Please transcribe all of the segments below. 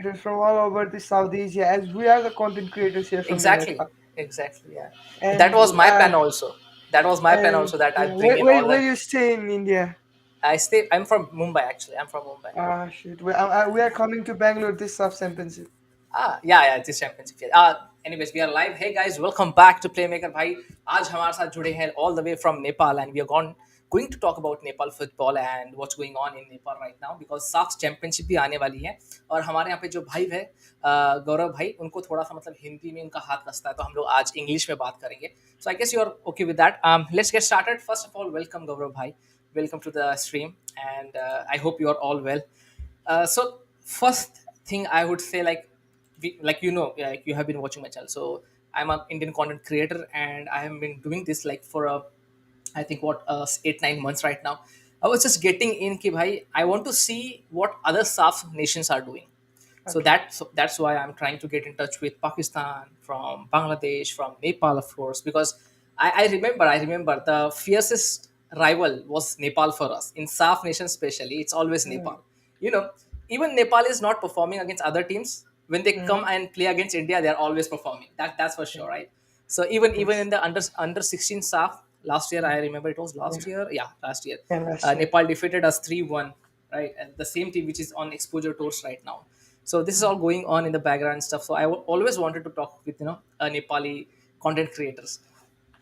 creators from all over the South Asia, as we are the content creators here from the Exactly, Nepal. exactly. Yeah, that And was my plan also. That was my plan also, that I yeah, bring in all where the. you stay in India? I'm from Mumbai, actually. I'm from Mumbai. Ah, shit. We are coming to Bangalore this SAFF championship. Yeah, this championship. Yeah. Anyways, we are live. Hey guys, welcome back to Playmaker. भाई आज हमारे साथ जुड़े हैं all the way from Nepal, and we are going to talk about Nepal football and what's going on in Nepal right now, because SAFF championship भी आने वाली है. और हमारे यहाँ पे जो भाई है गौरव भाई, उनको थोड़ा सा मतलब हिंदी में उनका हाथ कसता है, तो हम लोग आज इंग्लिश में बात करेंगे. So I guess you are okay with that. Let's get started. First of all, welcome Gaurav bhai. Welcome to the stream, and I hope you are all well. So first thing I would say, like like you have been watching my channel, so I'm an Indian content creator, and I have been doing this like for I think what 8-9 months right now. I was just getting in ki bhai, I want to see what other SAF nations are doing. So Okay. that's why I'm trying to get in touch with Pakistan, from Bangladesh, from Nepal, of course, because I remember the fiercest rival was Nepal for us in SAF nation, especially. It's always Mm. Nepal. You know, even Nepal is not performing against other teams. When they come Mm. and play against India, they are always performing. That's for sure, right? So even Yes. in the under 16 SAF last year, I remember it was Yeah. last year. Yeah, last year, Yeah, last year. Nepal defeated us 3-1, right? And the same team which is on exposure tours right now. So this is all going on in the background and stuff. So always wanted to talk with Nepali content creators.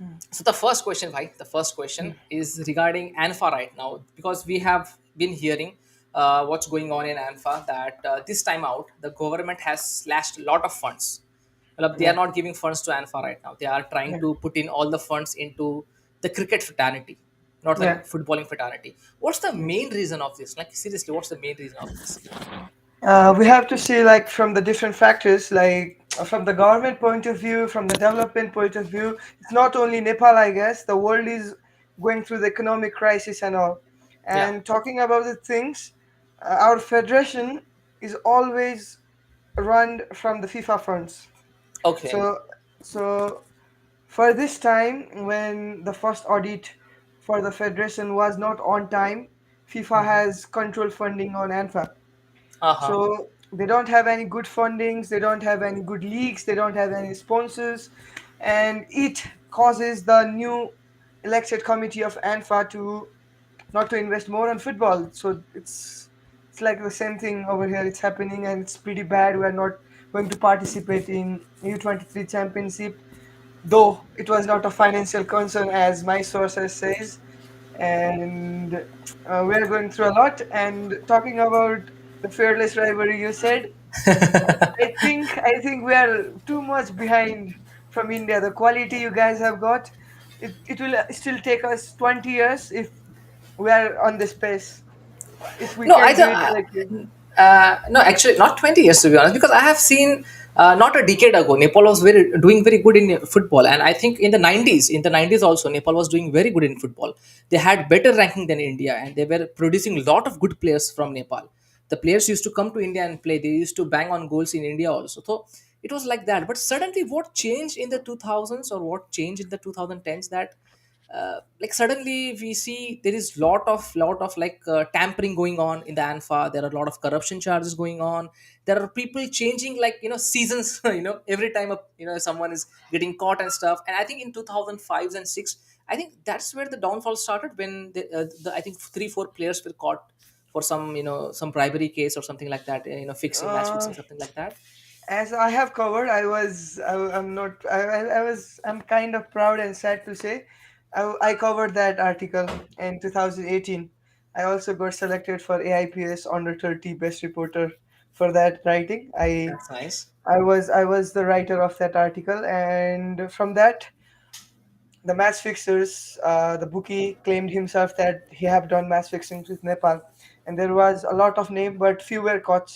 Mm. So the first question, right? The first question Mm. is regarding ANFA right now, because we have been hearing what's going on in ANFA, that this time out the government has slashed a lot of funds. Well, they are Yeah. not giving funds to ANFA right now. They are trying Yeah. to put in all the funds into the cricket fraternity, not the Yeah. footballing fraternity. What's the Yes. main reason of this? Like seriously, what's the main reason of this? We have to see like from the different factors, like from the government point of view, from the development point of view. It's not only Nepal, I guess. The world is going through the economic crisis and all. Yeah. And talking about the things, our federation is always run from the FIFA funds. Okay. So, so for this time, when the first audit for the federation was not on time, FIFA has control funding on ANFA. Uh huh. So they don't have any good fundings, they don't have any good leagues, they don't have any sponsors, and it causes the new elected committee of ANFA to not to invest more on football. So it's like the same thing over here. It's happening and it's pretty bad. We are not going to participate in U23 championship, though it was not a financial concern as my sources says, and we are going through a lot. And talking about the fearless rivalry, you said, I think we are too much behind from India. The quality you guys have got, it will still take us 20 years if we are on this pace. If we No, I can do don't. it like you. No, actually, not 20 years to be honest, because I have seen not a decade ago, Nepal was doing very good in football, and I think in the 90s also, Nepal was doing very good in football. They had better ranking than India, and they were producing a lot of good players from Nepal. The players used to come to India and play. They used to bang on goals in India also. So it was like that. But suddenly, what changed in the 2000s, or what changed in the 2010s, that like suddenly we see there is lot of like tampering going on in the ANFA. There are a lot of corruption charges going on. There are people changing, like seasons. Every time someone is getting caught and stuff. And I think in 2005 and 6, I think that's where the downfall started, when I think 3-4 players were caught for some bribery case or something like that. Fixing, match Uh, fixing, something like that. as I have covered, I'm not, I'm kind of proud and sad to say, I covered that article in 2018. I also got selected for AIPS under 30 best reporter for that writing. That's nice. I was the writer of that article, and from that, the match fixers, the bookie claimed himself that he have done match fixing with Nepal, and there was a lot of name, but few were caught.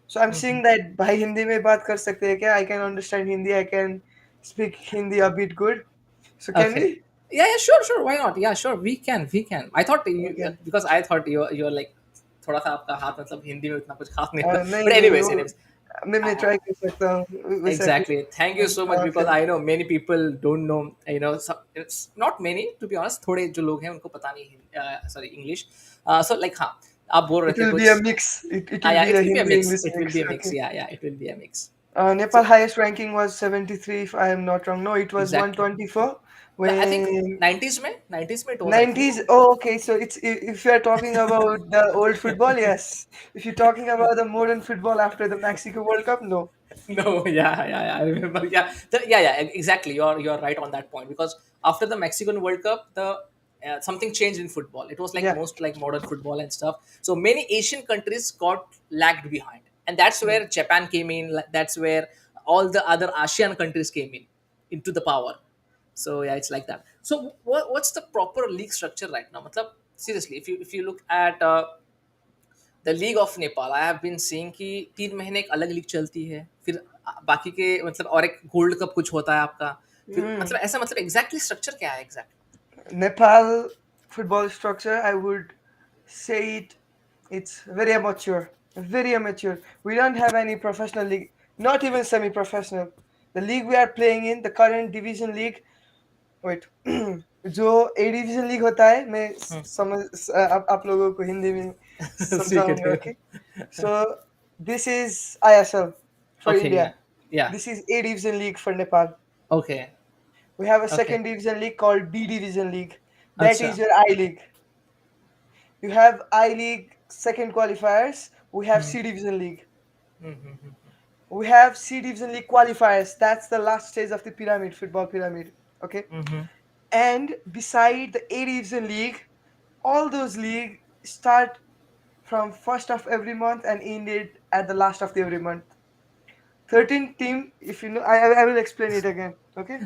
So I'm Mhm. seeing that भाई हिंदी में बात कर सकते हैं क्या? I can understand Hindi. I can speak Hindi a bit good. So can Okay. we? Yeah, yeah, sure. Why not? Yeah, sure. We can. I thought Okay. because I thought you're like थोड़ा सा आपका हाथ मतलब हिंदी में उतना कुछ खास नहीं था. नहीं But नहीं anyways, वो anyways, मैं I, try कर सकता हूँ वैसा कुछ. exactly. Thank you so much, because Okay. I know many people don't know. It's not many, to be honest. थोड़े जो लोग हैं उनको पता नहीं, sorry, English. So like हाँ. आप बोल रहे It थे will be a कुछ. mix. It Ah, will yeah, be it a will be a Hindi mix. English It will mix. be a mix. Okay. Yeah, yeah, it will be a mix. Nepal So highest ranking was 73, if I am not wrong. No, it was exactly. 124 No, I think when 90s में it was, I think. 90s. Oh, okay. So if you are talking about the old football, yes. If you're talking about the modern football after the Mexico World Cup, no. No, yeah. I remember. Yeah, yeah. Exactly. You're right on that point because after the Mexican World Cup, the something changed in football. It was like Yeah. most like modern football and stuff. So many Asian countries got lagged behind, and that's where Japan came in. That's where all the other ASEAN countries came in into the power. So yeah, it's like that. So what's the proper league structure right now? मतलब seriously, if you look at the league of Nepal I have been seeing कि 3 महीने एक अलग league चलती है, फिर बाकी के मतलब और एक गोल्ड कप कुछ होता है आपका, फिर मतलब ऐसा मतलब एग्जैक्टली स्ट्रक्चर क्या है exactly. Nepal football structure, I would say it's very amateur, very amateur. We don't have any professional league, not even semi-professional. The league we are playing in, the current division league, wait, जो A division league होता है, मैं समझ आप लोगों को हिंदी में secret समझाऊंगा. है. Okay, so this is ISL for okay India. या या This is A division league for Nepal. Okay We have a okay second division league called B division league. That अच्छा. is your I league. You have I league second qualifiers. We have C division league. We have C division league qualifiers. That's the last stage of the pyramid, football pyramid. Okay. And beside the A division league, all those league start from first of every month and ended at the last of every month. 13 team, if you know, I will explain it again. Okay.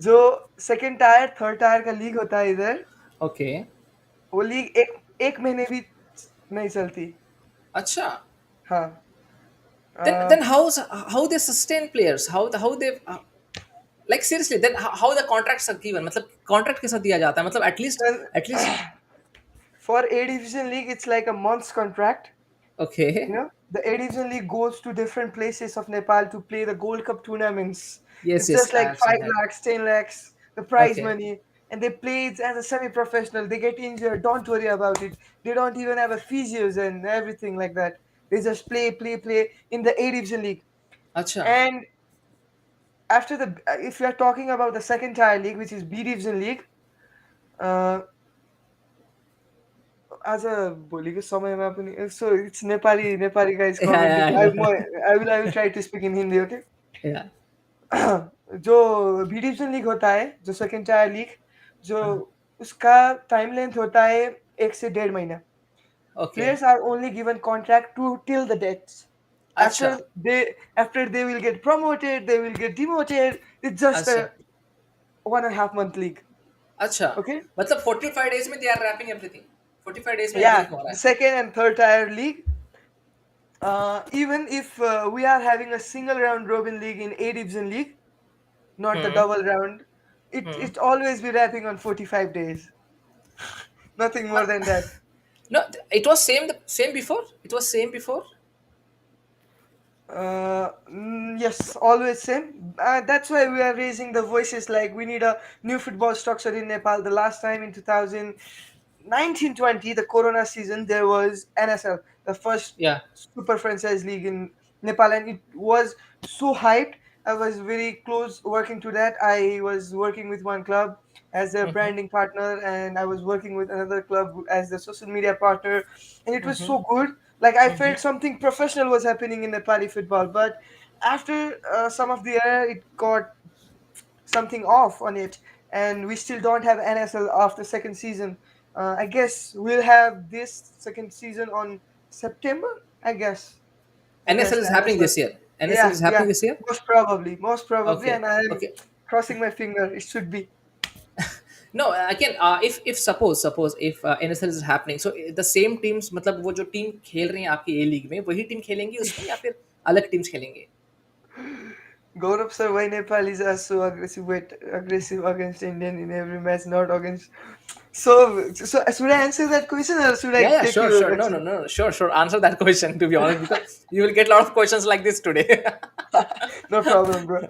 जो second tyre third tier का league होता है इधर, okay. वो league एक एक महीने भी नहीं चलती. अच्छा. हाँ. Then how they sustain players, how they like seriously, then how the contracts are given, मतलब कॉन्ट्रैक्ट के साथ दिया जाता है, मतलब at least. For A division league, it's like a month's contract. Okay. The A division league goes to different places of Nepal to play the Gold Cup tournaments. Yes, It's yes, just I like have seen 5 that. lakhs, 10 lakhs, the prize Okay. money. And they play it as a semi-professional. They get injured. Don't worry about it. They don't even have a physios and everything like that. They just play in the A division league. अच्छा. And after if you are talking about the second tier league, which is B division league, uh, आज भोलिको समयमा पनि so it's Nepali Nepali guys Yeah, comment yeah, I if know. I will try to speak in Hindi. Okay. Yeah. जो B division league होता है, जो second tier league, जो उसका टाइम लेंथ होता है 1 से 1.5 महीना. Okay. Players are only given contract to till the dates. अच्छा. After they they will get promoted, they will get demoted. It's just a अच्छा. 1.5 month league. अच्छा. Okay. मतलब 45 days में they are wrapping everything. 45 days में Yeah, everything हो रहा the है. second and third tier league. Even if we are having a single round robin league in A division league, not the Hmm. double round, it always be wrapping on 45 days. Nothing more than that. No, it was same before. It was same before. Yes, always same. That's why we are raising the voices. Like we need a new football structure in Nepal. The last time in 2019-20, the Corona season, there was NSL, the first Yeah. super franchise league in Nepal, and it was so hyped. I was very close working to that. I was working with one club as a branding partner, and I was working with another club as the social media partner, and it was so good. Like I felt something professional was happening in Nepali football, but after some of the year, it got something off on it, and we still don't have NSL after second season. I guess we'll have this second season on September. I guess. I NSL guess is the happening NSL. this year. NSL Yeah, is yeah. happening this year. Most probably, Okay. and I'm Okay. crossing my finger. It should be. No, again, if suppose if NSL is happening, so the same teams, मतलब वो जो team खेल रही हैं आपकी ए league में, वही team खेलेंगी उसमें या फिर अलग टीम्स खेलेंगे. Gaurav sir, why Nepal are so aggressive? Wait, aggressive against Indian in every match, not against. So should I answer that question or should I Yeah, take sure, your sure. No, no, question? no, sure, sure. Answer that question, to be honest, because you will get a lot of questions like this today. No problem, bro.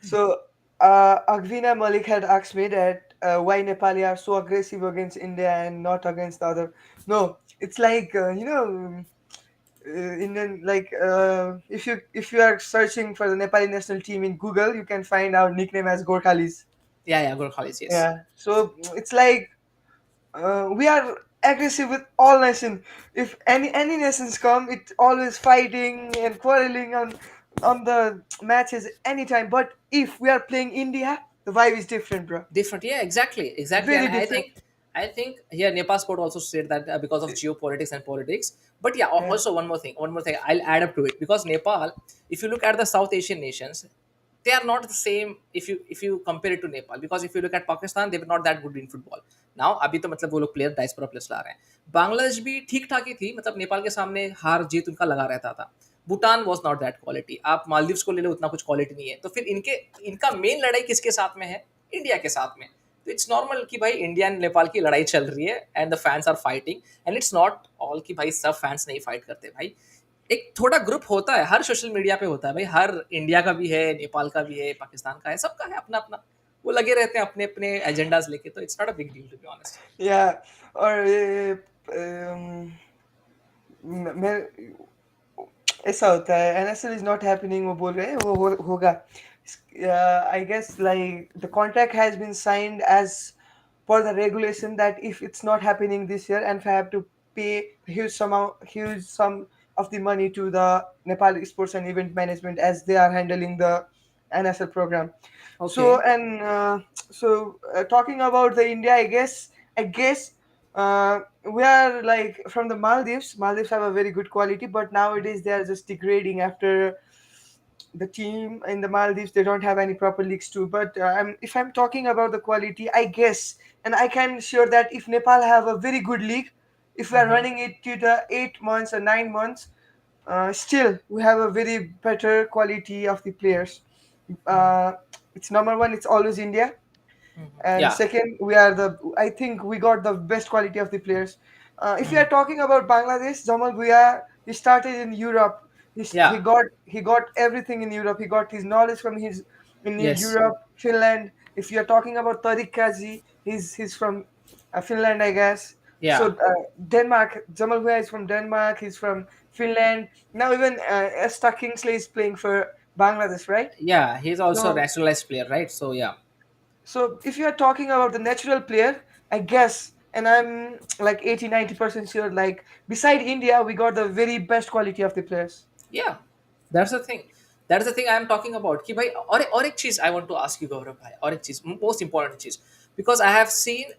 So, Agvina Malik had asked me that why Nepali are so aggressive against India and not against the other. No, it's like Indian, like if you are searching for the Nepali national team in Google, you can find our nickname as Gorkhalis. Yeah, yeah, good college, yes. Yeah, so it's like we are aggressive with all nations. If any nations come, it's always fighting and quarreling on the matches anytime. But if we are playing India, the vibe is different, bro. Different, yeah, exactly, exactly. And Very i different. think i think here Nepal sport also said that because of geopolitics and politics. But yeah, Yeah. also one more thing I'll add up to it, because Nepal, if you look at the South Asian nations, they are not the same. If you compare it to Nepal, because if you look at Pakistan, they were not that good in football. now अभी तो मतलब वो लोग player diaspora players ला रहे हैं. बांग्लादेश भी ठीक ठाक ही थी, मतलब नेपाल के सामने हार जीत उनका लगा रहता था. Bhutan was not that quality. आप मालदीव्स को ले लो, उतना कुछ क्वालिटी नहीं है. तो फिर इनके इनका मेन लड़ाई किसके साथ में है? इंडिया के साथ में. तो इट्स नॉर्मल कि भाई इंडिया एंड नेपाल की लड़ाई चल रही है and the fans are fighting. And it's not all कि भाई सब फैंस नहीं फाइट करते भाई. एक थोड़ा ग्रुप होता है, हर सोशल मीडिया पे होता है भाई. हर इंडिया का भी है, नेपाल का भी है, पाकिस्तान का है, सबका है अपना अपना. वो लगे रहते हैं अपने अपने एजेंडाज लेके. तो it's not a big deal to be honest. Yeah, और मैं ऐसा होता है, एनएसएल इज नॉट हैपनिंग, वो बोल रहे हैं वो होगा. I guess like the contract has been signed as per the regulation that if it's not happening this year, and I have to pay huge sum of the money to the Nepal Sports and Event Management, as they are handling the NSL program. So Okay. and talking about the India, I guess we are like from the Maldives. Maldives have a very good quality, but nowadays they are just degrading after the team in the Maldives. They don't have any proper leagues too. But if I'm talking about the quality, I guess, and I can sure that if Nepal have a very good league, if we are Mm-hmm. running it to the 8 months or 9 months, still we have a very better quality of the players. Uh, it's number one. It's always India, and Yeah, second, we are the. I think we got the best quality of the players. If we are talking about Bangladesh, Jamal Bhuya, he started in Europe. He yeah, got everything in Europe. He got his knowledge from his in yes, Europe, Finland. If you are talking about Tariq Kazi, he's from Finland, I guess. So yeah, Denmark, Jamal Bhuya is from Denmark. He's from Finland. Now even Esther Kingsley is playing for Bangladesh, right? yeah. He's also a So naturalized player, right? So yeah. so if you are talking about the natural player, I guess, and I'm like 80-90% sure, like beside India, we got the very best quality of the players. Yeah, that's the thing. That's the thing I am talking about. कि भाई और एक चीज I want to ask you, गौरव भाई, और एक चीज, most important चीज, because I have seen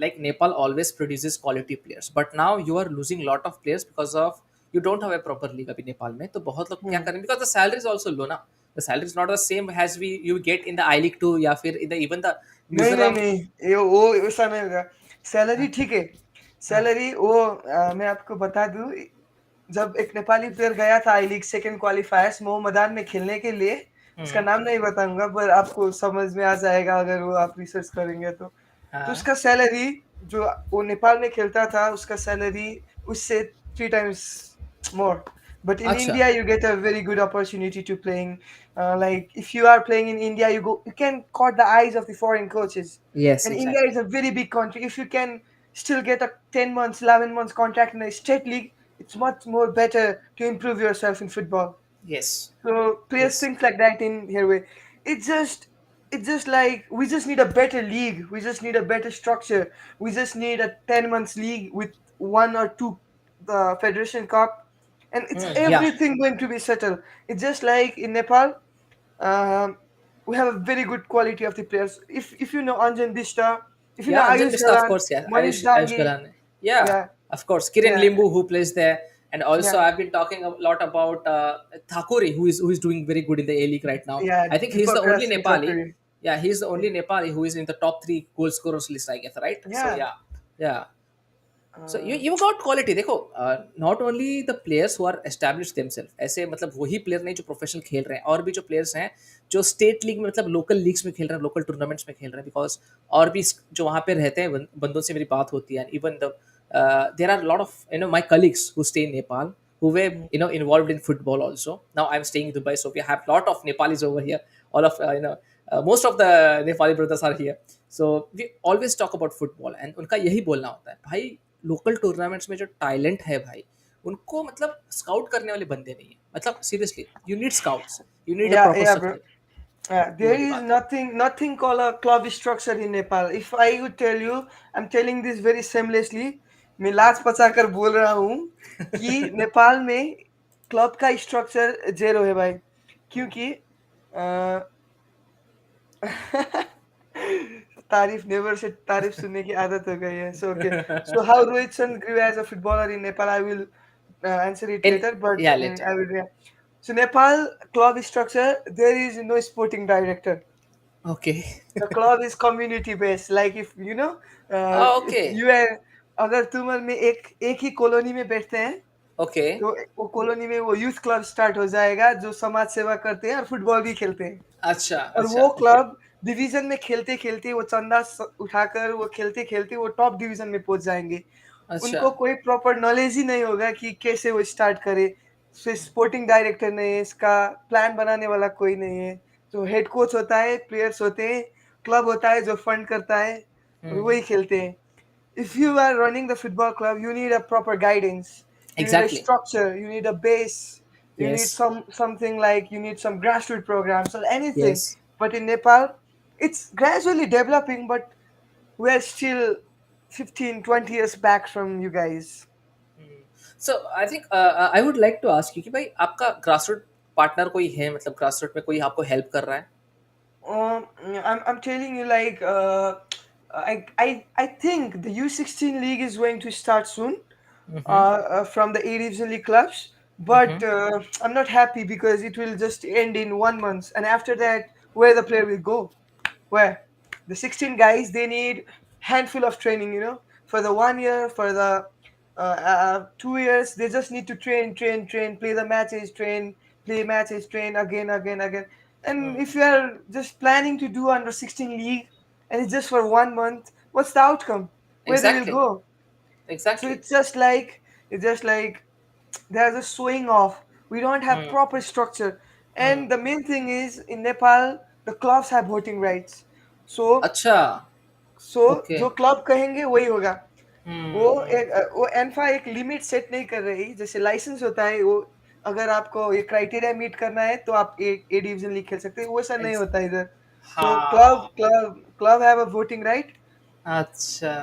like Nepal always produces quality players, but now you are losing lot of players because of you don't have a proper league अभी नेपाल में. तो बहुत लोग क्या Hmm. करें, because the salary is also low ना. The salary is not the same as we you get in the I League 2 या फिर in the even the नहीं नहीं Mizoram. नहीं, ये वो ऐसा नहीं होगा. सैलरी हाँ, ठीक है. हाँ, सैलरी वो मैं आपको बता दूं, जब एक नेपाली प्लेयर गया था आई लीग सेकंड क्वालिफायर्स मोहम्मदान में खेलने के लिए, उसका हम्म, नाम नहीं बताऊंगा पर आपको समझ में आ जाएगा अगर वो आप रिसर्च करेंगे तो हाँ, उसका सैलरी, जो वो नेपाल में खेलता था, उसका सैलरी उससे 3 times more. But in अच्छा, India, you get a very good opportunity to playing. Like if you are playing in India, you can caught the eyes of the foreign coaches. yes, And India exactly, is a very big country. If you can still get a 10 months, 11 months contract in a state league, it's much more better to improve yourself in football. yes, So players yes, think like that in here way. It's just it's just like we just need a better league. We just need a better structure. We just need a 10 months league with one or two Federation Cup, and it's yeah. everything going to be settled. It's just like in Nepal, um, we have a very good quality of the players. If you know Anjan Bishta, if you know Yeah, Anjan Ayush Mishra, of Galan, course. Yeah, Manish Ayush Dangi, Galan. Yeah, yeah, of course. Kiran yeah, Limbu, who plays there, and also yeah, I've been talking a lot about Thakuri, who is doing very good in the A League right now. yeah, I think he's the Deepak only Singh Nepali. Thakuri. Yeah, he's the Yeah, only Nepali who is in the top three goal scorers list, I guess, right? So yeah. yeah, yeah. So you Uh, you got quality. देखो, not only the players who are established themselves, ऐसे मतलब वही player नहीं जो professional खेल रहे हैं, और भी जो प्लेयर्स हैं जो स्टेट लीग में, मतलब लोकल लीग्स में खेल रहे हैं, लोकल टूर्नामेंट्स में खेल रहे हैं. बिकॉज और भी जो वहाँ पे रहते हैं बंदों से मेरी बात होती है. Even the there are lot of my colleagues who stay in Nepal, who were mm, involved in football also. Now I'm staying in Dubai, so we have lot of Nepalis over here. All of most of the Nepali brothers are here. So we always talk about football, and उनका यही बोलना होता है भाई. Local tournaments में जो talent है भाई, उनको मतलब स्काउट करने वाले बंदे नहीं है, मतलब seriously you need scouts, you need a Yeah, proper yeah, bro. Structure. ये There वाली is बात है। nothing called a club structure in Nepal. If I would tell you, I'm telling this very shamelessly. मैं लाज बचा कर बोल रहा हूँ कि नेपाल में क्लब का स्ट्रक्चर जेरो है भाई, क्योंकि तारीफ नेवर से तारीफ सुनने की आदत हो गई है. So okay, so how Rohit Chand grew as a footballer in Nepal, I will answer it in later, but या letter. I will. Yeah. So Nepal club structure, there is no sporting director. Okay. The club is community based. Like if you know, if okay. you are, अगर तुम और मैं एक ही colony में बैठते हैं, okay. तो वो कॉलोनी में वो यूथ क्लब स्टार्ट हो जाएगा जो समाज सेवा करते हैं और फुटबॉल भी खेलते हैं. अच्छा और अच्छा। वो ओके। क्लब डिवीजन में खेलते खेलते वो चंदा उठाकर वो खेलते खेलते वो टॉप डिवीजन में पहुंच जाएंगे. अच्छा। उनको कोई प्रॉपर नॉलेज ही नहीं होगा कि कैसे वो स्टार्ट करे. फिर स्पोर्टिंग डायरेक्टर नहीं है, इसका प्लान बनाने वाला कोई नहीं है. जो हेड कोच होता है, प्लेयर्स होते हैं, क्लब होता है जो फंड करता है, और हम्म। वही खेलते हैं. If you are running the football club, you need a proper guidance. You need a exactly. structure. You need a base. You yes. need something like you need some grassroots programs or anything. Yes. But in Nepal, it's gradually developing, but we're still 15-20 years back from you guys. So I think I would like to ask you कि भाई आपका grassroot partner कोई है, मतलब grassroot में कोई आपको help कर रहा है? I'm telling you, like, I think the U16 league is going to start soon, hmm. from the A Division League clubs. But hmm. I'm not happy because it will just end in 1 month, and after that, where the player will go? Where the 16 guys, they need handful of training, for the 1 year, for the 2 years, they just need to train, play the matches, play matches, train again, again, again. And if you are just planning to do under 16 league and it's just for 1 month, what's the outcome? Where they will exactly. go? So exactly. it's just like there's a showing off. We don't have hmm. proper structure. Hmm. And the main thing is in Nepal, the clubs have voting rights. So अच्छा। so okay. जो club कहेंगे वही होगा. हम्म। वो एनफा एक limit set नहीं कर रही, जैसे लाइसेंस होता है वो. अगर आपको ये क्राइटेरिया मीट करना है तो आप ए डिवीजन लीग खेल सकते हैं, वो ऐसा नहीं ex- होता इधर. सो क्लब हाँ। Club club have a voting right. अच्छा।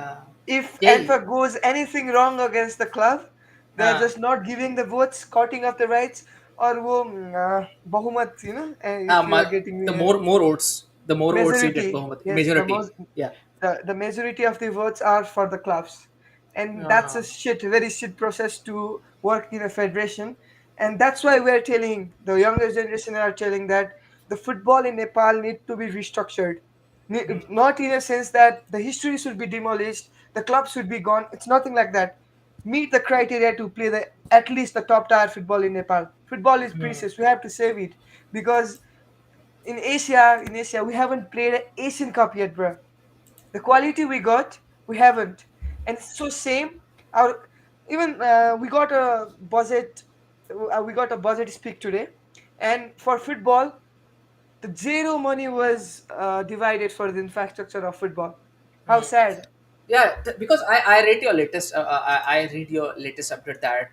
If यही। ANFA goes anything wrong against the club, they're हाँ। just not giving the votes, cutting off the rights, or वो बहुमत, हाँ, if you are getting the me, more votes, the more votes you get, majority. बहुमत, Yes, the majority. most, Yeah. the majority of the votes are for the clubs, and that's a हाँ। very shit process to work in a federation. And that's why we are telling the younger generation are telling that the football in Nepal need to be restructured. Not in a sense that the history should be demolished, the club should be gone. It's nothing like that. Meet the criteria to play the at least the top tier football in Nepal. Football is precious. We have to save it because in Asia, we haven't played an Asian Cup yet, bro. The quality we got, we haven't, and it's so same. Our even we got a budget speak today, and for football, the zero money was divided for the infrastructure of football. How sad. Yeah, because I read your latest I read your latest update that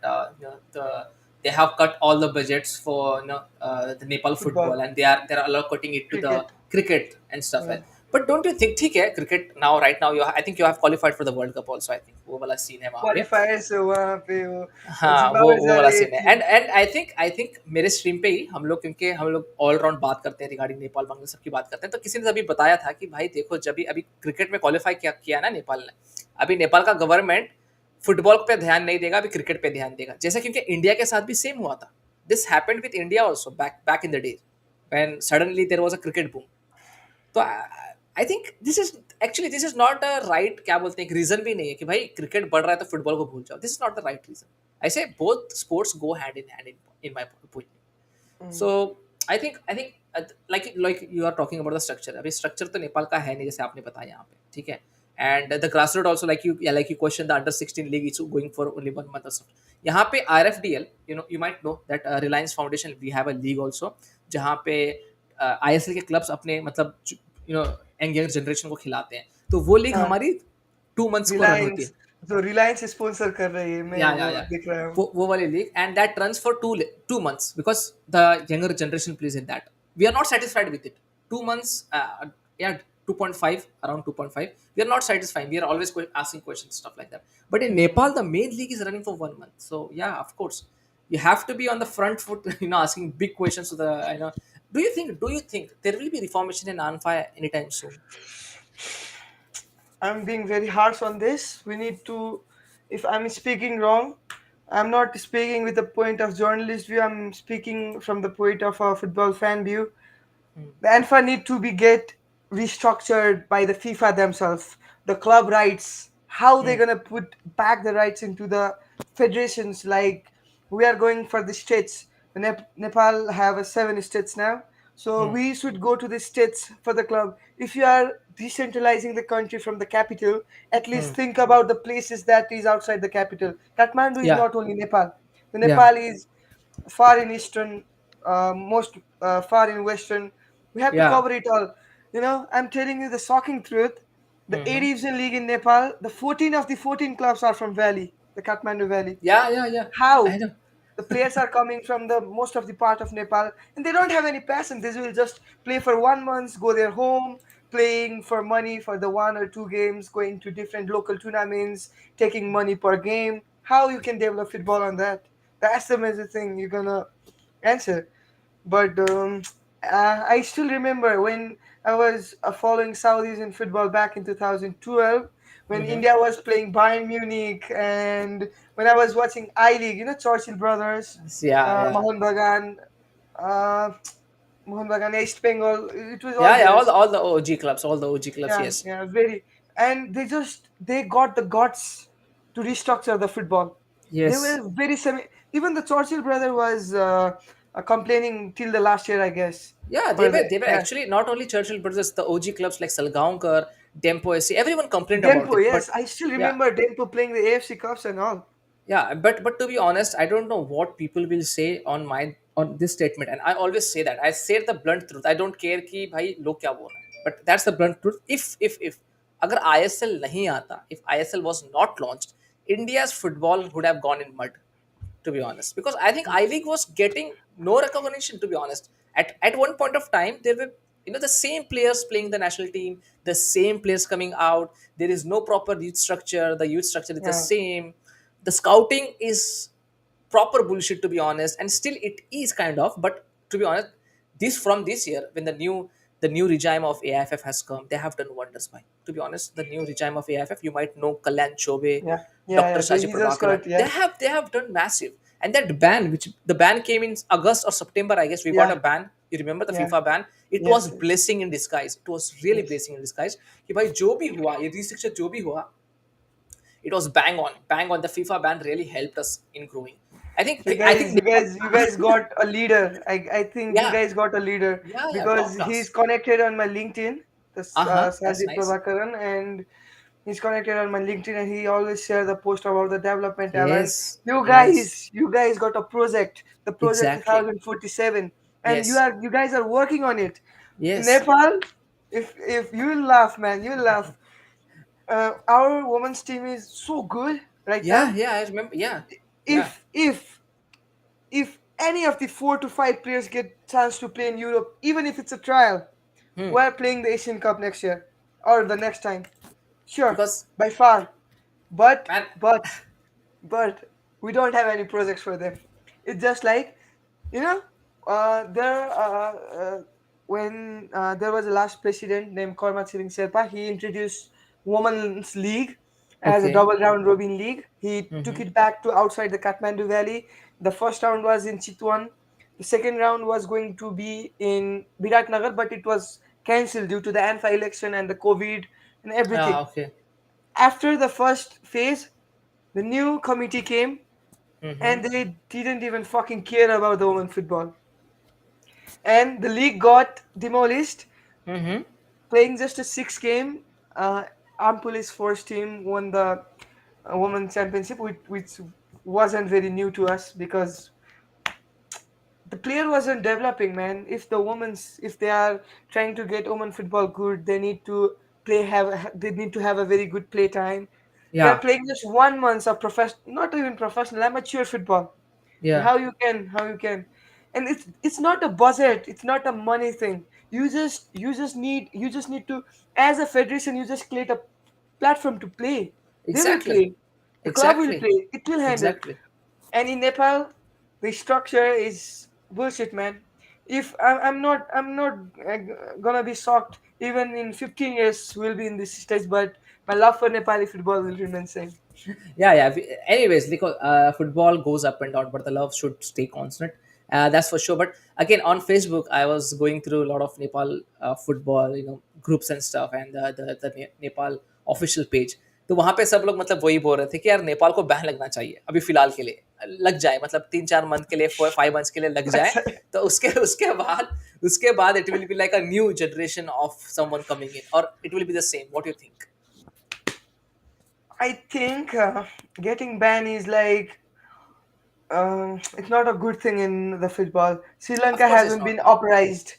they have cut all the budgets for the Nepal football, Football, and they are allocating it to the cricket. cricket and stuff Yeah. like. But don't you think ठीक है cricket now right now I think you have qualified for the World Cup also, I think वो वाला scene है वहाँ पे। Qualifiers वहाँ पे वो हाँ, जिम्बाब्वे वो जा वाला रही है सीन है। टीम. एंड आई थिंक मेरे स्ट्रीम पे ही हम लोग, क्योंकि हम लोग ऑल राउंड बात करते हैं रिगार्डिंग नेपाल बांग्लादेश सबकी बात करते हैं, तो किसी ने अभी बताया था कि भाई देखो जब भी अभी क्रिकेट में क्वालिफाई किया किया ना नेपाल ने, अभी नेपाल का गवर्नमेंट फुटबॉल पे ध्यान नहीं देगा, अभी क्रिकेट पे ध्यान देगा, जैसे क्योंकि इंडिया के साथ भी सेम हुआ था। This happened with India also back in the days when suddenly there was a cricket boom. तो I think this is not a right, क्या बोलते हैं, एक रीजन भी नहीं है कि भाई क्रिकेट बढ़ रहा है तो फुटबॉल को भूल जाओ, this is not the right reason. I say both sports go hand in hand in my opinion. So I think like you are talking about the structure, अभी structure तो नेपाल का है नहीं जैसे आपने बताया यहाँ पे, ठीक है। And the grassroots also, like you question the under 16 league is going for only 1 month or so. यहाँ पे RFDL, you might know that Reliance Foundation we have a league also, जहाँ पे ISL के क्लब्स अपने मतलब younger generation को खिलाते हैं, तो वो लीग हाँ, हमारी 2 months को रन होती रिलायंस है। जो रिलायंस स्पॉन्सर कर रही है, मैं Yeah, वो yeah, yeah. देख रहा हूँ. Wo Wali League, and that runs for 2 months because the younger generation plays in that. We are not satisfied with it. 2 months, yeah, 2.5, around 2.5. We are not satisfied. We are always asking questions, stuff like that. But in Nepal, the main league is running for 1 month. So yeah, of course, you have to be on the front foot, asking big questions to the. Do you think there will be reformation in ANFA anytime soon? I'm being very harsh on this. We need to, if I'm speaking wrong, I'm not speaking with the point of journalist view. I'm speaking from the point of a football fan view. The ANFA need to be get restructured by the FIFA themselves. The club rights, how they're Hmm. gonna put back the rights into the federations. Like we are going for the states. The Nepal have a 7 states now, so Hmm. we should go to the states for the club. If you are decentralizing the country from the capital, at Hmm. least think about the places that is outside the capital. Kathmandu is Yeah. not only Nepal. The Yeah. Nepal is far in eastern, most far in western. We have to Yeah. cover it all. I'm telling you the shocking truth. The A Hmm. Division League in Nepal, the 14 of the 14 clubs are from Valley, the Kathmandu Valley. Yeah. Yeah. Yeah. I How? know. The players are coming from the most of the part of Nepal, and they don't have any passion. They will just play for 1 month, go their home, playing for money for the 1 or 2 games, going to different local tournaments, taking money per game. How you can develop football on that? That's the major thing you're gonna answer. But I still remember when I was following Saudis in football back in 2012, when Hmm. India was playing Bayern Munich, and when I was watching I League, Churchill brothers, Yeah. Yeah. Mohan Bagan, uh, Mohan Bagan, East Bengal. It was all Yeah, yeah, there. all the OG clubs, all the OG clubs, Yeah, yes. yeah, very. And they got the guts to restructure the football. They Yes. were very semi. Even the Churchill brother was complaining till the last year, I guess. Yeah, they For were the they were yeah, actually not only Churchill brothers, the OG clubs like Salgaonkar, Dempo SC, everyone complained about Dempo. it. Yes, But I still yeah, remember Dempo playing the AFC Cups and all. yeah, but to be honest, I don't know what people will say on this statement. And I always say that. I say the blunt truth. I don't care कि भाई लोग क्या बोल रहे हैं. But that's the blunt truth. If अगर ISL नहीं आता, if ISL was not launched, India's football would have gone in mud, to be honest, because I think I League was getting no recognition, to be honest. At one point of time, there were the same players playing the national team, the same players coming out. There is no proper youth structure. The youth structure is the Yeah, same. The scouting is proper bullshit, to be honest, and still it is kind of. But to be honest, this from this year, when the new regime of AIFF has come, they have done wonders. By to be honest, the new regime of AIFF, you might know Kalyan Chobe, yeah, yeah, Dr. yeah. Shaji He just Prabhakaran. got They have done massive. And that ban, which the ban came in August or September, I guess we got yeah, a ban. You remember the yeah. FIFA ban? It was Yes, yes, blessing in disguise. It was really yes. blessing in disguise. कि भाई जो भी हुआ ये restriction जो भी हुआ, it was bang on. The FIFA ban really helped us in growing. I think So I think you guys got a leader. I think you yeah, guys got a leader yeah, because top he's class. connected on my LinkedIn, the That's Sajid nice. Prabhakaran, and he's connected on my LinkedIn, and he always share the post about the development talent. Yes, You yes, guys, you guys got a project, the project exactly. 2047, and Yes, you guys are working on it. yes, Nepal, if you will laugh, man, you will laugh. Our women's team is so good right yeah, now. yeah. I remember. Yeah, yeah. If any of the 4 to 5 players get chance to play in Europe, even if it's a trial, Hmm. we're playing the Asian Cup next year or the next time. Sure, Because by far. But man, but but we don't have any projects for them. It's just like you know, there when there was a last president named Korma Siring Sherpa, he introduced Women's League as a okay. double round robin league. He took Mm-hmm. it back to outside the Kathmandu Valley. The first round was in Chitwan. The second round was going to be in Biratnagar, but it was cancelled due to the ANFA election and the COVID and Ah, everything. okay. After the first phase, the new committee came Mm-hmm. and they didn't even fucking care about the women football. And the league got demolished, Mm-hmm. playing just a 6 game. Armed Police Force team won the women championship, which wasn't very new to us because the player wasn't developing, man. If they are trying to get women football good, they need to they need to have a very good play time. We are Yeah, playing just 1 month of not even professional, amateur football. And yeah, how you can, and it's not a budget, it's not a money thing. You just need to, as a federation, you just create a platform to play. They will exactly, play, the club will exactly, play, it will handle. exactly. And in Nepal, the structure is bullshit, man. If I'm not gonna be shocked even in 15 years we'll be in this stage, but my love for Nepali football will remain same. Yeah, yeah. Anyways, because football goes up and down, but the love should stay constant. That's for sure. But again, on Facebook, I was going through a lot of Nepal football, groups and stuff, and the Nepal official page. तो वहाँ पे सब लोग मतलब वही बोल रहे थे कि यार नेपाल को बैन लगना चाहिए अभी फिलहाल के लिए, लग जाए मतलब 3-4 मंथ के लिए, 5 मंथ्स के लिए लग जाए. तो उसके बाद it will be like a new generation of someone coming in, और it will be the same. What you think? I think getting banned is like, it's not a good thing in the football. Sri Of Lanka course it's hasn't not. been uprised,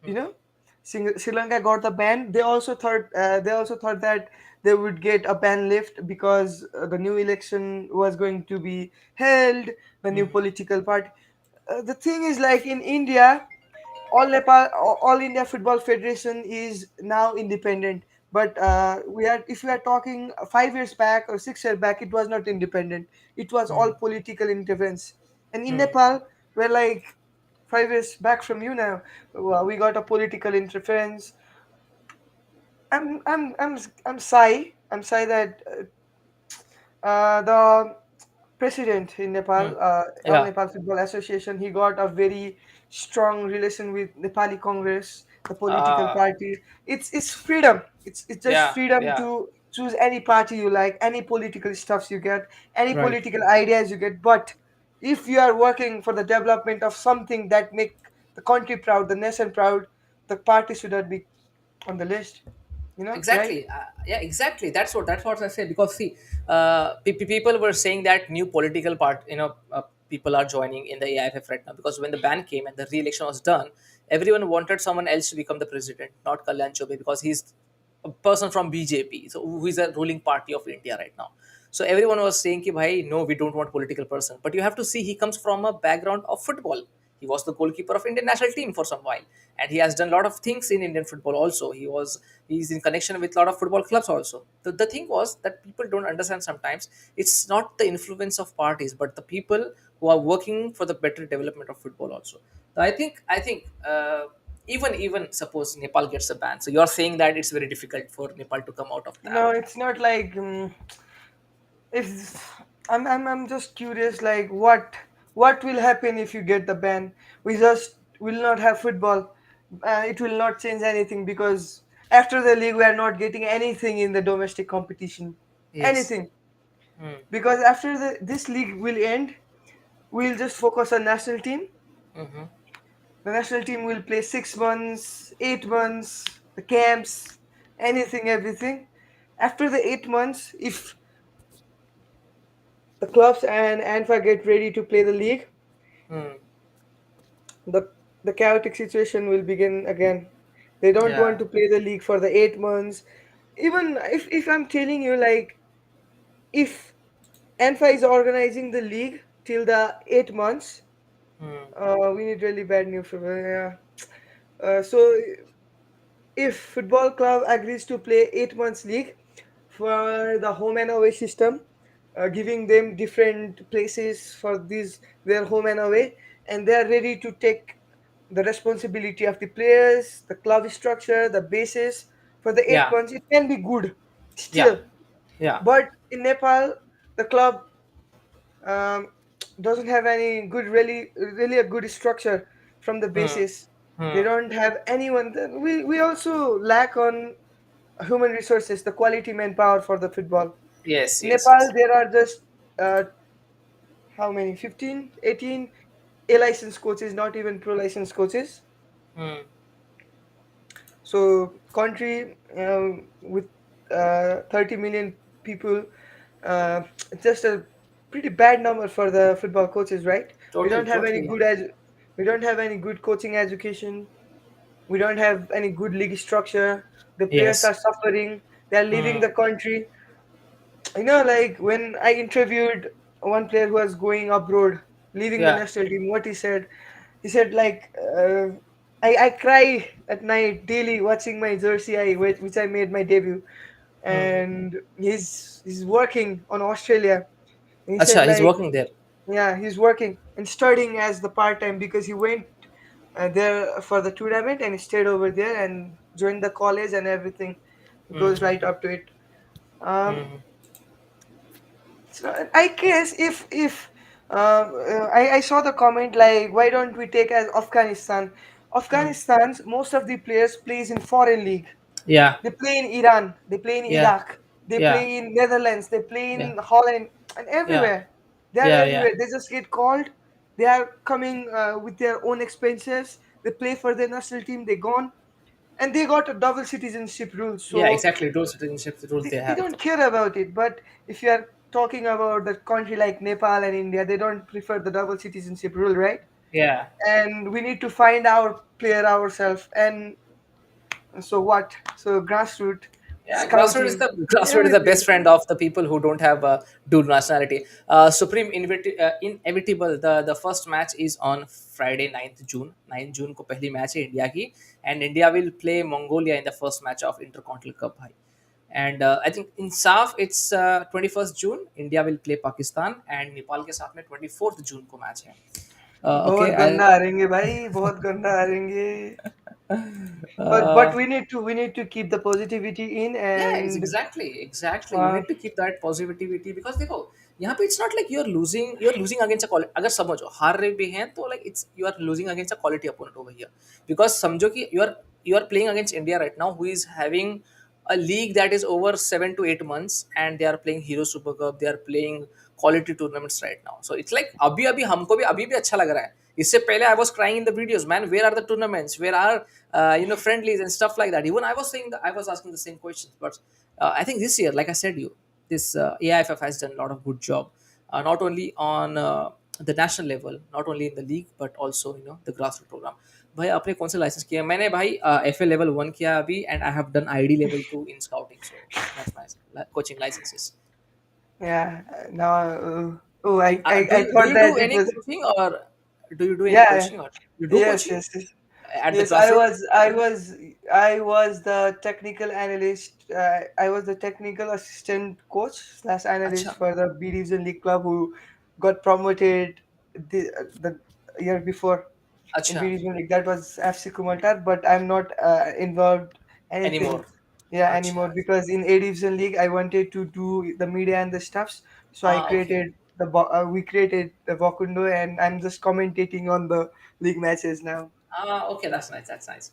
you know. Sri Lanka got the ban. They also thought that they would get a ban lift because the new election was going to be held, the new political party. The thing is, like in India, all India Football Federation is now independent. But if we are talking 5 years back or 6 years back, it was not independent. It was all political interference. And in Nepal, we're like 5 years back from you now. We got a political interference. I'm Sai. I'm Sai that the president in Nepal, All Yeah. Nepal Football Association, he got a very strong relation with Nepali Congress, the political Uh, party. It's freedom. It's just yeah, freedom yeah, to choose any party you like, any political stuffs you get, any right. political ideas you get. But if you are working for the development of something that make the country proud, the nation proud, the party should not be on the list. Right? Exactly. Yeah, exactly. That's what I say. Because see, people were saying that new political part, people are joining in the AIFF right now, because when the ban came and the re-election was done, everyone wanted someone else to become the president, not Kalyan Chobe, because he's a person from BJP, so who is a ruling party of India right now. So everyone was saying, ki, bhai, no, we don't want political person. But you have to see, he comes from a background of football. He was the goalkeeper of Indian national team for some while, and he has done a lot of things in Indian football. Also, he's in connection with a lot of football clubs. Also, the thing was that people don't understand sometimes. It's not the influence of parties, but the people who are working for the better development of football. Also, so I think. Even suppose Nepal gets a ban, so you're saying that it's very difficult for Nepal to come out of that. No, it's not like. If I'm just curious, like what will happen if you get the ban? We just will not have football. It will not change anything because after the league we are not getting anything in the domestic competition, Yes. anything. Because after this league will end, we'll just focus on national team. The national team will play 6 months, 8 months, the camps, anything, everything. After the 8 months, if the clubs and ANFA get ready to play the league, the the chaotic situation will begin again. They don't Yeah. want to play the league for the 8 months. Even if I'm telling you, like, if ANFA is organizing the league till the 8 months, we need really bad news for yeah. So if football club agrees to play 8 months league for the home and away system, giving them different places for these their home and away, and they are ready to take the responsibility of the players, the club structure, the basis for the eight Yeah. months, it can be good Yeah. still. Yeah. But in Nepal, the club um, doesn't have any good, really a good structure from the basis. They don't have anyone. We also lack on human resources, the quality manpower for the football. Yes. In Yes. Nepal, Yes. there are just uh, how many? 15, 18 A licensed coaches, not even pro licensed coaches. So country with 30 million people, uh, just a pretty bad number for the football coaches, right? We Totally. don't have any Totally. Yeah. good we don't have any good coaching education. We don't have any good league structure. The players Yes. are suffering. They are leaving the country. I know, like when I interviewed one player who was going abroad, leaving the Yeah. national team, what he said like, I cry at night daily watching my jersey, which I made my debut, Hmm. and he's working on Australia. And he said Acha, he's like, working there. yeah, he's working and studying as the part time because he went there for the tournament and he stayed over there and joined the college and everything. It goes Hmm. right up to it. Um, Hmm. so I guess I saw the comment like, why don't we take as Afghanistan? Hmm. Afghanistan's most of the players plays in foreign league. Yeah. They play in Iran, they play in Yeah. Iraq, they Yeah. play in Netherlands, they play Yeah. in Holland, and Yeah. everywhere. They are Yeah. Yeah. everywhere. They just get called. They are coming with their own expenses. They play for their national team. They gone, and they got a double citizenship rule. Yeah. So Exactly. Those citizenship rules they they have. don't care about it. But if you are talking about the country like Nepal and India, they don't prefer the double citizenship rule, right? Yeah. And we need to find our player ourselves. And so what? So grassroots Yeah, scouting, grassroots is the best everything. friend of the people who don't have dual nationality. Inevitable. The first match is on Friday 9th June. 9th June को पहली match है India की, and India will play Mongolia in the first match of Intercontinental Cup भाई. And I think in SAFF it's 21st June. India will play Pakistan and Nepal के साथ में 24th June को match है. बहुत Okay, गंदा हारेंगे भाई, बहुत गंदा हारेंगे. But uh, we need to keep the positivity in yeah, it's and exactly you uh, need to keep that positivity because देखो यहाँ पे it's not like you're losing against a quality अगर समझो हार रहे भी हैं तो like it's you are losing against a quality opponent over here because समझो कि you are playing against India right now who is having a league that is over 7 to 8 months and they are playing Hero Super Cup they are playing quality tournaments right now so it's like अभी अभी हमको भी अभी भी अच्छा लग रहा है इससे पहले I was crying in the videos man where are the tournaments where are friendlies and stuff like that even I was asking the same questions but I think this year like I said you this AIFF has done a lot of good job not only on the national level not only in the league but also the grassroots program भाई आपने कौन सा licence किया मैंने भाई FA level 1 किया अभी and I have done ID level 2 in scouting so that's my coaching licenses yeah. Now, oh, I do thought you do that it any was, coaching or do you do any yeah. coaching or you do Yes, coaching yes, yes. at the Yes, I grassroots was, I was, I was the technical analyst. I was the technical assistant coach slash analyst अच्छा for the B Division League club who got promoted the year before in अच्छा B Division League. That was FC Kumaltar, but I'm not involved anything, anymore yeah, अच्छा anymore because in A Division League I wanted to do the media and the stuffs, so I okay created we created the Vakundo, and I'm just commentating on the league matches now. Okay, that's nice. That's nice.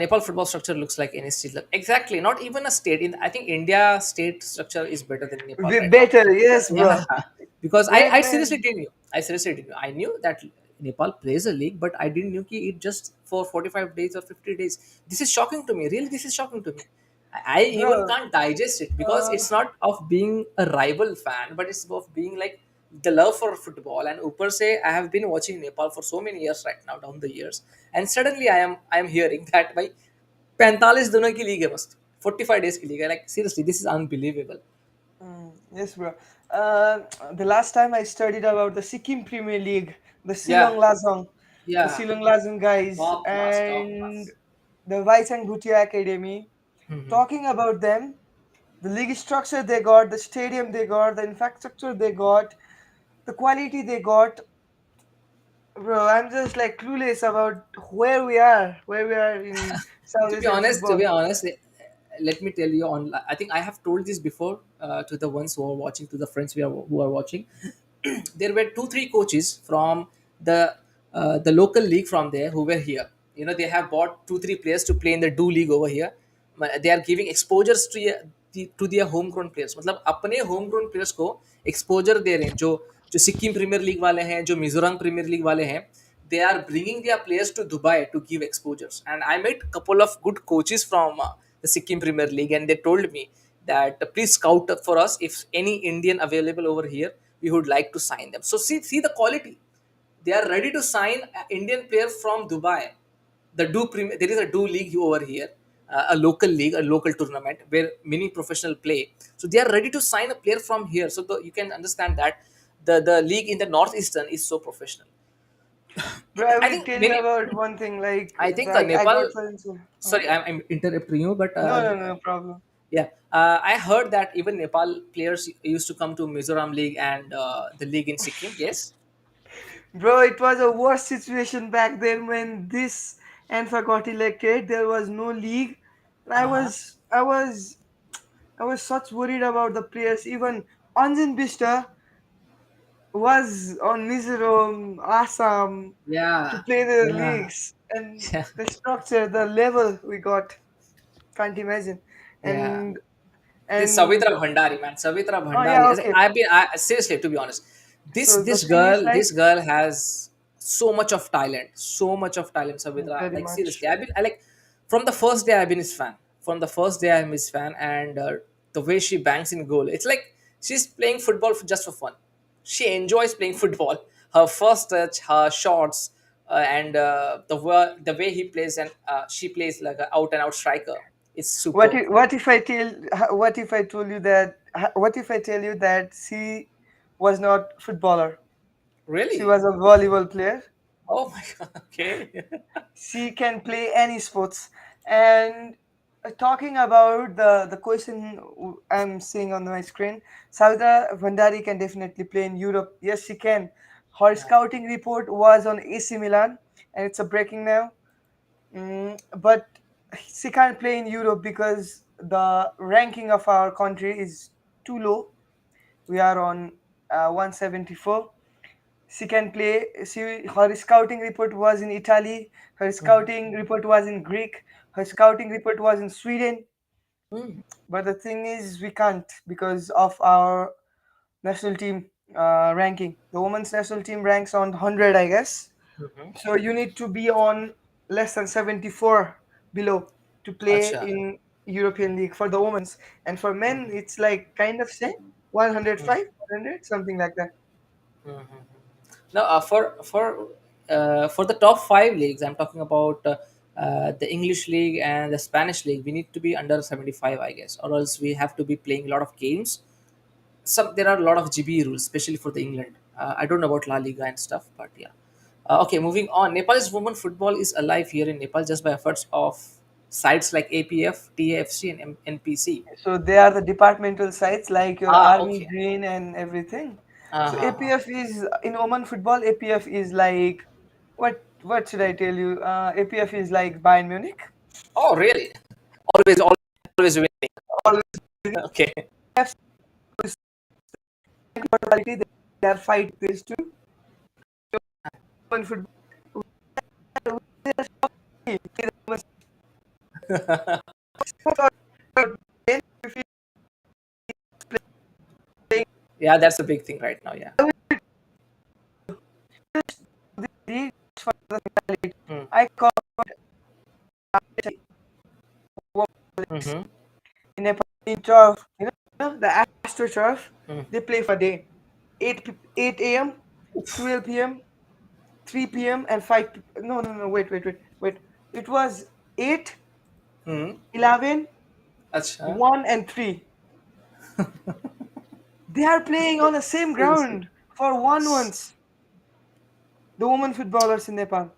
Nepal football structure looks like any state. Exactly. Not even a state. I think India state structure is better than Nepal right now. Better, yes, Yeah, bro. because I seriously When didn't know. I seriously didn't know. I knew that Nepal plays a league, but I didn't know ki it just for 45 days or 50 days. This is shocking to me. Really, this is shocking to me. I even bro, can't digest it because uh, it's not of being a rival fan, but it's of being like the love for football. And Upar say I have been watching Nepal for so many years right now, down the years, and suddenly I am hearing that by 45 दिनों की league है बस 45 days की league है like seriously this is unbelievable. yes, bro. The last time I studied about the Sikkim Premier League, the Yeah, Silong Lazong, the yeah, Silong Lazong guys, top class, top and class. the Vaisang Bhutia Academy. Talking about them, the league structure they got, the stadium they got, the infrastructure they got, the quality they got. Bro, I'm just like clueless about where we are in South Asian To be football. honest, let me tell you on. I think I have told this before to the ones who are watching, to the friends who are watching. There were 2 3 coaches from the local league from there who were here. They have bought 2 3 players to play in the do league over here. They are giving exposures to their homegrown players. मतलब अपने homegrown players को exposure दे रहे हैं जो Sikkim premiere league वाले हैं जो Mizoram premiere league वाले हैं they are bringing their players to Dubai to give exposures. And I met a couple of good coaches from the Sikkim Premier League, and they told me that please scout for us if any Indian available over here. We would like to sign them. So see the quality. They are ready to sign an Indian player from Dubai. There is a do league over here. a local league, a local tournament where many professional play. So they are ready to sign a player from here. So you can understand that the league in the northeastern is so professional. Bro, I I will think tell you many. about one thing. Like, I think I got Nepal. friends. Sorry, I'm interrupting you, but No, no, no problem. yeah, I heard that even Nepal players used to come to Mizoram League and the league in Sikkim. Yes. Bro, it was a worse situation back then when this ANFA got elected. There was no league. And Uh huh. I was such worried about the players. Even Anjan Bista was on Mizoram, Assam to Yeah. play the Yeah. leagues, and Yeah. the structure, the level we got, can't imagine. Yeah. And This and Savitra Bhandari, man, Savitra oh yeah, Bhandari. okay. Seriously, to be honest, this So the this thing is girl like this girl has so much of talent. Savitra, very like much. seriously, I like from the first day I've been his fan. From the first day I'm his fan, and the way she bangs in goal, it's like she's playing football just for fun. She enjoys playing football. Her first touch, her shots, and the way he plays, and she plays like an out and out striker. It's superb. What if I told you that what if I tell you that she was not footballer? She Really? was a volleyball player. Oh my god. Okay. She can play any sports. And talking about the question I'm seeing on my screen, Savita Vandari can definitely play in Europe. Yes, she can. Her Yeah. scouting report was on AC Milan, and it's a breaking now. But she can't play in Europe because the ranking of our country is too low. We are on 174. She can play. Her scouting report was in Italy. Her Mhm. scouting report was in Greek. Her scouting report was in Sweden. Mm. But the thing is, we can't because of our national team ranking. The women's national team ranks on 100, I guess. Mhm. So you need to be on less than 74 below to play Acha. in European League for the women's. And for men, Mhm. it's like kind of same, 105, Mhm. 100, something like that. Mhm. Now, for the top five leagues, I'm talking about the English league and the Spanish league. We need to be under 75, I guess, or else we have to be playing a lot of games. There are a lot of GB rules, especially for the England. I don't know about La Liga and stuff, but yeah. Okay, moving on. Nepal's women football is alive here in Nepal just by efforts of sites like APF, TAFC, and NPC. So they are the departmental sites like your Ah, Army okay. Green and everything. So Uh-huh. APF is in Oman football. APF is like what should I tell you? APF is like Bayern Munich. Oh, really? Always winning. Always Okay. have quality. They are fight based too. Oman football. If you play Yeah, that's a big thing right now. Yeah. the for the mentality, Mm. I call Mm-hmm. in a in turf, the Astro turf. Mm. They play for day 8 a.m., 12 p.m., 3 p.m. and 5. No, no, no. Wait. It was 8, Mm. 11, Acha. 1, and 3. They are playing on the same Seriously. ground for one once. The women footballers in Nepal.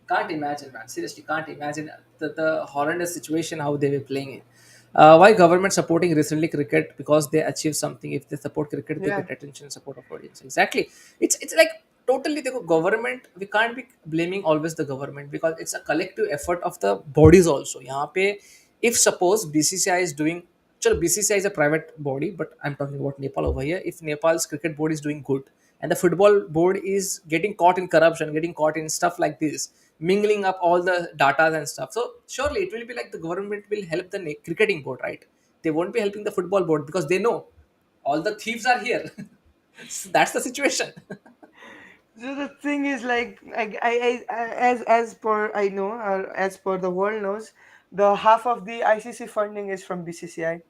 Can't imagine, man. Seriously, can't imagine the horrendous situation how they were playing it. Why government supporting recently cricket? Because they achieve something. If they support cricket, they Yeah, get attention, support of audience. Exactly. It's like totally the government. We can't be blaming always the government because it's a collective effort of the bodies also. यहाँ पे if suppose BCCI is doing, chalo, BCCI is a private body, but I'm talking about Nepal over here. If Nepal's cricket board is doing good and the football board is getting caught in corruption, getting caught in stuff like this, mingling up all the data and stuff, so surely it will be like the government will help the cricketing board, right? They won't be helping the football board because they know all the thieves are here. So that's the situation. so the thing is like as per I know, as per the world knows, the half of the ICC funding is from BCCI.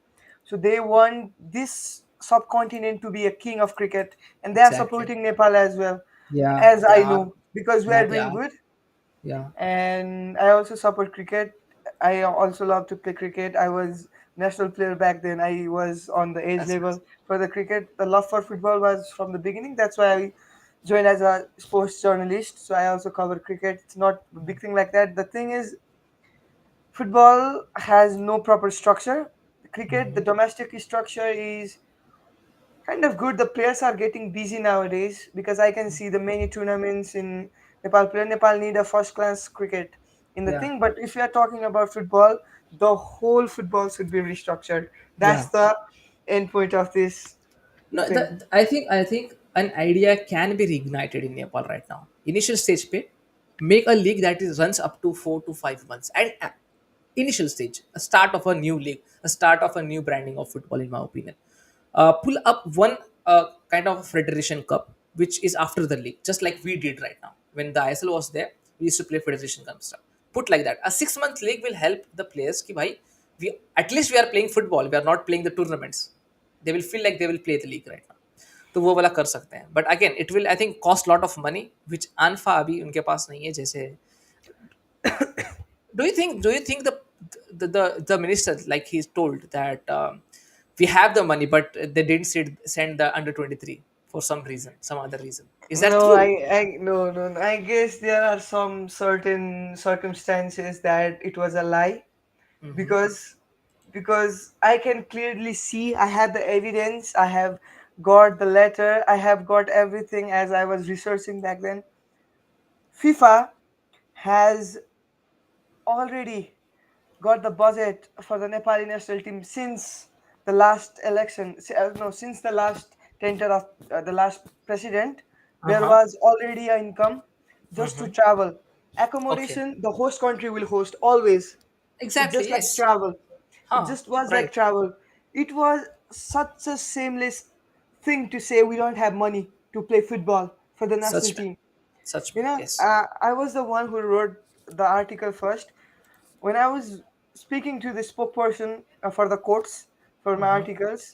So they want this subcontinent to be a king of cricket, and they are Exactly. supporting Nepal as well, Yeah, as they I are. know, because we Yeah, are they doing are. good. Yeah. And I also support cricket. I also love to play cricket. I was national player back then. I was on the age That's level nice. for the cricket. The love for football was from the beginning. That's why I joined as a sports journalist. So I also cover cricket. It's not a big thing like that. The thing is, football has no proper structure. Cricket, the domestic structure is kind of good. The players are getting busy nowadays because I can see the many tournaments in Nepal. Nepal need a first class cricket in the Yeah. thing. But if you are talking about football, the whole football should be restructured. That's Yeah. the end point of this No, thing. I think an idea can be reignited in Nepal right now. Initial stage pay, make a league that is runs up to 4 to 5 months, and initial stage, a start of a new league, a start of a new branding of football, in my opinion. Pull up one kind of Federation Cup, which is after the league, just like we did right now. When the ISL was there, we used to play Federation Cup stuff. Put like that. A 6 month league will help the players. Ki bhai, we at least we are playing football. We are not playing the tournaments. They will feel like they will play the league right now. तो वो वाला कर सकते हैं, but again it will I think cost lot of money which ANFA अभी उनके पास नहीं है जैसे. Do you think the minister, like he's told that we have the money but they didn't send the under 23 for some reason, some other reason, is that No, true? no, no, no. I guess there are some certain circumstances that it was a lie because I can clearly see. I have the evidence. I have got the letter. I have got everything as I was researching back then. FIFA has already got the budget for the Nepali national team since the last election. No, since the last tender of the last president, there Uh-huh. was already an income just to travel. Okay. Accommodation, the host country will host always. It's Exactly, just like yes. travel. It Huh. just was like Right. travel. It was such a seamless thing to say we don't have money to play football for the national Such team. such You know, yes. I was the one who wrote the article first. When I was speaking to the spokesperson for the courts for my articles,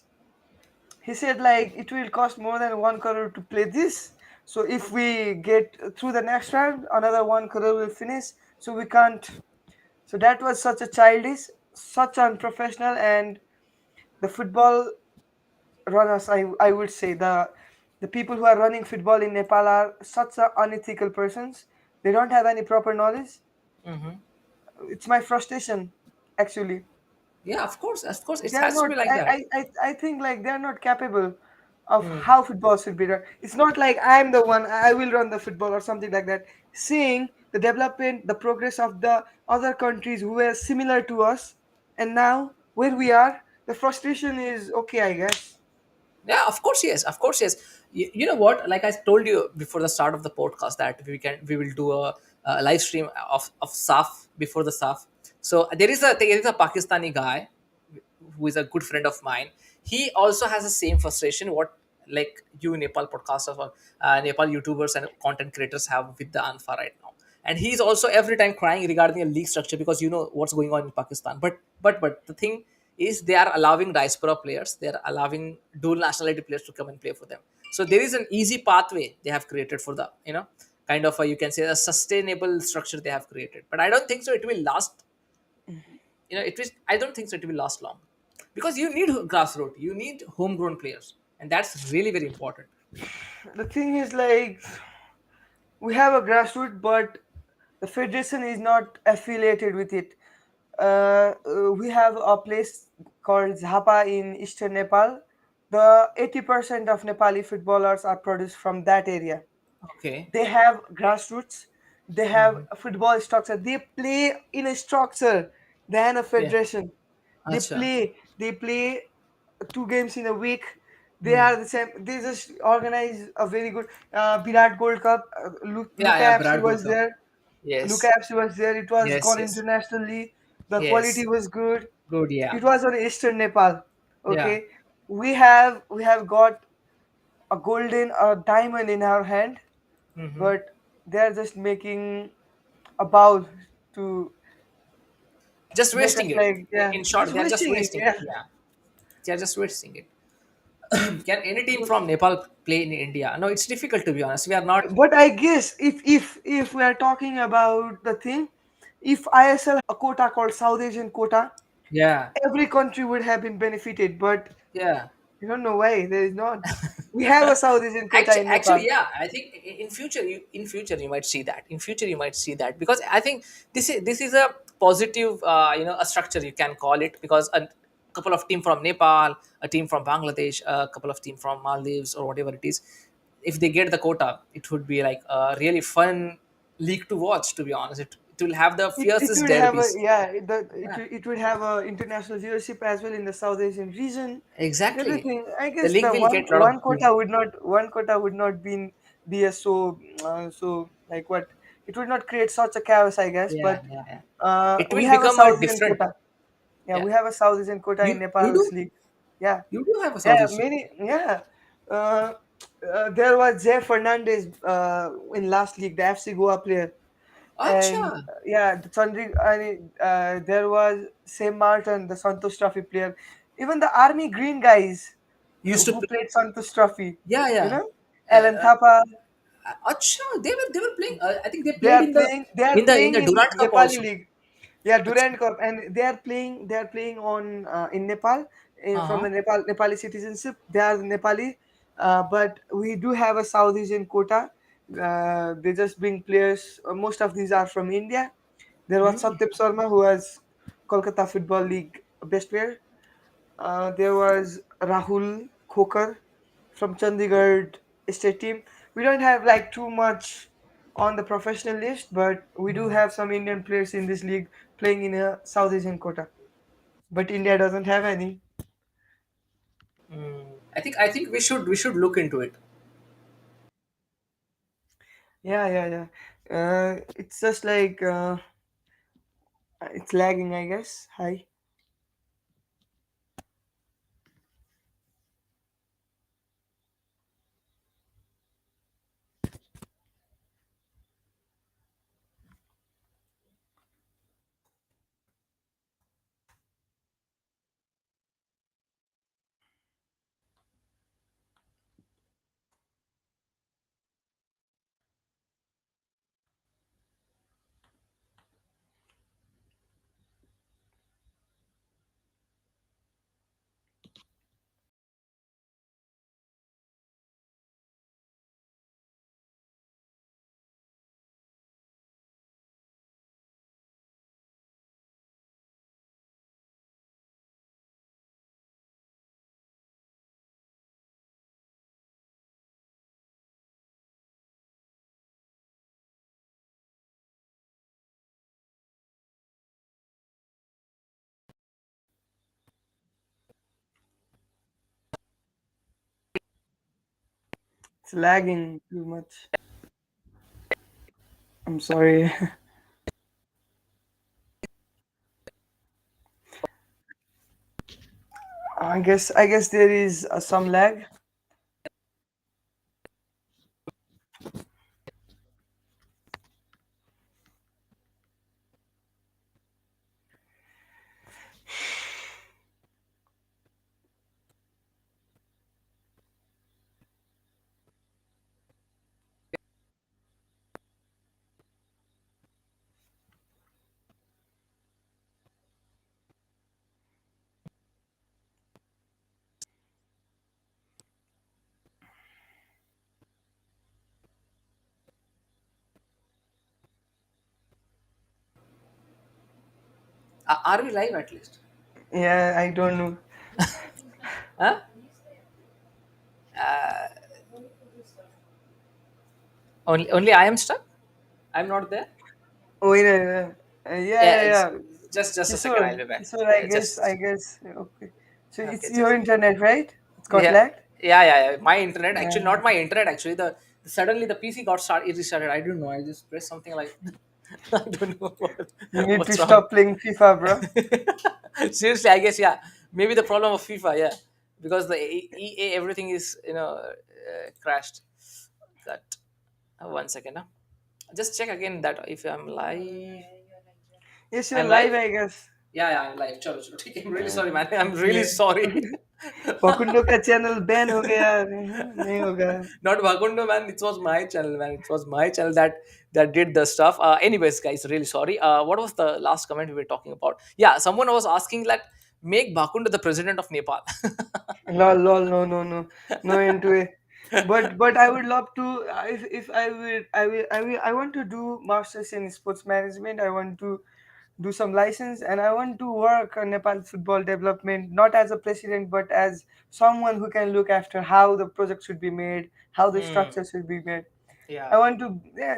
he said like it will cost more than 1 crore to play this. So if we get through the next round, another 1 crore will finish. So we can't. So that was such a childish, such unprofessional, and the football runners, I would say the people who are running football in Nepal are such a unethical persons. They don't have any proper knowledge. It's my frustration, actually. Yeah, of course it They're has to not. be like that. I think like they're not capable of how football should be done. It's not like I'm the one. I will run the football or something like that. Seeing the development, the progress of the other countries who were similar to us, and now where we are, the frustration is okay, I guess. Yeah, of course, yes, of course, yes. You know what? Like I told you before the start of the podcast, that we will do a live stream of SAF before the SAF. So there is a Pakistani guy who is a good friend of mine. He also has the same frustration what like you Nepal podcasters or Nepal YouTubers and content creators have with the ANFA right now. And he's also every time crying regarding a league structure because you know what's going on in Pakistan. But the thing is they are allowing diaspora players, they are allowing dual nationality players to come and play for them. So there is an easy pathway they have created for the kind of a, you can say, a sustainable structure they have created. But I don't think so it will last. I don't think so it will last long because you need grassroots, you need homegrown players, and that's really very important. The thing is like we have a grassroots, but the federation is not affiliated with it. We have a place called Zappa in eastern Nepal. The 80% of Nepali footballers are produced from that area. Okay. They have grassroots, they have a football structure, they play in a structure than a Yeah. federation. Acha. They play 2 games in a week. They are the same. They just organize a very good Virat Gold Cup. Yeah, Luka yeah, FC Brad Gold was Cup. there. Yes. It was Yes, gone yes. internationally. The Yes. quality was good. Good, yeah. It was on Eastern Nepal. Yeah. Okay, we have got a diamond in our hand, but they're just making a bowl to Just make us wasting it. like, yeah, In short, just they are just wasting it. wasting it. Yeah. Yeah. They are just wasting it. Can any team from Nepal play in India? No, it's difficult, to be honest. We are not. But I guess if we are talking about the thing, If ISL a quota called South Asian quota, Yeah, every country would have been benefited, but yeah. you don't know why there is not. We have a South Asian quota in Actually, Nepal. yeah. I think in future, in future you might see that. In future, you might see that because I think this is a positive, a structure you can call it, because a couple of team from Nepal, a team from Bangladesh, a couple of team from Maldives or whatever it is, if they get the quota, it would be like a really fun league to watch. To be honest, it will have the It fiercest would have a, derbies. yeah, Yeah, it would have a international viewership as well in the South Asian region. exactly. Everything. I The guess league the will get a lot of boom. one quota would not be a so like what, it would not create such a chaos, I guess. Yeah, But yeah, yeah. It we will have a become South a Asian different. quota. Yeah, Yeah. we have a South Asian quota in You Nepal's do. league. Yeah, You do have a yeah, South Asian. many. Yeah, uh, there was Jay Fernandez in last league, the FC Goa player, Acha. and yeah, the Chandri. I mean, there was Sam Martin, the Santosh Trophy player, even the Army Green guys Used to who play. played Santosh Trophy. Yeah, You yeah. know, Uh, Alan Thapa. Acha, they were playing. I think they They played are in the playing. They are in the in playing the in Durant Cup Nepali also. league. Yeah, Acha. Durand Cup, and they are playing. They are playing on in Nepal, from Uh-huh. the Nepali citizenship. They are Nepali, but we do have a South Asian quota. They just bring players. Most of these are from India. There was Hmm. Satyam Sharma, who was Kolkata Football League best player. There was Rahul Khokar from Chandigarh state team. We don't have like too much on the professional list, but we do have some Indian players in this league playing in a South Asian quota. But India doesn't have any. I think we should look into it. Yeah, yeah, yeah. It's just like it's lagging, I guess. Hi. It's lagging too much. I'm sorry. I guess there is some lag. Are we live at least? Yeah, I don't know. Huh? Only I am stuck. I'm not there. Oh, yeah, yeah, yeah, Yeah, yeah, yeah. just a second. Kishore, I'll be back. Kishore, I guess, okay. So Okay. it's your Just internet, right? It's got yeah, lagged. yeah. My internet, actually, Yeah. not my internet. Actually, the suddenly the PC got started. It restarted. I don't know. I just pressed something like I don't know You need to what's wrong. stop playing FIFA, bro. Seriously, I guess, yeah. Maybe the problem of FIFA, yeah, because the EA everything is crashed. Cut. 1 second. Huh? Just check again that if I'm live. Yes, you're I'm live, live. I guess. Yeah, I'm live. Chalo, chalo. I'm really Yeah. sorry, man. I'm really Yeah. sorry. Pakundo का channel ban हो गया, नहीं होगा. Not Vagundo, man. It was my channel, man. It was my channel that did the stuff. Anyways, guys, really sorry. What was the last comment we were talking about? Yeah, someone was asking like, make Bakunda the president of Nepal. Lol, lol, no, no, no, no into it. But I would love to. If I want to do masters in sports management. I want to do some license, and I want to work on Nepal football development, not as a president, but as someone who can look after how the project should be made, how the Hmm. structure should be made. I Yeah. want to. Yeah,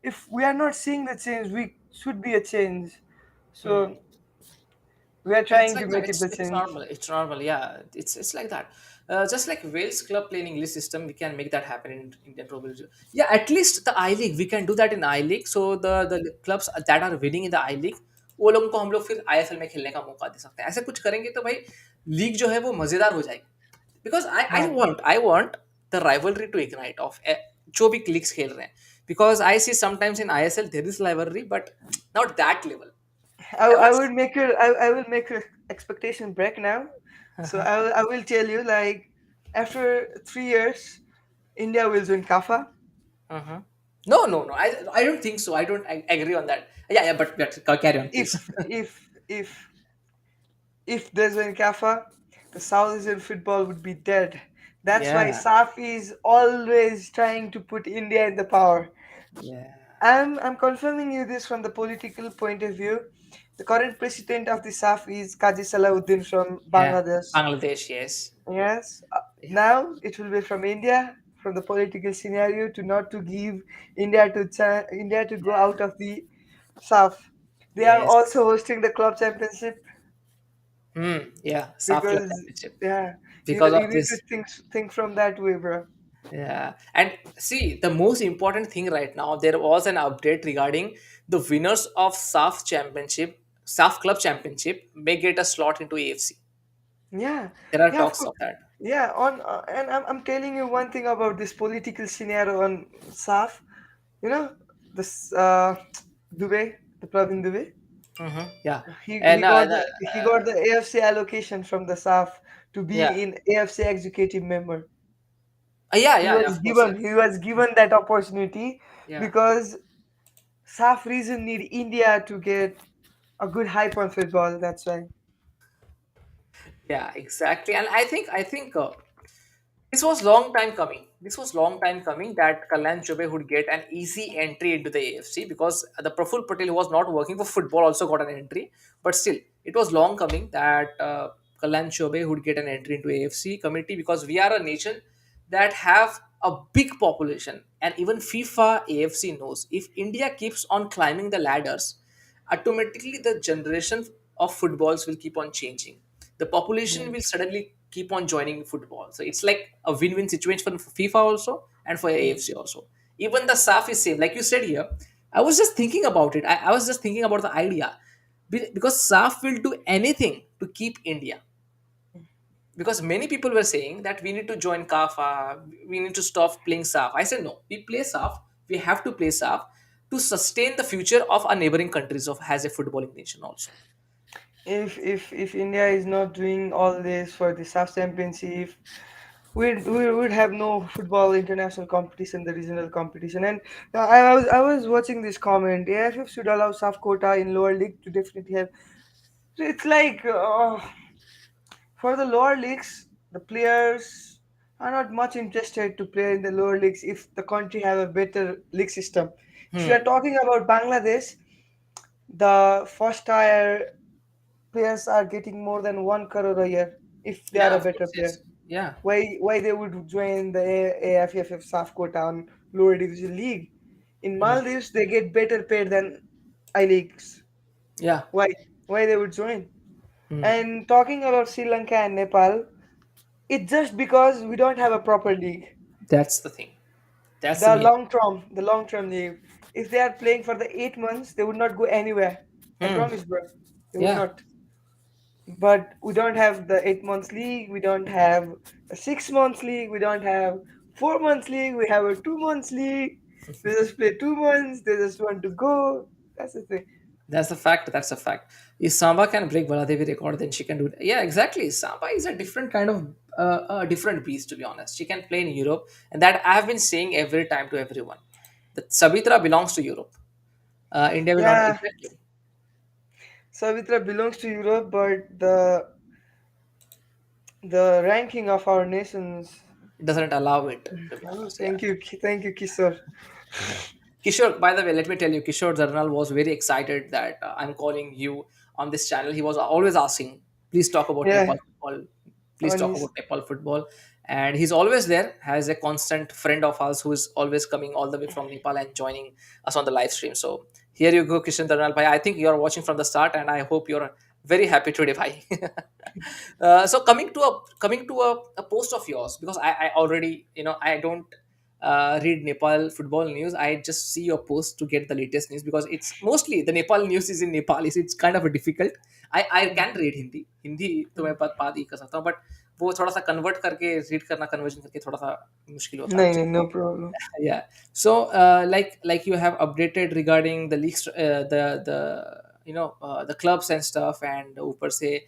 if we are not seeing the change, we should be a change. Hmm. So we are And it's trying to like that. make it the It's change. normal. It's normal. Yeah. It's like that. Just like Wales club playing English system, we can make that happen in Indian Pro League. Yeah, at least the I League, we can do that in I League. So the clubs that are winning in the I League, वो लोगों को हम लोग फिर IFL में खेलने का मौका दे सकते हैं. ऐसे कुछ करेंगे तो भाई लीग जो है वो मजेदार हो जाएगी. Because हाँ. I want the rivalry to ignite of जो भी लीग्स खेल रहे हैं. Because I see sometimes in ISL there is rivalry, but not that level. I'm I not. would make your I will make your expectation break now. So I will tell you like after 3 years, India will join CAFA. Uh-huh. No, no, no. I don't think so. I agree on that. Yeah, yeah. But carry on, please. If there's join CAFA, the South Asian football would be dead. That's why Yeah, SAF is always trying to put India in the power. yeah, I'm confirming you this from the political point of view. The current president of the SAF is Kazi Salahuddin from yeah. Bangladesh. Bangladesh, yes. Yes. Yeah, Now it will be from India, from the political scenario to not to give India to India to go out of the South. They are yes. also hosting the club championship Yeah. SAF Club because Championship. yeah, Because of you need to this. think from that way, bro. Yeah. And see, the most important thing right now, there was an update regarding the winners of SAF Championship, SAF Club Championship may get a slot into AFC. Yeah, There are yeah, of talks course. of that. Yeah, on and I'm telling you one thing about this political scenario on SAF. You know, this Dubai, the Pravin Dubai. Yeah. He And got the AFC allocation from the SAF to yeah. be in AFC executive member. Yeah, yeah, yeah, of course. Yeah. He was given that opportunity Yeah. because SAF reason need India to get a good hype on football. That's why. Yeah, exactly. And I think this was long time coming. This was long time coming that Kalyan Chobe would get an easy entry into the AFC because the Praful Patel, who was not working for football, also got an entry. But still, it was long coming that Kalyan Chobe would get an entry into AFC committee because we are a nation that have a big population, and even FIFA AFC knows if India keeps on climbing the ladders, automatically the generation of footballs will keep on changing. The population Mm. will suddenly keep on joining football. So it's like a win-win situation for FIFA also and for AFC also. Even the SAF is same. Like you said here, I was just thinking about it. I was just thinking about the idea. Because SAF will do anything to keep India. Because many people were saying that we need to join KAFA, we need to stop playing SAF. I said no, we play SAF, we have to play SAF to sustain the future of our neighboring countries of as a footballing nation also. If India is not doing all this for the SAF championship, we would have no football international competition, the regional competition. And I was watching this comment. AFF should allow SAF quota in lower league to definitely have. So it's like for the lower leagues, the players are not much interested to play in the lower leagues if the country have a better league system. If you are Hmm. talking about Bangladesh, the first tier players are getting more than 1 crore a year if they are Yeah, a of better course, player. yes. Yeah. Why they would join the AFF SAF quota on lower division league? In Hmm. Maldives, they get better paid than I leagues. Yeah. Why? Why they would join? Hmm. And talking about Sri Lanka and Nepal, it's just because we don't have a proper league. That's the thing. That's the main. The long term league. If they are playing for the 8 months, they would not go anywhere. I Hmm. promise, bro. They would Yeah. not. But we don't have the 8 months league. We don't have a 6 months league. We don't have 4 months league. We have a 2 months league. They just play 2 months. They just want to go. That's the thing. That's a fact. That's a fact. If Samba can break Baladevi record, then she can do it. Yeah, exactly. Samba is a different kind of a different beast, to be honest. She can play in Europe, and that I have been saying every time to everyone that Sabitra belongs to Europe. India will not Yeah, exactly. Savitra belongs to Europe, but the ranking of our nations. It doesn't allow it, to be honest. Yeah. Thank you, Kishore. Kishore, by the way, let me tell you, Kishore Zarnal was very excited that I'm calling you on this channel. He was always asking, please talk about Yeah, Nepal football. Please on talk his about Nepal football. And he's always there, has a constant friend of ours who is always coming all the way from Nepal and joining us on the live stream. So here you go, Kishan Zarnal Bhai. I think you're watching from the start, and I hope you're very happy today, Bhai. So coming to a post of yours, because I already, I don't read Nepal football news. I just see your post to get the latest news because it's mostly the Nepal news is in Nepali. So it's kind of a difficult. I can read Hindi तो मैं बात ही कर सकता हूँ, but वो थोड़ा सा convert करके रीड करना कन्वर्जन करके थोड़ा सा मुश्किल होता है. no, no, no problem. Yeah. So like you have updated regarding the leagues, the clubs and stuff, and ऊपर से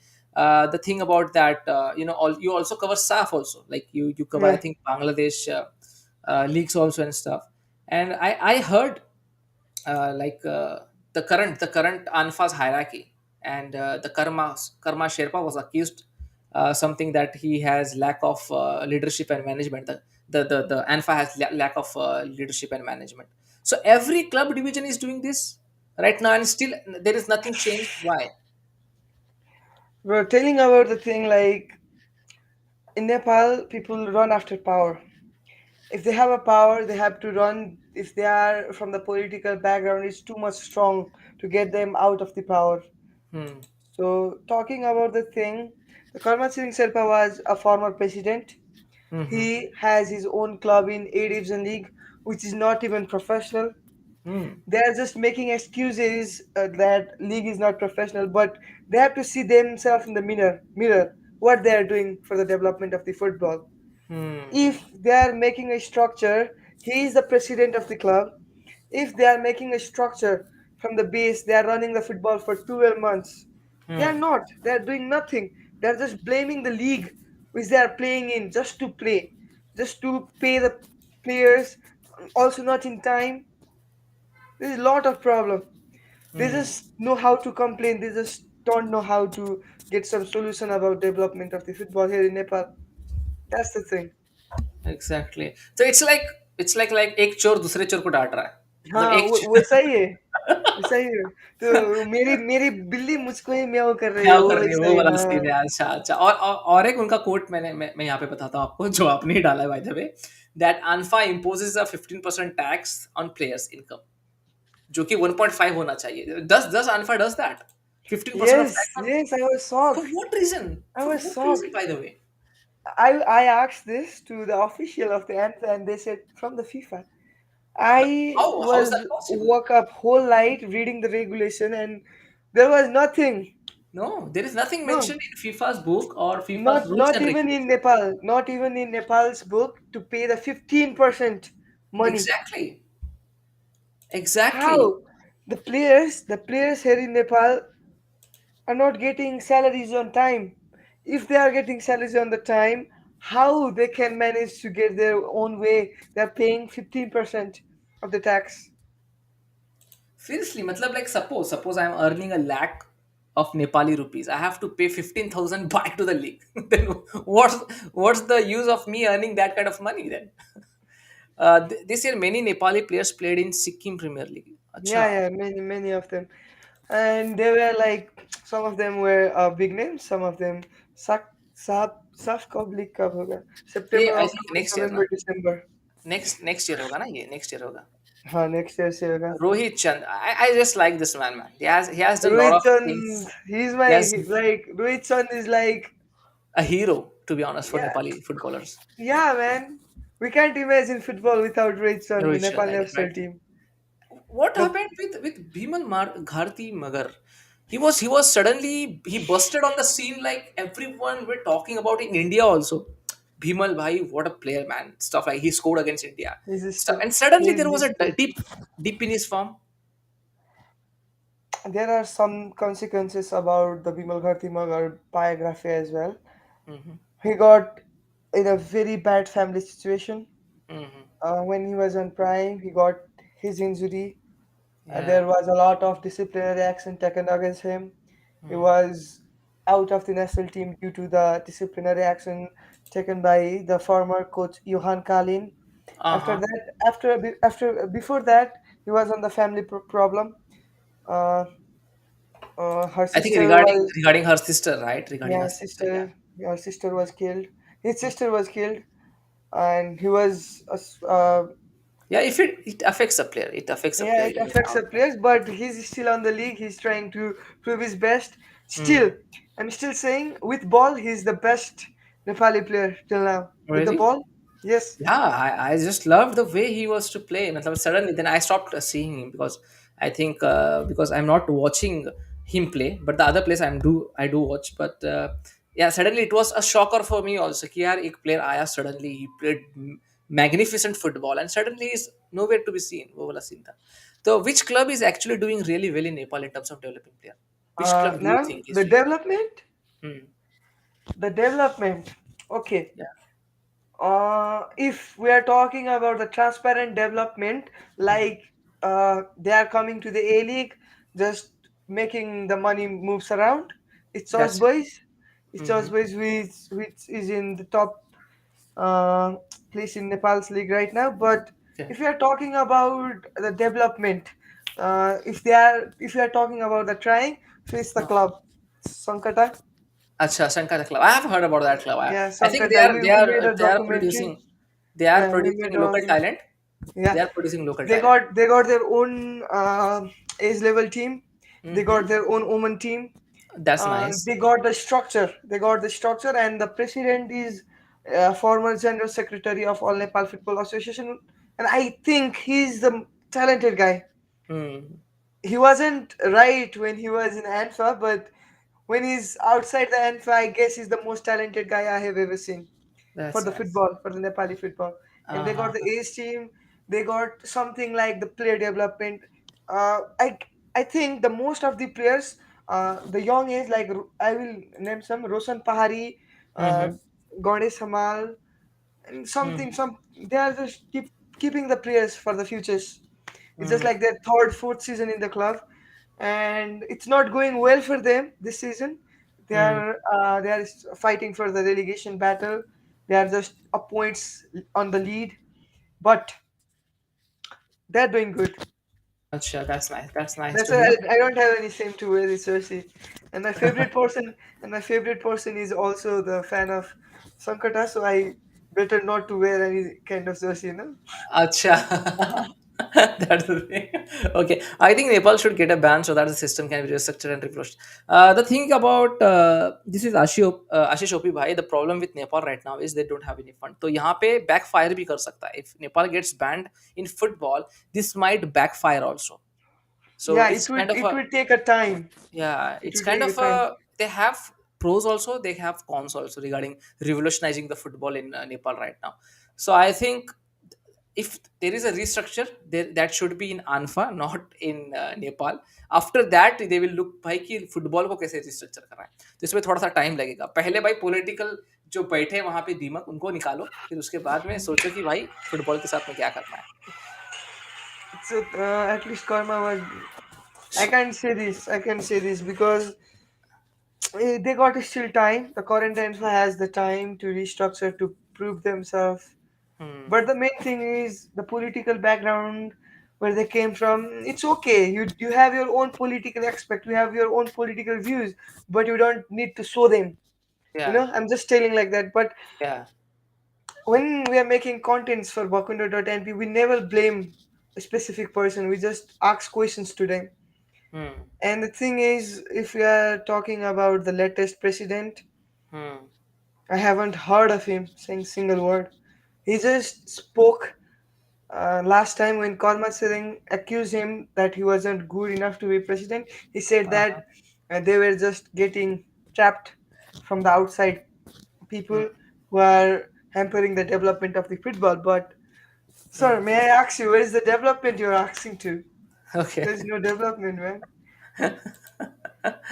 the thing about that, you also cover SAF also, like you cover, I Yeah, think, Bangladesh leagues also and stuff. And I heard the current ANFA's hierarchy, and the Karma Sherpa was accused something that he has lack of leadership and management. The ANFA has lack of leadership and management. So every club division is doing this right now, and still there is nothing changed. Why? we're telling about the thing like in Nepal, people run after power. If they have a power, they have to run. If they are from the political background, it's too much strong to get them out of the power. Hmm. So, talking about the thing, the Karma Singh Sherpa was a former president. Hmm. He has his own club in A Division League, which is not even professional. Hmm. They are just making excuses that league is not professional, but they have to see themselves in the mirror what they are doing for the development of the football. Hmm. If they are making a structure, he is the president of the club. If they are making a structure from the base, they are running the football for 12 months. They are Hmm. not. They are doing nothing. They are just blaming the league which they are playing in just to play, just to pay the players, also not in time. There's a lot of problem. They Hmm. just know how to complain. They just don't know how to get some solution about development of the football here in Nepal. That's the thing. Exactly. So it's like एक चोर दूसरे चोर को डांट रहा है. मतलब हाँ एक वैसा ही है, वैसा ही है. तो मेरी मेरी बिल्ली मुझको ही म्याऊं कर रही है, क्या वो कर रही है वैसा वो ही. वाला हाँ. सीन है. अच्छा अच्छा. और एक उनका कोट मैं यहाँ पे बताता हूँ आपको, जो आपने ही डाला है by the way, that ANFA imposes a 15% tax on players income, जो कि 1.5 होना चाहिए. Does ANFA does that 15% of Yes, tax on, yes, I was for shocked. what reason? I For was what reason, shocked. by the way? I asked this to the official of the ANFA and they said from the FIFA. But I how is that was possible? woke up whole night reading the regulation and there was nothing. No, there is nothing No, mentioned in FIFA's book or FIFA's not rules not and even in regulations. Nepal, not even in Nepal's book to pay the 15% money. Exactly. Exactly. How? The players here in Nepal are not getting salaries on time. If they are getting salaries on the time, how they can manage to get their own way? They're paying 15% of the tax. Seriously, matlab, like, suppose I'm earning a lakh of Nepali rupees. I have to pay 15,000 back to the league. Then what's the use of me earning that kind of money then? This year, many Nepali players played in Sikkim Premier League. Yeah, Acha. yeah, many of them. And they were like, some of them were big names, some of them SAF कब league कब होगा? ये September, I think October, next year ना. November, December. Next year होगा ना ये. Next year होगा. हाँ, next year से होगा. Rohit Chand. I just like this man. He has done a lot Rohit of Chand, things. he's He my has like Rohit Chand is like, a hero, to be honest, for yeah, Nepali footballers. yeah, man. We can't imagine football without Rohit Chand, the Rohit Chand, Nepal I national definitely. team. What The happened with Bhimal Gharti Magar? He was suddenly he busted on the scene like everyone were talking about in India also. Bhimal bhai, what a player, man! Stuff like he scored against India. he's Stuff, history. and suddenly He's there was a history. dip in his form. there are some consequences about the Bimal Bharti Magar biography as well. Mm-hmm. He got in a very bad family situation. Mm-hmm. When he was on prime, he got his injury. Yeah. There was a lot of disciplinary action taken against him. He Mm. was out of the national team due to the disciplinary action taken by the former coach Johan Kalin. After Uh-huh. that, before that, he was on the family problem. Uh, her I think sister regarding was regarding her sister, right? Regarding her yeah, sister, yeah. her sister was killed. His Mm. sister was killed, and he was Yeah, if it affects a player, it affects a yeah, player, it no affects the doubt. players, but he's still on the league. He's trying to prove his best. Still, Mm. I'm still saying with ball, he's the best Nepali player till now. With the Really? ball, yes. Yeah, I just loved the way he was to play. Matlab, suddenly, then I stopped seeing him because I think because I'm not watching him play, but the other players I do watch. But yeah, suddenly it was a shocker for me also. कि यार एक player आया suddenly he played magnificent football and suddenly is nowhere to be seen. वो वाला scene था. So which club is actually doing really well in Nepal in terms of developing player? Which club do you Now think is the doing? development, Hmm. the development. Okay, Yeah. if we are talking about the transparent development, Hmm. like they are coming to the A League, just making the money moves around. It's us That's it. boys. It's us Hmm. boys which is in the top uh, place in Nepal's league right now. But Yeah. if we are talking about the development, if we are talking about the trying, so it's the club, Sankata. Acha, Shankar club. I have heard about that club. Yeah, I think Sankata. We made a they are documentary. producing We made local a talent. yeah. They are producing local They talent. got their own age level team. They got Mm-hmm. their own women team. That's nice. They got the structure. They got the structure, and the president is former general secretary of All Nepal Football Association, and I think he's the talented guy. Hmm. He wasn't right when he was in ANFA, but when he's outside the ANFA, I guess he's the most talented guy I have ever seen for That's the nice. football, for the Nepali football. And they got Uh-huh. the ace team. They got something like the player development. I think the most of the players, the young age, like I will name some Roshan Pahari, uh, Mm-hmm. Ganesh Hamal, and Mm-hmm. some. They are just keeping the players for the futures. It's just Mm. like their third, fourth season in the club, and it's not going well for them this season. Mm. They are fighting for the relegation battle. They are just a points on the lead, but they're doing good. Acha, that's nice. That's nice That's to why hear. I don't have any shame to wear this jersey. And my favorite person is also the fan of Sankata, so I better not to wear any kind of jersey, you know. Acha. That's the thing. Okay, I think Nepal should get a ban so that the system can be restructured and refreshed. The thing about this is Ashish Opi bhai. The problem with Nepal right now is they don't have any fund. So यहाँ पे backfire भी कर सकता है. If Nepal gets banned in football, this might backfire also. So Yeah, it's kind of it a will take a time. yeah, It it's will kind take a of time. a they have pros also, they have cons also regarding revolutionizing the football in Nepal right now. So I think if there is a restructure there that should be in ANFA not in Nepal. After that they will look भाई कि football को कैसे restructure करना है तो इसमें थोड़ा सा टाइम लगेगा पहले भाई पॉलिटिकल जो बैठे वहां पे दीमक उनको निकालो फिर उसके बाद में सोचो कि भाई फुटबॉल के साथ में क्या करना है. So at least Karma was. I can't say this. I can say this because they got still time. The current ANFA has the time to restructure to prove themselves. Hmm. But the main thing is the political background where they came from. It's okay. You have your own political aspect. You have your own political views, but you don't need to show them. You Yeah. know, I'm just telling like that. But Yeah. when we are making contents for Bakunda.np, we never blame a specific person. We just ask questions to them. Hmm. And the thing is, if we are talking about the latest president, Hmm. I haven't heard of him saying single word. He just spoke last time when Korma Singh accused him that he wasn't good enough to be president. He said Uh-huh. that they were just getting trapped from the outside Hmm. people who are hampering the development of the football. But, sir, Hmm. may I ask you, where is the development you're asking to? Okay. There's no development, man.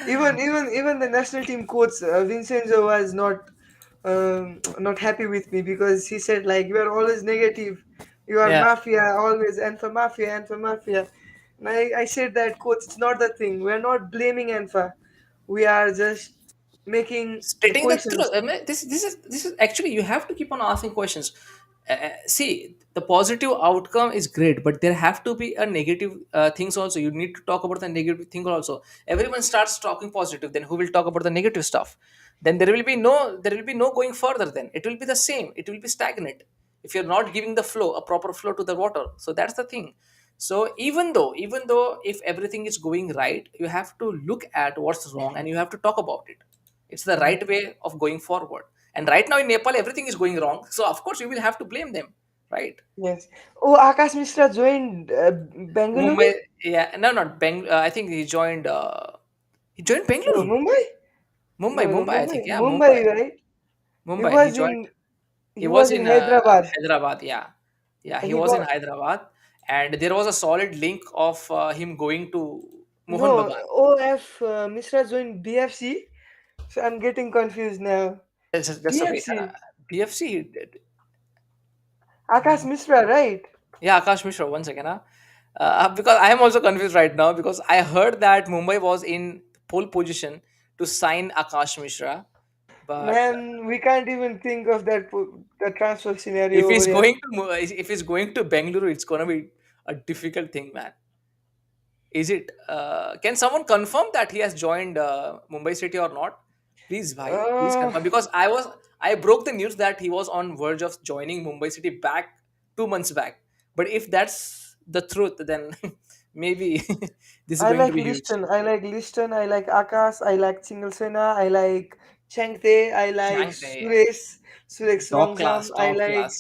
Even the national team coach Vincenzo was not happy with me because he said like you are always negative, you are Yeah. mafia always Anfa mafia Anfa mafia. And I said that coach, it's not the thing. We are not blaming Anfa. We are just making the Stating the questions. truth. I mean, this is actually, you have to keep on asking questions. See, the positive outcome is great, but there have to be a negative things also. You need to talk about the negative thing also. Everyone starts talking positive, then who will talk about the negative stuff? Then there will be no going further. Then it will be the same. It will be stagnant if you're not giving the flow, a proper flow to the water. So that's the thing. So even though if everything is going right, you have to look at what's wrong and you have to talk about it. It's the right way of going forward. And right now in Nepal, everything is going wrong. So of course you will have to blame them, right? Yes. Oh, Akash Mishra joined Bengaluru. Mumbai, yeah, no, not Beng. I think he joined. He joined No, Bengaluru, Mumbai. Mumbai, No, no, Mumbai. I Mumbai. think, yeah, Mumbai, Mumbai, right? He Mumbai. He was joined. in He he was was in in Hyderabad. Hyderabad. Yeah, yeah. He He was in got Hyderabad, and there was a solid link of him going to Mohan no Bagan. OF Mishra joined BFC. So I'm getting confused now. Just a wait. BFC. BFC. He did. Akash Mishra, right? Yeah, Akash Mishra. One second, huh? Because I am also confused right now because I heard that Mumbai was in pole position to sign Akash Mishra, but Man, we can't even think of the transfer if scenario over he's here. going to if he's going to Bengaluru, it's gonna be a difficult thing, man. Is it? Can someone confirm that he has joined Mumbai City or not? Please, bhai, please Uh, confirm because I broke the news that he was on verge of joining Mumbai City back 2 months back. But if that's the truth, then maybe this is I going to like be huge. Liston. I like Liston. I like Akash. I like Chingalsena. I like Chengte. I like Shankly, Suresh top class, Rongzam. top class.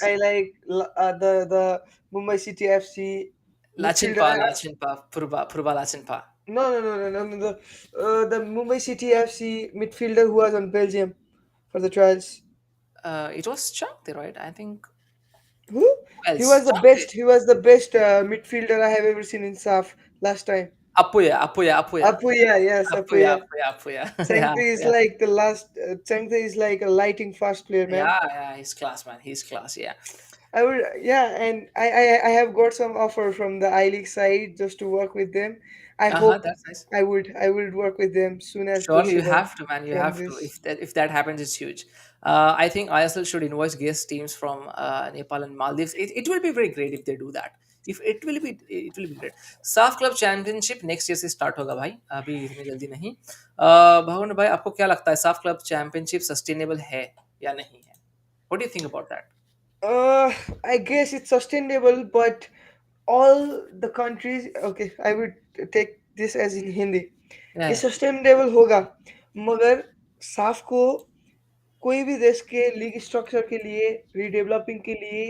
The Mumbai City FC midfielder. Lachinpa, Purba Lachinpa. No. The Mumbai City FC midfielder who was on Belgium for the trials. It was Shankly, right? I think. Who? Who else? Shankly. He was the best midfielder I have ever seen in SAF last time. Apuya, Apuya, Apuya. Apuya, yes, Apuya, Apuya. Apuya, Apuya. Chengte Yeah, is Apuya. like the last. Chengte is like a lighting fast player, man. Yeah, yeah, he's class, man. He's class, yeah. I would, yeah, and I have got some offer from the I League side just to work with them. I Uh-huh, hope that's nice. I would work with them soon as Surely you possible have to, man. You from have to. this. If that happens, it's huge. I think ISL should invoice guest teams from Nepal and Maldives. It will be very great if they do that. If it will be great. साफ club championship next year से start होगा भाई, अभी इतनी जल्दी नहीं। भवन भाई, आपको क्या लगता है साफ क्लब चैंपियनशिप सस्टेनेबल है या नहीं है? What do you think about that? Uh, I guess it's sustainable, but all the countries. Okay, I would take this as in Hindi. ये Yeah. सस्टेनेबल होगा मगर साफ को कोई भी देश के लीग स्ट्रक्चर के लिए रीडेवलपिंग के लिए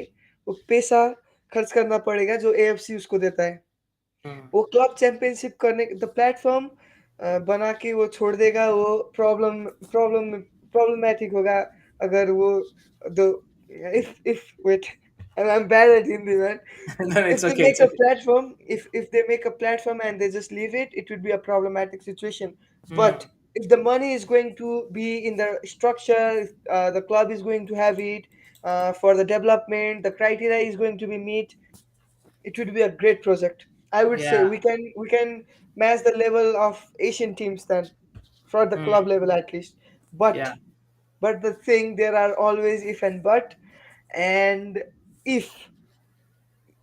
वो पैसा खर्च करना पड़ेगा जो एएफसी उसको देता है Hmm. वो क्लब चैंपियनशिप करने द प्लेटफॉर्म बना के वो छोड़ देगा वो प्रॉब्लमैटिक होगा अगर वो the if wait and I'm bad at Hindi man No, no, it's if they okay. make It's a okay. platform if they make a platform and they just leave it it would be a problematic situation but Hmm. if the money is going to be in the structure if, the club is going to have it for the development the criteria is going to be met it would be a great project. I would say Yeah. we can match the level of Asian teams then for the Hmm. club level at least. But Yeah. but the thing there are always if and but and if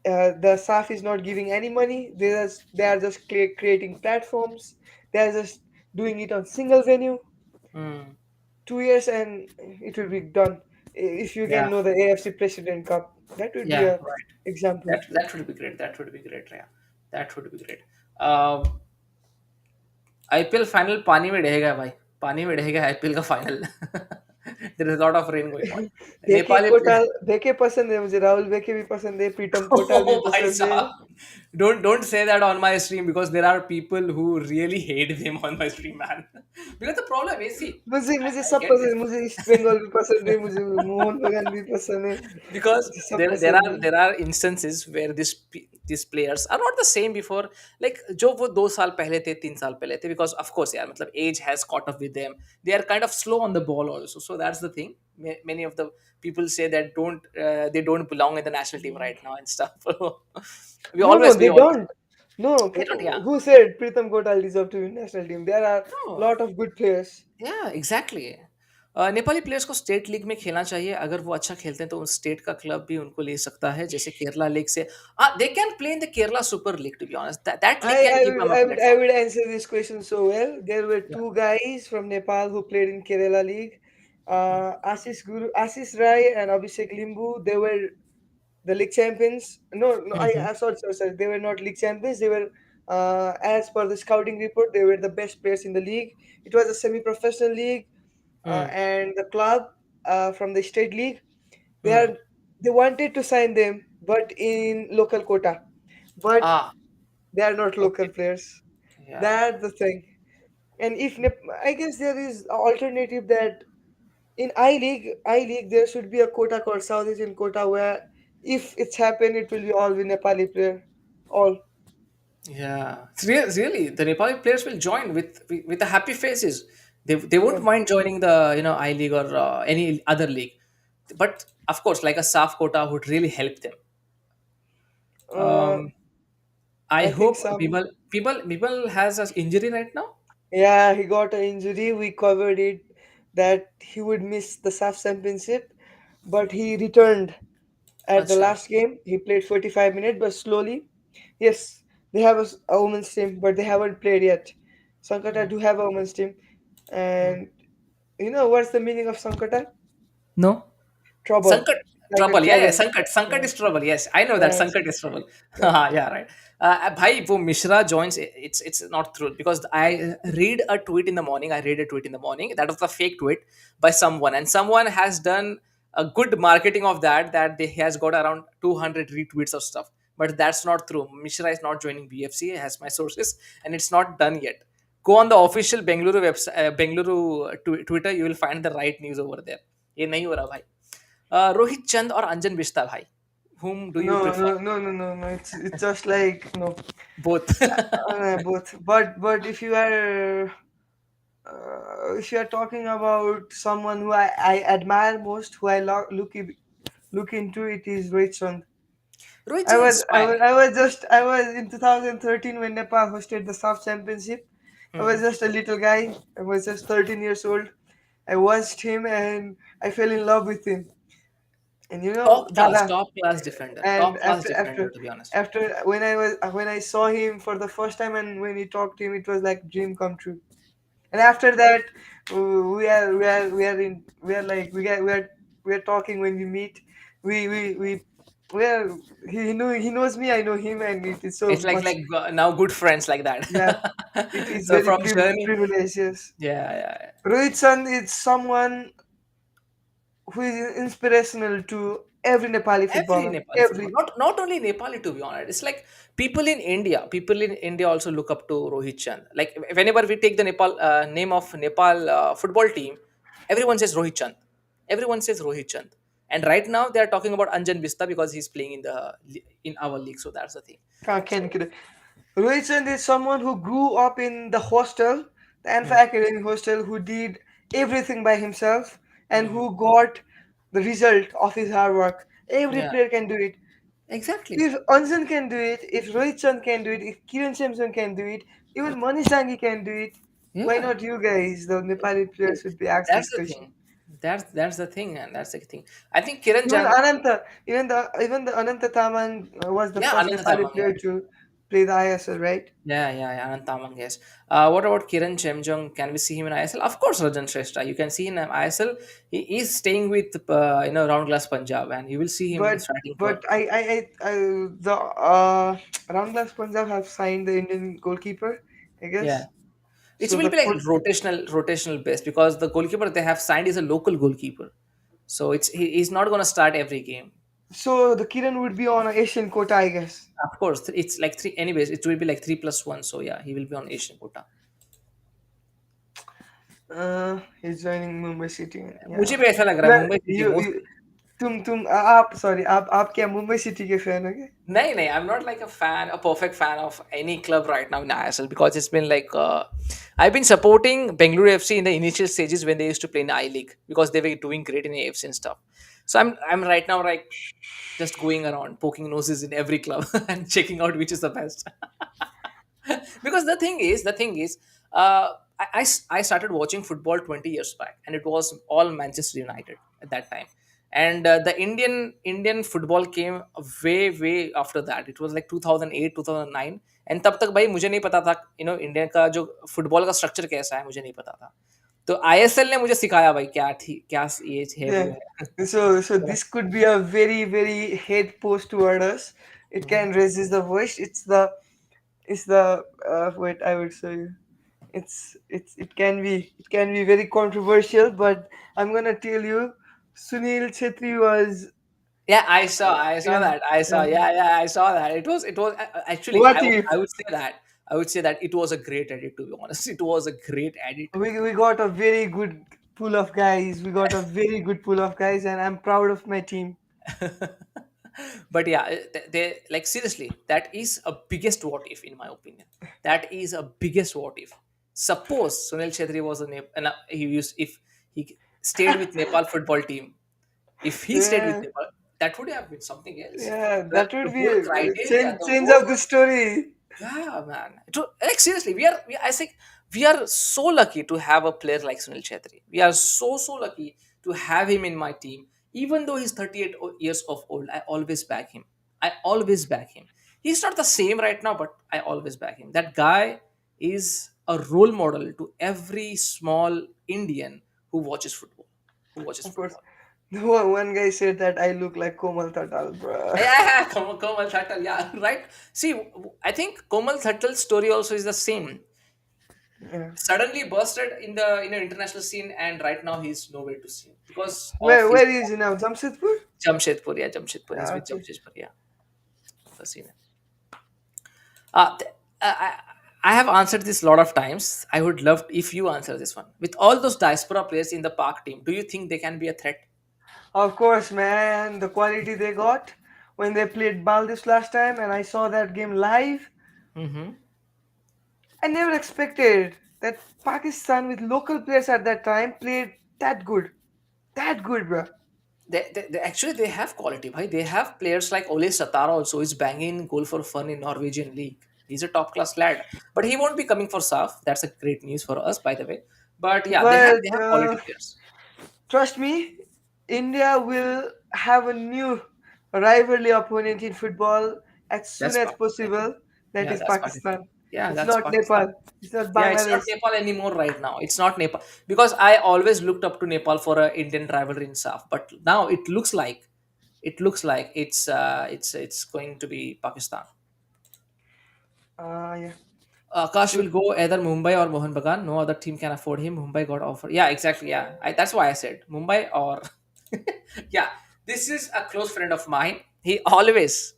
the SAF is not giving any money, they are just creating platforms. They are just doing it on single venue. Hmm. 2 years and it will be done. If you Yeah. can know the AFC President Cup, that would be Yeah. a Right. example. That would be great. That would be great. Yeah. That would be great. IPL final पानी में रहेगा भाई, पानी में रहेगा IPL का final. There is a lot of rain going on. देखे Nepali Kotal देखे पसंद है मुझे, राहुल देखे भी पसंद है, प्रीतम कोटाल भी Oh my पसंद है. God. Don't say that on my stream because there are people who really hate him on my stream, man. Because the problem is, see, मुझे मुझे I सब get पसंद this है, मुझे ईस्ट बंगाल भी पसंद है, मुझे मोहन बगान भी पसंद है, because मुझे सब there पसंद are है. there are instances where these players are not the same before, like जो वो 2 साल पहले थे 3 साल पहले थे, because of course यार मतलब age has caught up with them. They are kind of slow on the ball also, so that's the thing. Many of the people say that they don't belong in the national team right now and stuff. we No, no, always we they always don't. No, they don't, yeah. who said Pritam Kotal deserve to be national team? There are No. lot of good players. या exactly. Nepali players को state league में खेलना चाहिए. अगर वो अच्छा खेलते हैं तो स्टेट का क्लब भी उनको ले सकता है, जैसे केरला लीग से. They can play in the Kerala super league, to be honest. That league I, can I give would them a I would I platform. would answer this question so well. There were या. two guys from Nepal who played in Kerala League. Ashish Rai and Abhishek Limbu. They were the league champions. No, no, I sorry. They were not league champions. They were, as per the scouting report, they were the best players in the league. It was a semi-professional league, and the club from the state league, they are they wanted to sign them, but in local quota. But Ah, they are not local okay. players. Yeah. That's the thing. And if I guess there is an alternative that in I League there should be a quota called South Asian quota where if it's happened, it will be all with Nepali player. All. Yeah, it's really, the Nepali players will join with the happy faces. They won't Yeah. mind joining the I League or any other league, but of course, like a SAF quota would really help them. Uh, Um, I I think hope some. people has an injury right now. Yeah, he got an injury. We covered it that he would miss the SAF championship, but he returned at the Acha. last game. He played 45 minutes, but slowly. Yes, they have a women's team, but they haven't played yet. Sankata Hmm. do have a women's team, Hmm. and you know what's the meaning of Sankata? No. Trouble, Sankat, like a trouble. Yeah, yeah, trouble. Sankat. Sankat Yeah, is trouble. Yes, I know that yes, Sankat is trouble. yeah. Yeah, right. Bhai, wo Mishra joins, it's not true because I read a tweet in the morning. I read a tweet in the morning. That was a fake tweet by someone, and someone has done a good marketing of that. That they has got around 200 retweets of stuff. But that's not true. Mishra is not joining BFC. Has my sources, and it's not done yet. Go on the official Bengaluru website, Bengaluru Twitter. You will find the right news over there. ये नहीं हो रहा भाई. रोहित चंद और अंजन बिस्ता भाई, whom do you No, prefer? no, no, no, no, no. It's just like no, Both. both. But if you are talking about someone who I admire most, who look into it is Rohit. Rohit Chand is fine. I was in 2013 when Nepal hosted the SAF championship. I was Hmm. just a little guy. I was just 13 years old. I watched him and I fell in love with him. And you know, Dada. Top And class defender, to be honest. after when I saw him for the first time and when he talked to him, it was like dream come true. And after that, we are like we are talking when we meet. We we are he knows me, I know him, and it is so It's much. now good friends like that. Yeah, it is So very from journey, privileged. Yes, yeah, yeah, yeah. Rohit Chand is someone who is inspirational to every Nepali Every footballer. Nepali football, Every not only Nepali, to be honest. It's like people in India also look up to Rohit Chand. Like whenever we take the Nepal name of Nepal football team, everyone says Rohit Chand. Everyone says Rohit Chand. And right now they are talking about Anjan Bista because he's playing in our league. So that's the thing. can So. Rohit Chand is someone who grew up in the hostel, the ANFA Hmm. Academy hostel, who did everything by himself and Hmm. who got the result of his hard work. Every Yeah, player can do it. exactly. If Anjan can do it, if Rohit Chand can do it, if Kiran Samson can do it, even Manish Dangi can do it, why Yeah, not you guys, the Nepali see, players, would be asked that's this the question. thing. That's the thing, and that's the thing. I think Kiran Even Jang, Ananta, even the Ananta Taman was the yeah, first Anand Nepali Tamang, yeah. player to play the ISL, right? Yeah, Anand Tamang, yes. What about Kiran Chemjong? Can we see him in ISL? Of course, Rajan Shrestha. You can see in ISL. He is staying with Round Glass Punjab, and you will see him But starting for. I the Ranglas Punjab have signed the Indian goalkeeper, I Yeah, guess. It So will the be like rotational base because the goalkeeper they have signed is a local goalkeeper, so he's not going to start every game. so the Kiran would be on an Asian quota, I guess. Of course, it's like three. Anyways, it will be like 3+1. So yeah, he will be on Asian quota. He's joining Mumbai City. मुझे Yeah. भी ऐसा लग रहा है Well, Mumbai city you most. तुम आप sorry आप क्या मुंबई सिटी के फैन हो क्या? No, no, I'm not like a perfect fan of any club right now in ISL because it's been like I've been supporting Bengaluru FC in the initial stages when they used to play in the I League because they were doing great in the AFC and stuff. So I'm right now like just going around poking noses in every club and checking out which is the best. Because the thing is, I started watching football 20 years back, and it was all Manchester United at that time. And the Indian football came way after that. It was like 2008 2009. And तब तक भाई मुझे नहीं पता था India का जो football का स्ट्रक्चर कैसा है, मुझे नहीं पता था. तो आईएसएल ने मुझे सिखाया भाई क्या थी क्या ये है Yeah. वो है. So this could be a very hate post toward us. It can resist the voice. It's the wait, I would say it can be very controversial, but I'm gonna tell you, Sunil Chetri was Yeah, I saw yeah, that. I saw, yeah. yeah, I saw that. It was actually What if I would say that it was a great edit, to be honest. It was a great edit. we got a very good pool of guys? We got a very good pool of guys, and I'm proud of my team. But yeah, they like seriously, that is a biggest what if in my opinion. That is a biggest what if. Suppose Sunil Chhetri was he used if he stayed with Nepal football team. If he stayed with Yeah, Nepal, that would have been something else. yeah, The, that would the be whole a criteria, change the change whole. of the story. Yeah, man. Like seriously, I think we are so lucky to have a player like Sunil Chhetri. We are so lucky to have him in my team. Even though he's 38 years of old, I always back him. I always back him. He's not the same right now, but I always back him. That guy is a role model to every small Indian who watches football. Who watches Of course, football. one guy said that I look like Komal Tatal, bro. Yeah, Komal Thatal, yeah, right. See, I think Komal Thatal's story also is the same. Yeah. Suddenly bursted in the international scene, and right now he's nowhere to see because of Where his is he now? Jamshedpur? Jamshedpur. Yeah, Jamshedpur. He's Yeah, with okay. Jamshedpur. Yeah, the scene. Uh, th- uh, I, I have answered this a lot of times. I would love if you answer this one. With all those diaspora players in the Park team, do you think they can be a threat? Of course, man. The quality they got when they played Maldives last time, and I saw that game live. Mm-hmm. I never expected that Pakistan with local players at that time played that good. That good, bro. They actually they have quality, bhai. They have players like Ole Satara also is banging goal for fun in Norwegian league. He's a top class lad, but he won't be coming for SAF. That's a great news for us, by the way. But yeah, they have But they have quality players. trust me, India will have a new rivalry opponent in football as soon That's as Pakistan. possible. That Yeah, is that's Pakistan. Pakistan. Yeah, It's that's not Pakistan. Nepal. It's not Yeah, it's not Bangladesh. Nepal anymore right now. It's not Nepal because I always looked up to Nepal for a Indian rivalry in SAF, but now it looks like it's going to be Pakistan. Yeah. Akash So will go either Mumbai or Mohan Bagan. No other team can afford him. Mumbai got offer. Yeah, exactly. Yeah, that's why I said Mumbai or yeah. This is a close friend of mine. He always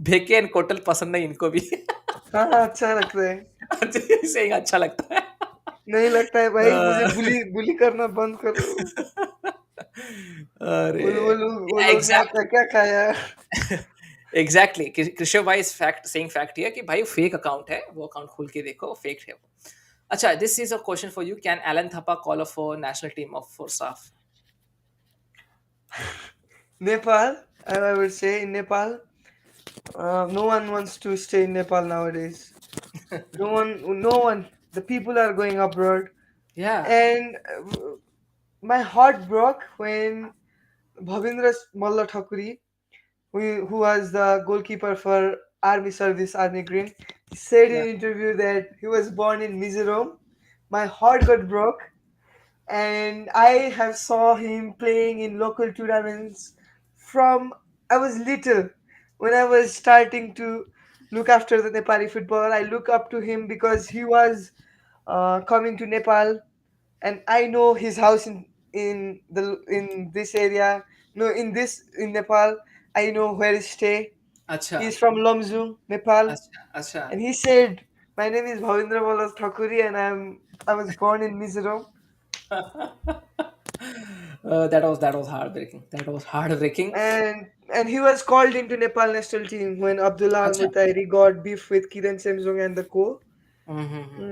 Bheke and Kotal पसंद नहीं इनको भी. हाँ अच्छा लगता है. saying अच्छा लगता है. नहीं लगता है भाई, मुझे Uh, बुली बुली करना बंद करो. अरे वो लोग ने एग्जैक्ट आपका क्या खाया? एग्जैक्टली कृष्ण भाई इस फैक्ट सेइंग फैक्ट है कि भाई फेक अकाउंट है वो अकाउंट खोल के देखो फेक है वो. अच्छा this is a question for you can Alan Thapa call a for national team of for SAFF. Nepal, I would say in Nepal, no one wants to stay in Nepal nowadays. No one. The people are going abroad, Yeah, and my heart broke when Bhavindra Malla Thakuri, who was the goalkeeper for Army Service, Army Green, he said yeah, in an interview that he was born in Mizoram. My heart got broke, and I have saw him playing in local tournaments from I was little. When I was starting to look after the Nepali football, I look up to him because he was coming to Nepal, and I know his house in this area. No, in Nepal, I know where he stay. Acha, He's from Lomzu, Nepal, acha, acha. and he said, "My name is Bhavendra Balas Thakuri, and I was born in Mizoram." That was heartbreaking. That was heartbreaking. And he was called into Nepal national team when Abdullah Al Acha. Mutairi got beef with Kiran Semzong and the co.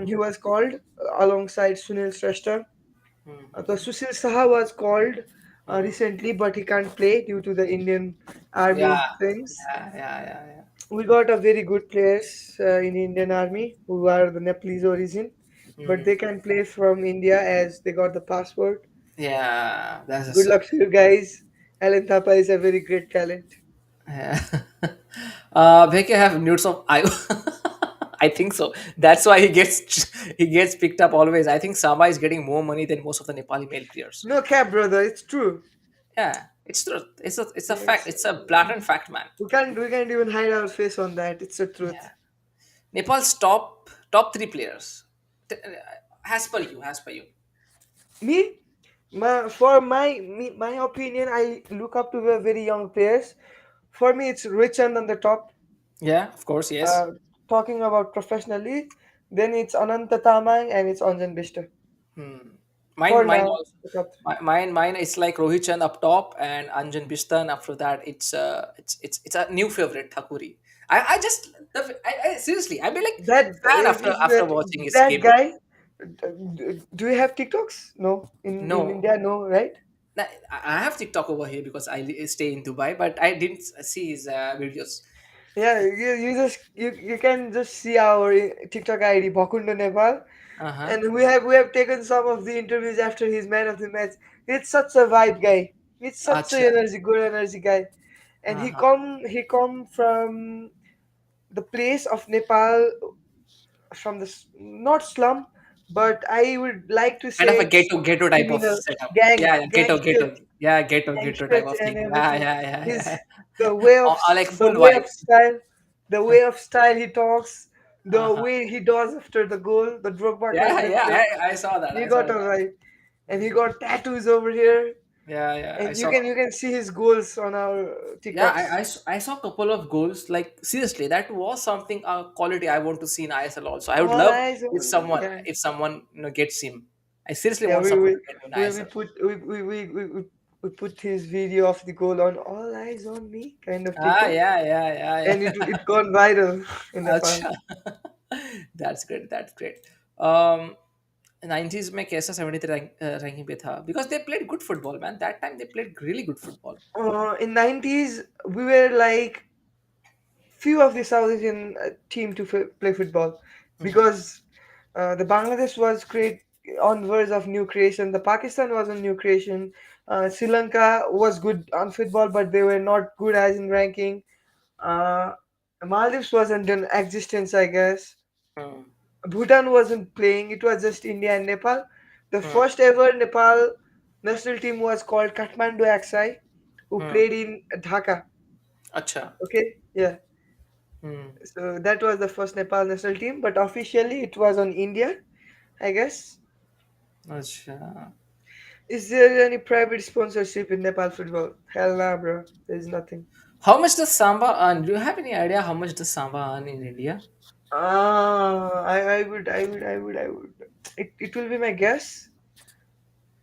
He Mm-hmm. was called alongside Sunil Shrestha. So Sushil Saha was called Mm-hmm. recently, but he can't play due to the Indian Yeah, army things. yeah, yeah, yeah, yeah. We got a very good players in Indian army who are the Nepalese origin, but Mm. they can play from India as they got the passport. Yeah, that's Good just luck to you guys. Alan Thapa is a very great talent. yeah. Bheke have nudes of I. I think so. That's why he gets picked up always. I think Sama is getting more money than most of the Nepali male players. No cap, brother. It's true. Yeah, it's true. It's a fact. It's It's a blatant fact, man. we can't even hide our face on that. It's the Yeah, truth. Nepal's top three players. T- uh, as per you. Me, my opinion, I look up to the very young players. For me, it's Richard on the top. Yeah, of course, yes. Uh, Talking about professionally, then it's Ananta Tamang and it's Anjan Bishta. Hmm. For Mine now, also. the top three. Mine is like Rohit Chand up top and Anjan Bistan. After that, it's a new favorite Thakuri. I just seriously I be like That fan after watching his that game. guy. Do you have TikToks? No, in No, India, no, right? I have TikTok over here because I stay in Dubai, but I didn't see his videos. Yeah, you can just see our TikTok ID Bakundo Nepal, Uh huh. and we have taken some of the interviews after his man of the match. It's such a vibe guy. It's such Acha. a good energy guy, and Uh he huh. come from the place of Nepal, from the not slum, but I would like to Kind of say a it's ghetto type of criminal setup. gang Yeah, yeah, gangster ghetto. Yeah, ghetto type gangsters of and thing. Yeah, everything. yeah, yeah, His yeah. the way of Like the full way of vibes. style, the way of style he talks, Uh the huh. way he does after the goal, the Drogba kind Yeah, of yeah. play. I saw that. He I saw got a that. right, and he got tattoos over here, Yeah, yeah. I and you saw. can see his goals on our Yeah, TikToks. I saw a couple of goals. Like seriously, that was something quality I want to see in ISL also. I would All love eyes if on me. someone Yeah, if someone gets him. I seriously yeah. want We someone we to get him in we, we ISL. put we put his video of the goal on all eyes on me kind of TikTok, Yeah, yeah, yeah, and yeah. it gone viral in Nepal. अच्छा that's great, that's great. um 90s में कैसा 73 ranking पे था because they played good football, man. That time they played really good football. In 90s, we were like few of the South Asian team to play football, Mhm. because the Bangladesh was create on verge of new creation. The Pakistan was a new creation. Sri Lanka was good on football, but they were not good as in ranking. Uh, Maldives wasn't in existence, I guess. Hmm. Bhutan wasn't playing. It was just India and Nepal. The Hmm. first ever Nepal national team was called Kathmandu Aksai, who Hmm. played in Dhaka. अच्छा. Okay, yeah. Hmm. So that was the first Nepal national team, but officially it was on India, I guess. अच्छा. Is there any private sponsorship in Nepal football? Hell nah, bro. There's nothing. How much does Samba earn? Do you have any idea how much does Samba earn in India? I would. It will be my guess.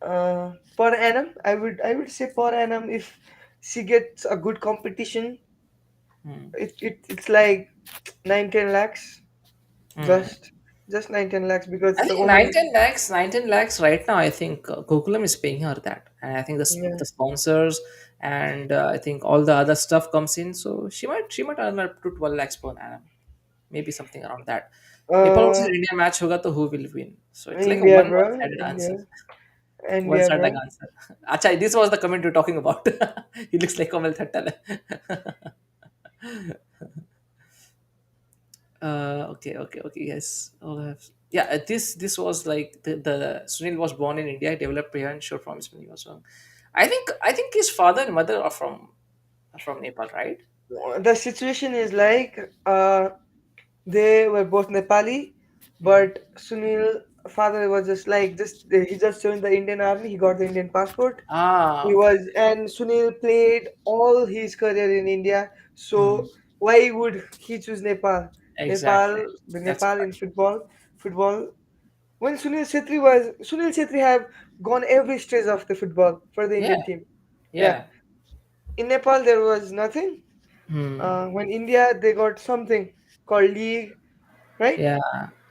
Per annum, I would say per annum if she gets a good competition, Hmm. it's like 9-10 lakhs, Hmm. just 9-10 lakhs, because I the think woman. 19 lakhs right now. I think Gokulam is paying her that, and I think Yeah. the sponsors and I think all the other stuff comes in. So she might earn up to 12 lakhs per annum, maybe something around that. Nepal versus Uh, India match hoga to who will win? So it's like a India, bro. one-sided India. answer. India, One-sided bro. answer. Acha, this was the comment you're talking about. He looks like Kamal Thattal. Okay, okay, okay. Yes. Yeah, this was like the Sunil was born in India, developed here and showed promise when he was young. I think his father and mother are from Nepal, right? The situation is like they were both Nepali, Hmm. but Sunil. father was just like just he just joined the Indian army. He got the Indian passport. Ah, He okay. was and Sunil played all his career in India. Hmm. So why would he choose Nepal? Exactly. That's a Nepal in fact. football. When Sunil Chetri have gone every stage of the football for the Yeah, Indian team. Yeah, yeah. in Nepal there was nothing. Hmm. When India they got something called league, right? Yeah,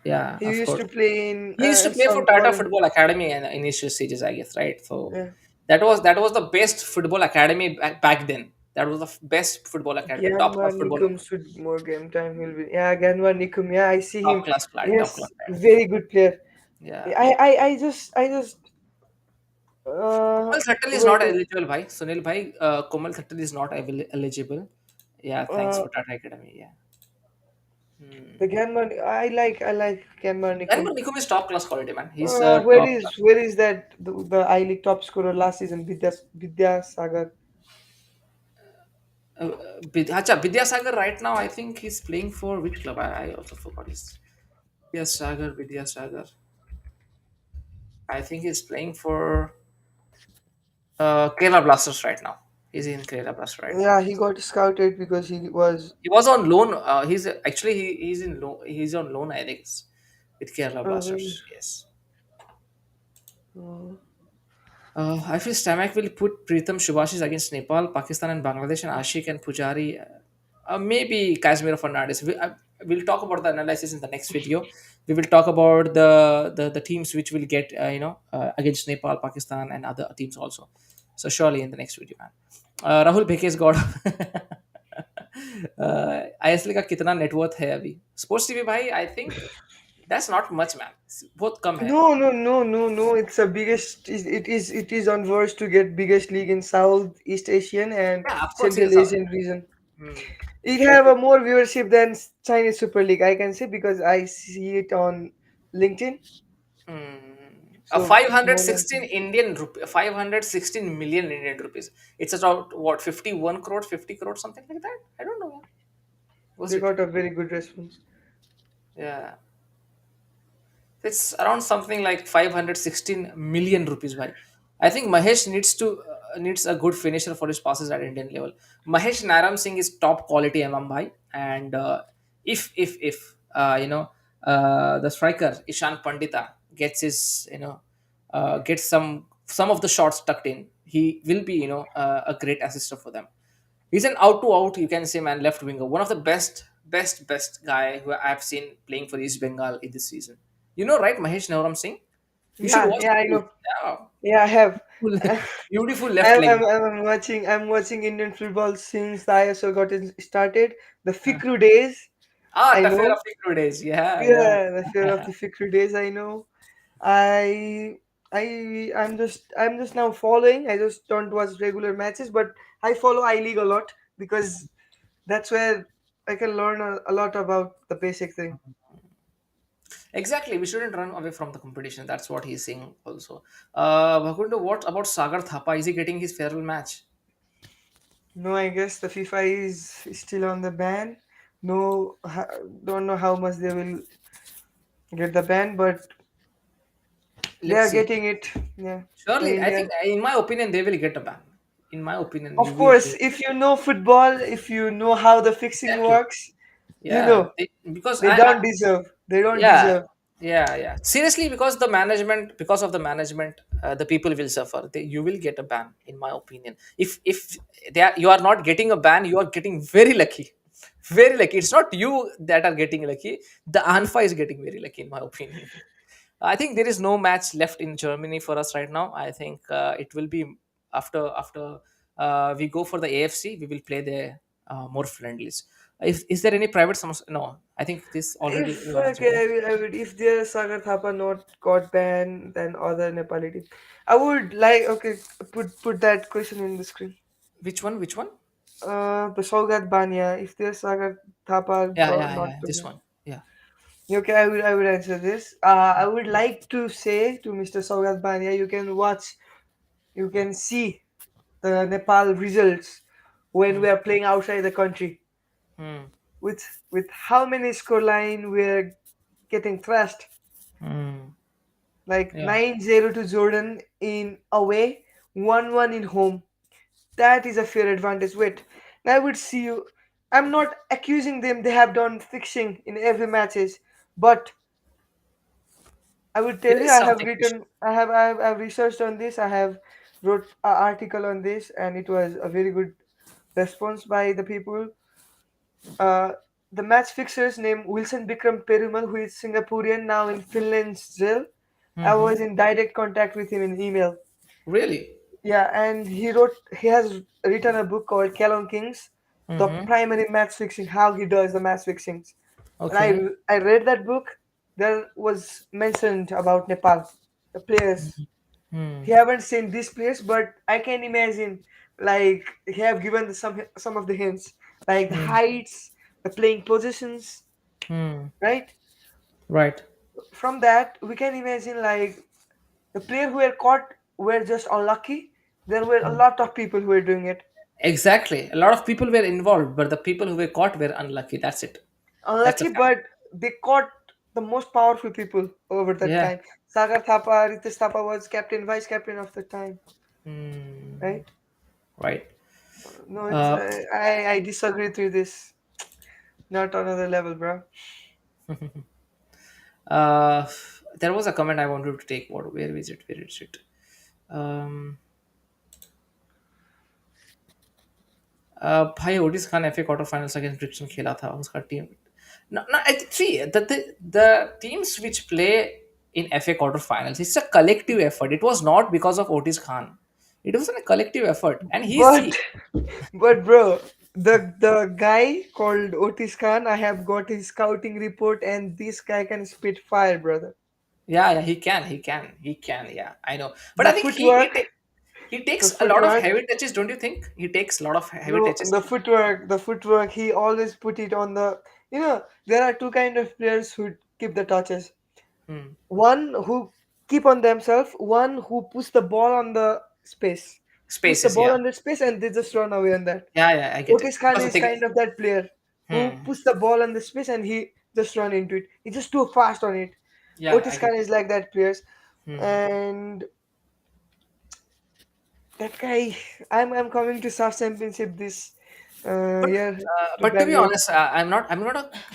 yeah, He of used course. to play in He used to play for some Tata college. Football Academy in the initial stages, I guess, right? So Yeah. that was the best football academy back then. That was the best football academy, top Gyanmar class football Nikum academy, should more game time. He'll be yeah. Gyanmar Nikum. Yeah, I see top him. class player, top class Yes, player. very good player. Yeah. I just Komal Thakkal is wait. not eligible, bhai. Sunil bhai, Komal Thakkal is not eligible. Yeah, thanks Uh, for Tata Academy. Yeah. Hmm. the Gyanmar. I like Gyanmar Nikum. Animal Nikum is top class quality, man. He's top class. Where is that the I League top scorer last season? Vidya Sagar. Vidyasagar right now, I think he's playing for which club? I also forgot his. Vidyasagar. I think he's playing for Kerala Blasters right now. He's in Kerala Blasters right now. Yeah, he got scouted because he was. He was on loan. He's actually he's in loan. He's on loan, I think, with Kerala Uh, Blasters. Yes. uh, I feel Stamak will put Pritham Shubhashis against Nepal, Pakistan, and Bangladesh, and Ashik and Pujari. Maybe Kashmir Fernandez. We'll talk about the analysis in the next video. We will talk about the teams which will get against Nepal, Pakistan, and other teams also. So surely in the next video, man. Rahul Bheke's got ISL का कितना net worth है अभी sports TV भाई I think that's not much man बहुत कम है no, no, no, no, no. It's the biggest. It is on verge to get biggest league in Southeast Asian and yeah of course in Central South Asian region. hmm. It But have a more viewership than Chinese Super League. I can say because I see it on LinkedIn. A So more than 516 Indian rupee, 516 million Indian rupees. It's about what 51 crores, 50 crores, something like that. I don't know. Was they it? got a very good response. Yeah, it's around something like 516 million rupees. Bhai. I think Mahesh needs a good finisher for his passes at Indian level. Mahesh Naram Singh is top quality MM bhai, and if the striker Ishan Pandita gets his gets some of the shots tucked in, he will be a great assister for them. He's an out to out, you can say, man, left winger. One of the best guy who I've seen playing for East Bengal in this season. You know, right, Mahesh Nauram Singh? You should Yeah, watch yeah, the I play. know. Yeah, Yeah, I have. beautiful, beautiful left I'm, leg. I'm, I'm watching. I'm watching Indian football since the ISO got started. The Uh, Fikru days, I Tough era know. Fikru days. Yeah, yeah. Yeah, the fear of the Fikru days, I know. I I'm just now following. I just don't watch regular matches, but I follow I League a lot because that's where I can learn a lot about the basic thing. Exactly. We shouldn't run away from the competition. That's what he's saying also. Bhakundu, what about Sagar Thapa? Is he getting his farewell match? No, I guess the FIFA is still on the ban. No, don't know how much they will get the ban, but they Let's are see. getting it. Yeah, in Surely, I India. think, in my opinion, they will get a ban. In my opinion, you Of will course, get if you know football, if you know how the fixing exactly. works, you Yeah, know because they don't deserve. They don't yeah, deserve. yeah. Seriously, because of the management, the people will suffer. You will get a ban, in my opinion. If you are not getting a ban, you are getting very lucky, very lucky. It's not you that are getting lucky. The ANFA is getting very lucky, in my opinion. I think there is no match left in Germany for us right now. I think it will be after we go for the AFC. We will play the more friendlies. Is there any private? No, I think this already If you answered. okay, Yeah. I would if their Sagar Thapa not got banned, then other Nepali team, I would like okay put that question in the screen. Which one? Which one? The Saugat Banya, if their Sagar Thapa Yeah, got yeah, not yeah. to This ban. one. Yeah. Okay, I would answer this. I would like to say to Mr. Saugat Banya, you can see the Nepal results when Hmm. we are playing outside the country. Hmm. With how many scoreline we are getting thrashed. Hmm. like Yeah. 9-0 to Jordan in away, 1-1 in home. That is a fair advantage. Wait, I would see you. I'm not accusing them. They have done fixing in every matches, but I would tell There you, is I have something fishy. written, I've researched on this. I have wrote an article on this, and it was a very good response by the people. Uh, the match fixers named Wilson Bikram Perumal, who is Singaporean now in Finland's jail. I Mm-hmm. was in direct contact with him in email. Really? Yeah, and he has written a book called Kelon Kings, the Mm-hmm. primary match fixing, how he does the match fixings. And Okay. I read that book. There was mentioned about Nepal, the players. Hmm. He haven't seen these players, but I can imagine like he have given some of the hints, like the Hmm. heights, the playing positions, Hmm. right? Right. From that, we can imagine like the player who were caught were just unlucky. There were a Hmm. lot of people who were doing it. Exactly. A lot of people were involved, but the people who were caught were unlucky. That's it. That's a Unlucky, fact. but they caught the most powerful people over that Yeah. time. Sagar Thapa, Ritesh Thapa was captain, vice captain of the time, Hmm. right? Right. No, it's Uh, I disagree with this. Not another level, bro. uh, there was a comment I wanted to take. What? Where is it? Where is it? Um, भाई ओडिस खान FA quarter finals against ब्रिक्सन खेला था उसका team no, no, see the teams which play in FA quarterfinals, it's a collective effort. It was not because of Otis Khan. It was a collective effort, and he's But see, but bro, the guy called Otis Khan, I have got his scouting report, and this guy can spit fire, brother. yeah, yeah, he can, yeah, I know, but I The think footwork, he the takes a lot of footwork. heavy touches. Don't you think he takes a lot of heavy No, touches? the footwork. He always put it on the. There are two kind of players who keep the touches. Hmm. One who keep on themselves. One who push the ball on the space. Push the Spaces, ball yeah, on the space and they just run away on that. yeah, I get it Otis Khan because the is thing. kind of that player who Hmm. push the ball on the space and he just run into it. He's just too fast on it. Yeah, I Otis get Khan is it. like that players, Hmm. and that guy. I'm coming to SAF Championship this But year to but to be Bangalore. honest, I'm not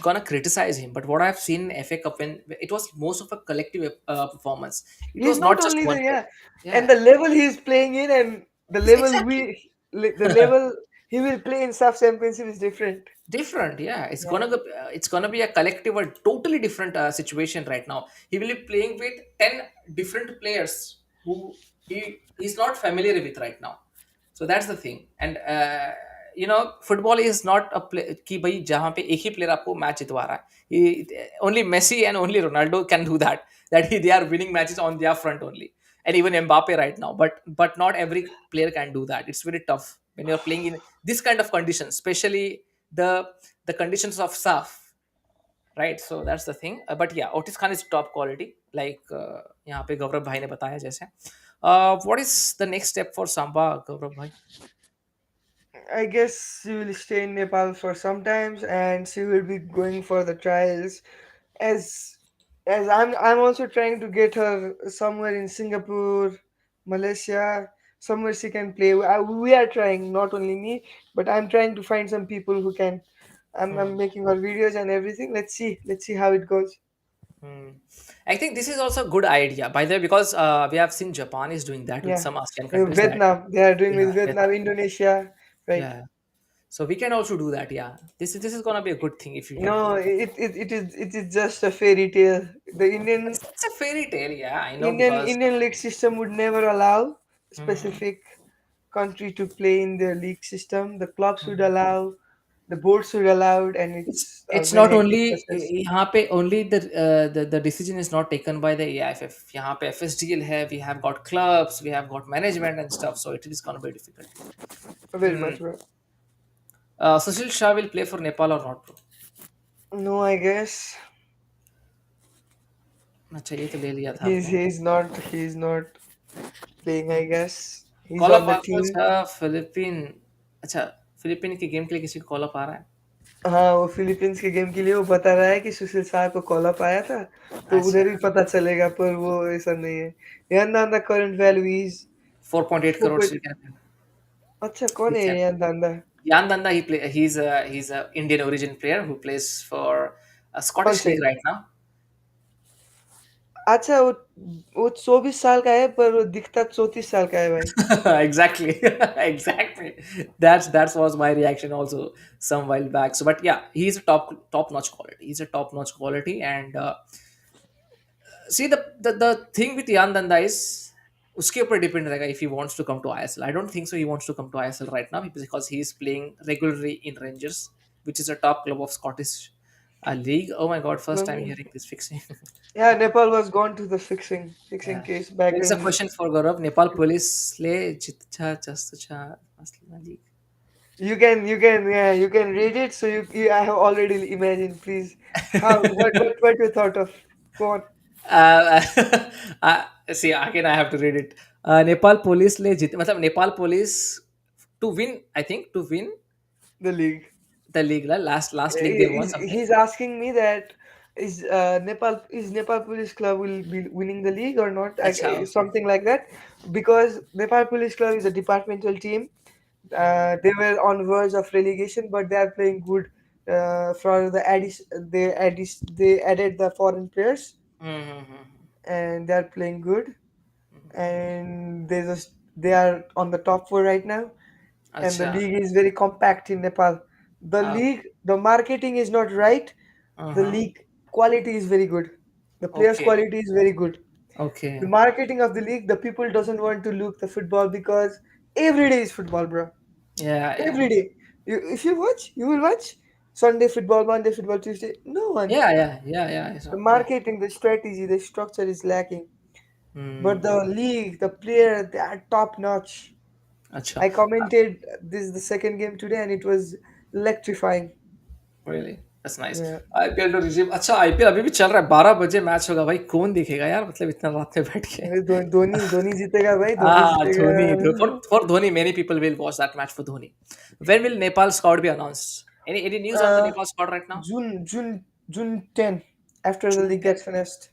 gonna criticize him. But what I've seen in FA Cup, when it was most of a collective performance. It He's was not not just only one the player. yeah, and Yeah, the level he's playing in and the it's level exactly the level he will play in SAF Championship is different. different. Yeah, Yeah, it's gonna be a collective, a totally different situation right now. He will be playing with 10 different players who he's not familiar with right now. So that's the thing. And football is not a play कि भाई जहाँ पे एक ही player आपको match जितवा रहा है. Only Messi and only Ronaldo can do that. They are winning matches on their front only, and even Mbappe right now. But not every player can do that. It's very tough when you're playing in this kind of conditions, especially the the conditions of SAF, right? So that's the thing. But yeah, Otis Khan is top quality, like यहाँ पे गौरव भाई ने बताया जैसे. What is the next step for Samba, Gaurav bhai? I guess she will stay in Nepal for some times, and she will be going for the trials. As as I'm also trying to get her somewhere in Singapore, Malaysia, somewhere she can play. We are trying, not only me, but I'm trying to find some people who can. I'm Hmm. making her videos and everything. Let's see how it goes. Hmm. I think this is also a good idea, by the way, because we have seen Japan is doing that with Yeah, some ASEAN countries. That Vietnam. They are doing yeah, with Vietnam, Vietnam. Indonesia, right? Yeah, so we can also do that. Yeah, this is gonna be a good thing if you can do No, that. it is just a fairy tale. The Indian It's a fairy tale. Yeah, I know Indian because. Indian league system would never allow Hmm. specific country to play in their league system. The clubs would Hmm. allow, the boards would allow, and it's a It's very not hectic only process. यहाँ पे only the decision is not taken by the AIFF. यहाँ पे FSDL है, we have got clubs, we have got management and stuff, so it is gonna be difficult. Very Hmm. much, bro. Sushil Shah will play for Nepal or not, bro? No, I guess अच्छा ये तो ले लिया था he's आपने. he's not playing. I guess he's call on up the आपको team. अच्छा Philippine. अच्छा फिलिपिन की गेम के लिए किसी को कॉल अप आ रहा है. हाँ, वो फिलीपींस के गेम के लिए वो बता रहा है कि सुशील शाह को कॉल अप आया था, तो अच्छा। उधर भी पता चलेगा, पर वो ऐसा नहीं है। यान the current value is 4.8 4 crore point. you can, अच्छा, कौन you है can. यान दांदा? Yan Danda, he's a Indian origin player who plays for a कौन Scottish से? league right now. अच्छा, वो 24 साल का है, पर वो दिखता 34 साल का है भाई। Exactly. Exactly. That's was my reaction also some while back. So but yeah, he's a top notch quality. He's a top notch quality. And see, the thing with Yan Danda is उसके ऊपर depend रहेगा if he wants to come to ISL. I don't think so he wants to come to ISL right now because he is playing regularly in Rangers, which is a top club of Scottish league. Oh my god, first time No. hearing this fixing. Yeah, Nepal was gone to the fixing Yeah. case back There is a in. question for Gaurav. Nepal police le jitcha chastucha masla league. Yeah, you can read it. So I have already imagined. Please, what you thought of? Go on. Uh, see, again I have to read it. Nepal police le jit मतलब Nepal police to win, I think to win The league. the league la, last league they won something. He's asking me that is Nepal Police Club will be winning the league or not? अच्छा, okay. Something like that, because Nepal Police Club is a departmental team. Hmm. They were on verge of relegation, but they are playing good. For the they added the foreign players, Mm-hmm. and they are playing good. And they are on the top four right now, and the अच्छा. league is very compact in Nepal. The marketing is not right. The Uh-huh. league quality is very good. The players' Okay. quality is very good. The Okay. marketing of the league, the people doesn't want to look the football because every day is football, bro. Yeah, yeah. Every day. If you watch, you will watch Sunday football, Monday football, Tuesday. No one. Yeah, yeah, yeah, yeah. The So, yeah. marketing, the strategy, the structure is lacking. But Hmm. the league, the player, they are top notch. अच्छा. I commented this the second game today, and it was electrifying. Really? That's nice. Yeah. IPL तो resume अच्छा IPL अभी भी चल रहा है 12 बजे match होगा भाई कौन देखेगा यार मतलब इतना रात में बैठ के अरे धोनी धोनी जीतेगा भाई, धोनी ah जीतेगा। Dhoni for Dhoni many people will watch that match for Dhoni. When will Nepal squad be announced? Any news on the Uh, Nepal squad right now? June 10, after the June league 10. gets finished.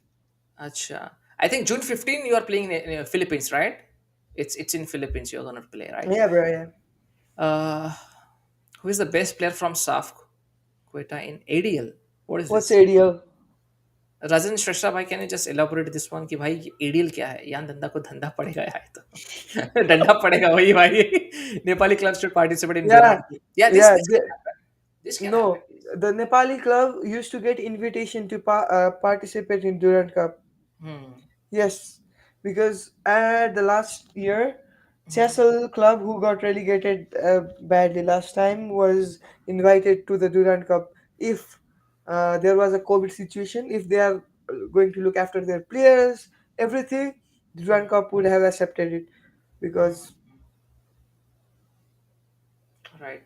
Acha. I think June 15 you are playing in Philippines, right? It's in Philippines you're gonna play, right? Yeah, bro. Yeah. Uh, who is the best player from SAFF Quetta in ADL? What is What's this? ADL? Rajan Shrestha भाई can you just elaborate this one कि भाई ADL क्या है यार धंधा को धंधा पड़ेगा यार तो धंधा पड़ेगा वही भाई Nepali clubs should participate in Yeah, Durand. Yeah, yeah. this can happen. This can happen. No, the Nepali club used to get invitation to participate in Durand Cup. Hmm. Yes, because at the last year, Hmm. Cecil club, who got relegated badly last time, was invited to the Durand Cup. If there was a COVID situation, if they are going to look after their players, everything, Durand Cup would have accepted it, because Right.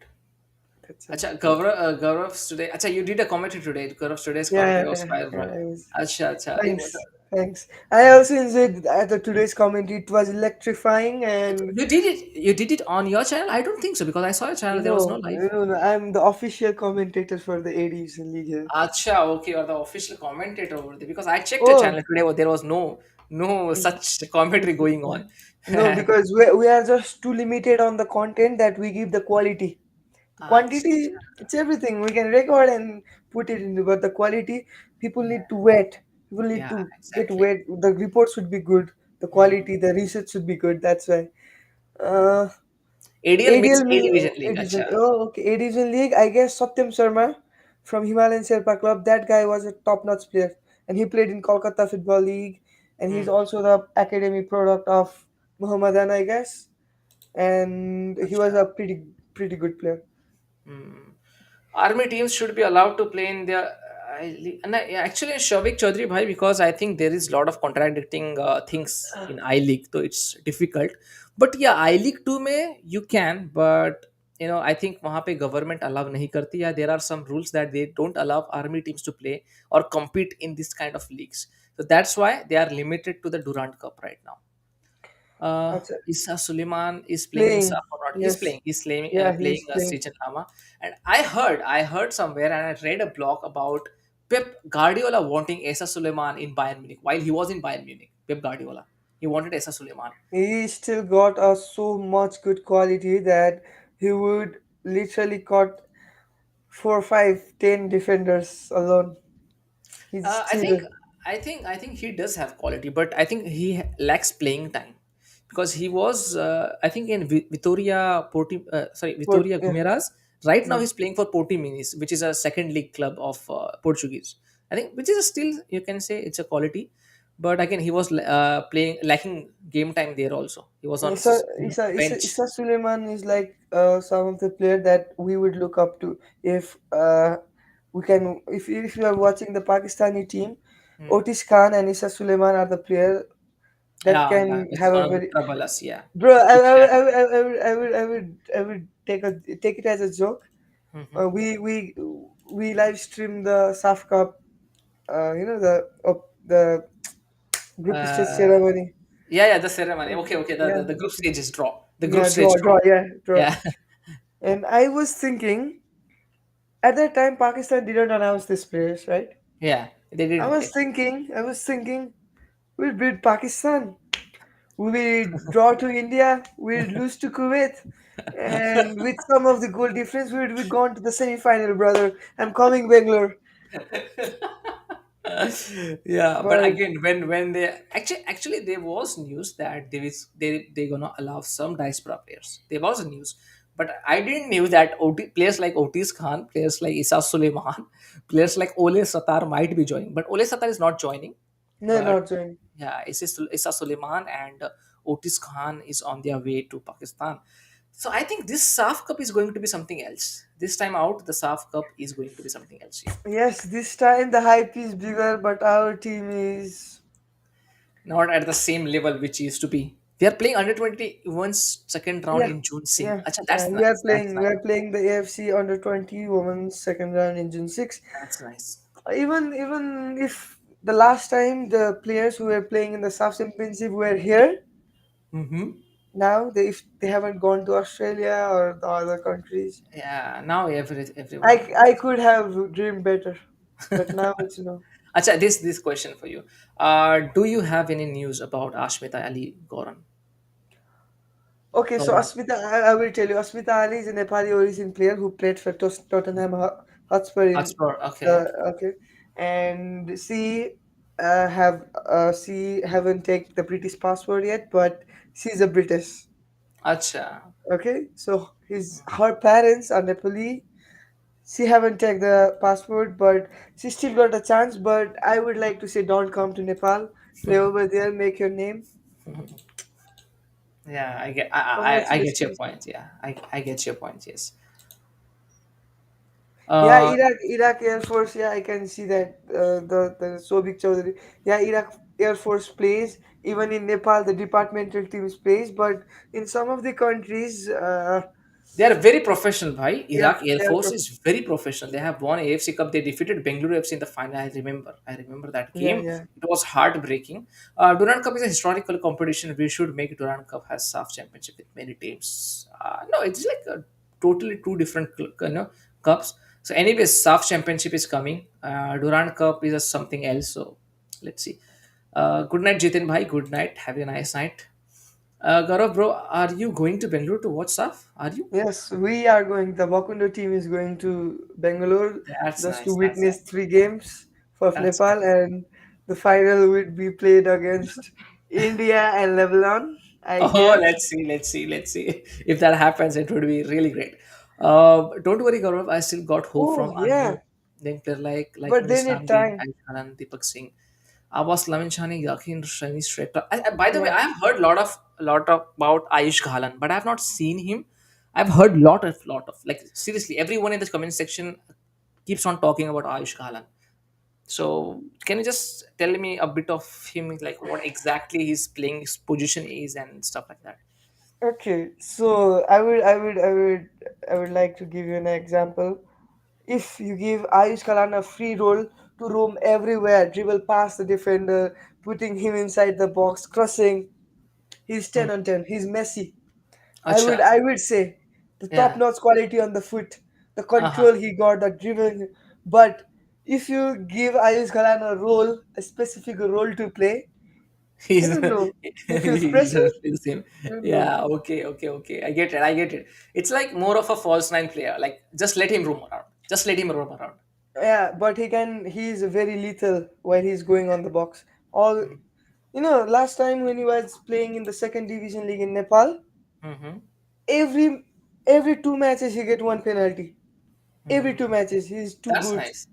that's it. Acha, Gaurav's today. Acha, you did a commentary today. Gaurav's today's Yeah, commentary was yeah, viral. yeah. It was. Acha, acha. Thanks, thanks. I also enjoyed the today's commentary. It was electrifying, and You did it. You did it on your channel. I don't think so because I saw your channel. There was no no, live. no, no. I'm the official commentator for the A Division League here. Acha, okay, you're the official commentator over there because I checked your Oh, channel today. There was no such commentary going on. no, because we are just too limited on the content that we give the quality. The Acha, quantity, it's everything. We can record and put it in, but the quality, people need to wait. People need yeah, to get exactly. wait. The report should be good. The Hmm. quality, the research should be good. That's why. Uh, ADL means ADL A mean Division A League. Division. Acha. Oh, okay. A Division League. I guess Satyam Sharma from Himalayan Sherpa Club. That guy was a top-notch player, and he played in Kolkata Football League, and he's Hmm. also the academy product of Muhammadan, I guess. And he was Acha. a pretty good player. Hmm. Army teams should be allowed to play in their and actually Shavik Chaudhary bhai because I think there is a lot of contradicting things in I League so it's difficult but yeah I League 2 में you can but you know I think वहाँ पे government allow नहीं करती या there are some rules that they don't allow army teams to play or compete in this kind of leagues so that's why they are limited to the Durand Cup right now Acha. Issa Suleiman is playing in Playing. SAF or not? He's Yes. playing. He's playing, Yeah, playing he's playing. Srijan Lama. And I heard somewhere, and I read a blog about Pep Guardiola wanting Issa Suleiman in Bayern Munich while he was in Bayern Munich. Pep Guardiola, he wanted Issa Suleiman. He still got so much good quality that he would literally cut 4, 5, 10 defenders alone. He's I think, still I think he does have quality, but I think he lacks playing time because he was, I think, in good. Vitoria Yeah. Gumeras. Right now, Mm. he's playing for Porto Minis, which is a second league club of Portuguese. I think, which is still, you can say it's a quality, but again, he was playing lacking game time there. Also, he was on bench. Isa Suleiman is like some of the player that we would look up to if we can if you are watching the Pakistani team. Hmm. Otis Khan and Isa Suleiman are the player that Yeah, yeah, can which is have a gonna very trouble us. Yeah, bro. big fan. I would take it as a joke. Hmm. We live stream the SAF Cup. The group stage Uh, ceremony. yeah, yeah, the ceremony. Okay, okay. The, Yeah, the group stage is draw. The group yeah, stage draw. yeah, draw. Yeah. And I was thinking at that time Pakistan didn't announce this players, right? Yeah, they didn't actually. I was thinking, we'll beat Pakistan, we will draw to India, we'll lose to Kuwait, and with some of the goal difference, we'll be gone to the semi-final, brother. I'm coming, Bangalore. Yeah, but But again, when they actually there was news that they gonna allow some diaspora players. There was a news, but I didn't knew that players like Otis Khan, players like Isa Suleiman, players like Ole Satar might be joining. But Ole Satar is not joining. no, But not join. yeah, Isa Suleiman and Otis Khan is on their way to Pakistan. So I think this SAF Cup is going to be something else. This time out, the SAF Cup is going to be something else. Yeah. Yes, this time the hype is bigger, but our team is Not at the same level which used to be. We are playing under 21's second round yeah, in June 6. yeah, Acha, yeah. that's nice. That's We nice. are playing the AFC under 20 women's second round in June 6. That's nice. Even if the last time the players who were playing in the SAF championship were here, Mm-hmm. now if they haven't gone to Australia or the other countries, Yeah, now everyone. I could have dreamed better, but now it's Acha, this question for you. Do you have any news about Ashmita Ali Goran? Okay, so Goran. I will tell you, Asmita Ali is a Nepali origin player who played for Tottenham Hotspur in Hotspur. Okay. the okay, and she haven't taken the British passport yet, but she's a British. Acha. Okay, so her parents are Nepali. She haven't taken the passport, but she still got a chance. But I would like to say, don't come to Nepal. Play over there, make your name. Yeah, I get your Congratulations. point. Yeah, I get your point. Yes. Yeah, Uh, Iraq Air Force. Yeah, I can see that the Sobik Chowdhury. Yeah, Iraq Air Force plays. Even in Nepal, the departmental teams plays. But in some of the countries, They are very professional, bhai. yeah, Iraq Air they're Force is very professional. They have won AFC Cup. They defeated Bengaluru FC in the final. I remember. I remember that yeah, game. yeah. It was heartbreaking. Durand Cup is a historical competition. We should make Durand Cup has SAF championship with many teams. No, it's like totally two different cups. So anyway, SAF championship is coming. Durand Cup is something else. So let's see. Good night, Jitin bhai. Good night. Have a nice night. Gaurav, bro, are you going to Bengaluru to watch SAF? Are you? Yes, we are going. The Bakundo team is going to Bangalore That's just to nice. That's witness 3 games for that's Nepal, nice. and the final would be played against India and Lebanon, I Oh, guess. let's see. If that happens, it would be really great. Don't worry, Gaurav. I still got hope Oh from our yeah, new young player like but they Manish need Nandi, time. Ayush Khanna, Deepak Singh, Abbas Lamin Chani, Yakin Shani Shrestha. By the way, Yeah. I have heard lot of about Ayush Khalan, but I have not seen him. I've heard lot of like seriously, everyone in the comment section keeps on talking about Ayush Khalan. So can you just tell me a bit of him, like what exactly his playing his position is and stuff like that? Okay, so I would like to give you an example. If you give Ayush Kalan a free role to roam everywhere, dribble past the defender, putting him inside the box, crossing. He's Hmm. 10 on 10. He's Messi. Acha. I would say the top Yeah. notch quality on the foot, the Uh-huh. control he got, the dribbling. But if you give Ayush Khalan a role, a specific role to play, I He's don't know. He feels he's pressure. feels him. I don't know. Yeah, okay, okay, okay. I get it. I get it. It's like more of a false nine player. Like just let him roam around. Just let him roam around. Yeah, but he can. He's very lethal while he's going on the box. All last time when he was playing in the second division league in Nepal, Mm-hmm. every every 2 matches he get one penalty. Every two Hmm. matches, he's too That's good. nice.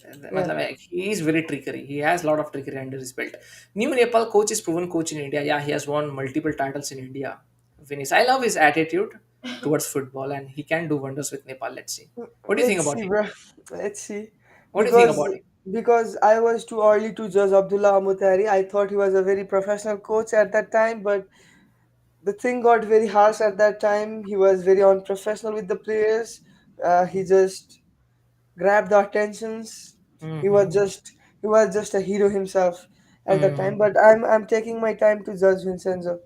Yeah, मतलब he is very trickery. He has a lot of trickery under his belt. New Nepal coach is proven coach in India. Yeah, he has won multiple titles in India. Vinicius, I love his attitude towards football, and he can do wonders with Nepal. Let's see. What do you think let's about see, him? bro. Let's see, What do you think because about him? because I was too early to judge Abdullah Amutari. I thought he was a very professional coach at that time, but the thing got very harsh at that time. He was very unprofessional with the players. He just grabbed the attentions. He was Mm-hmm. just he was just a hero himself at that time. Mm. But I'm taking my time to judge Vincenzo.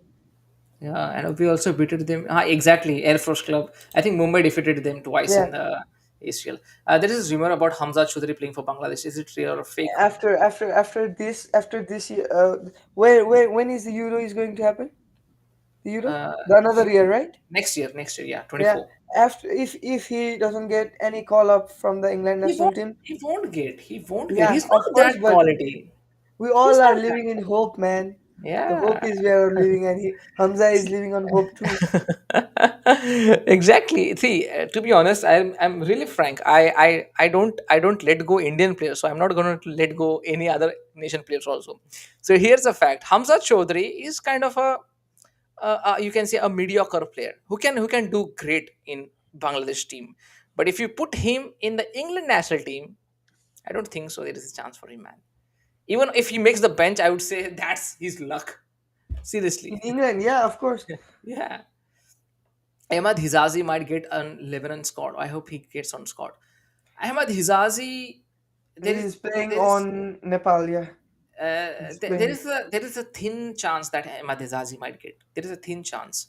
Yeah, and we also beated them. Exactly, Air Force Club. I think Mumbai defeated them twice Yeah. in the ACL. There is a rumor about Hamza Choudhury playing for Bangladesh. Is it real or fake? After this, where when is the Euro is going to happen? The Euro, Uh, the another year, right? next year, yeah, Yeah. 24. After if he doesn't get any call up from the England He national won't. team, He won't get. yeah, He's of not course. that But quality. we He's all are not that. living in hope, man. The hope Yeah. is we are living, and Hamza is living on hope too. Exactly. See, to be honest, I'm really frank. I don't let go Indian players, so I'm not going to let go any other nation players also. So here's the fact: Hamza Chaudhary is kind of you can say a mediocre player who can do great in Bangladesh team. But if you put him in the England national team, I don't think so. There is a chance for him, man. Even if he makes the bench, I would say that's his luck. In Seriously. England, yeah, of course. Yeah. Ahmad Hizazi might get on Lebanon squad. I hope he gets on squad. Ahmad Hizazi, there is He's playing there is on Nepal, yeah. He's playing. there is a thin chance that Ahmad Hizazi might get. There is a thin chance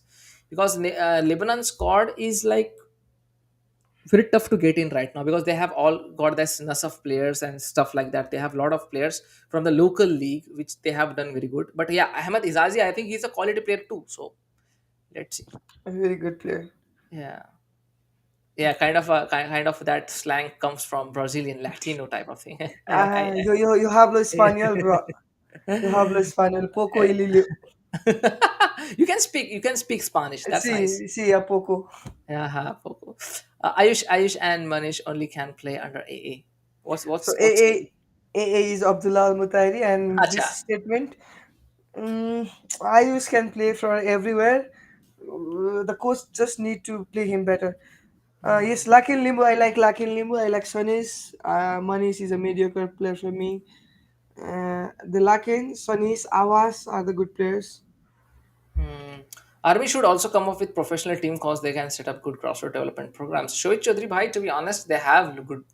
because Lebanon squad is like very tough to get in right now because they have all got this nus of players and stuff like that. They have a lot of players from the local league which they have done very good. But yeah, Ahmad Hizazi, I think he's a quality player too. So let's see. A very good player. Yeah. Yeah, kind of that slang comes from Brazilian Latino type of thing. Ah, yo hablo español, bro. Yo hablo español. Poco y Lilio. You can speak Spanish. That's nice. Sí, sí, a poco. Yeah, poco. Ayush and Manish only can play under AA. What's So what's what's AA? AA is Abdullah Al Mutairi, and Acha. this statement, Ayush can play for everywhere. The coach just need to play him better. Yes, Hmm. Lakin Limbu, I like Lakin Limbu. I like Sonis. Manish is a mediocre player for me. The Lakin, Sonis, Awas are the good players. Hmm. Army should also come up with professional team cause they can set up good grassroots development programs. Shohit Chaudhary Bhai, to be honest, they have good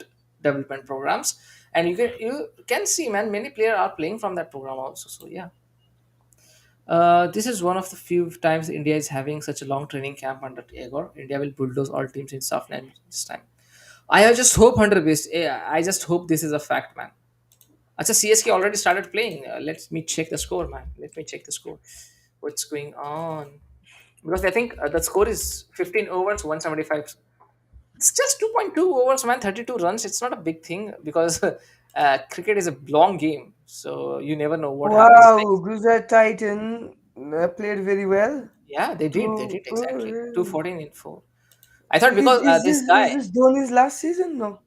development programs, and you can see, man, many players are playing from that program also. So yeah, this is one of the few times India is having such a long training camp under Igor. India will bulldoze all teams in Safland this time. I just hope 100 base. I just hope this is a fact, man. Acha, CSK already started playing. Let me check the score, man. Let me check the score. What's going on? Because I think the score is 15 overs, 175. It's just 2.2 overs, man. 32 runs. It's not a big thing because cricket is a long game, so you never know what happens Wow, next. Gujarat Titan played very well. Yeah, they did. They Two, did oh, exactly really? 214 in four. I thought because this Is guy. this Dhoni's last season? No.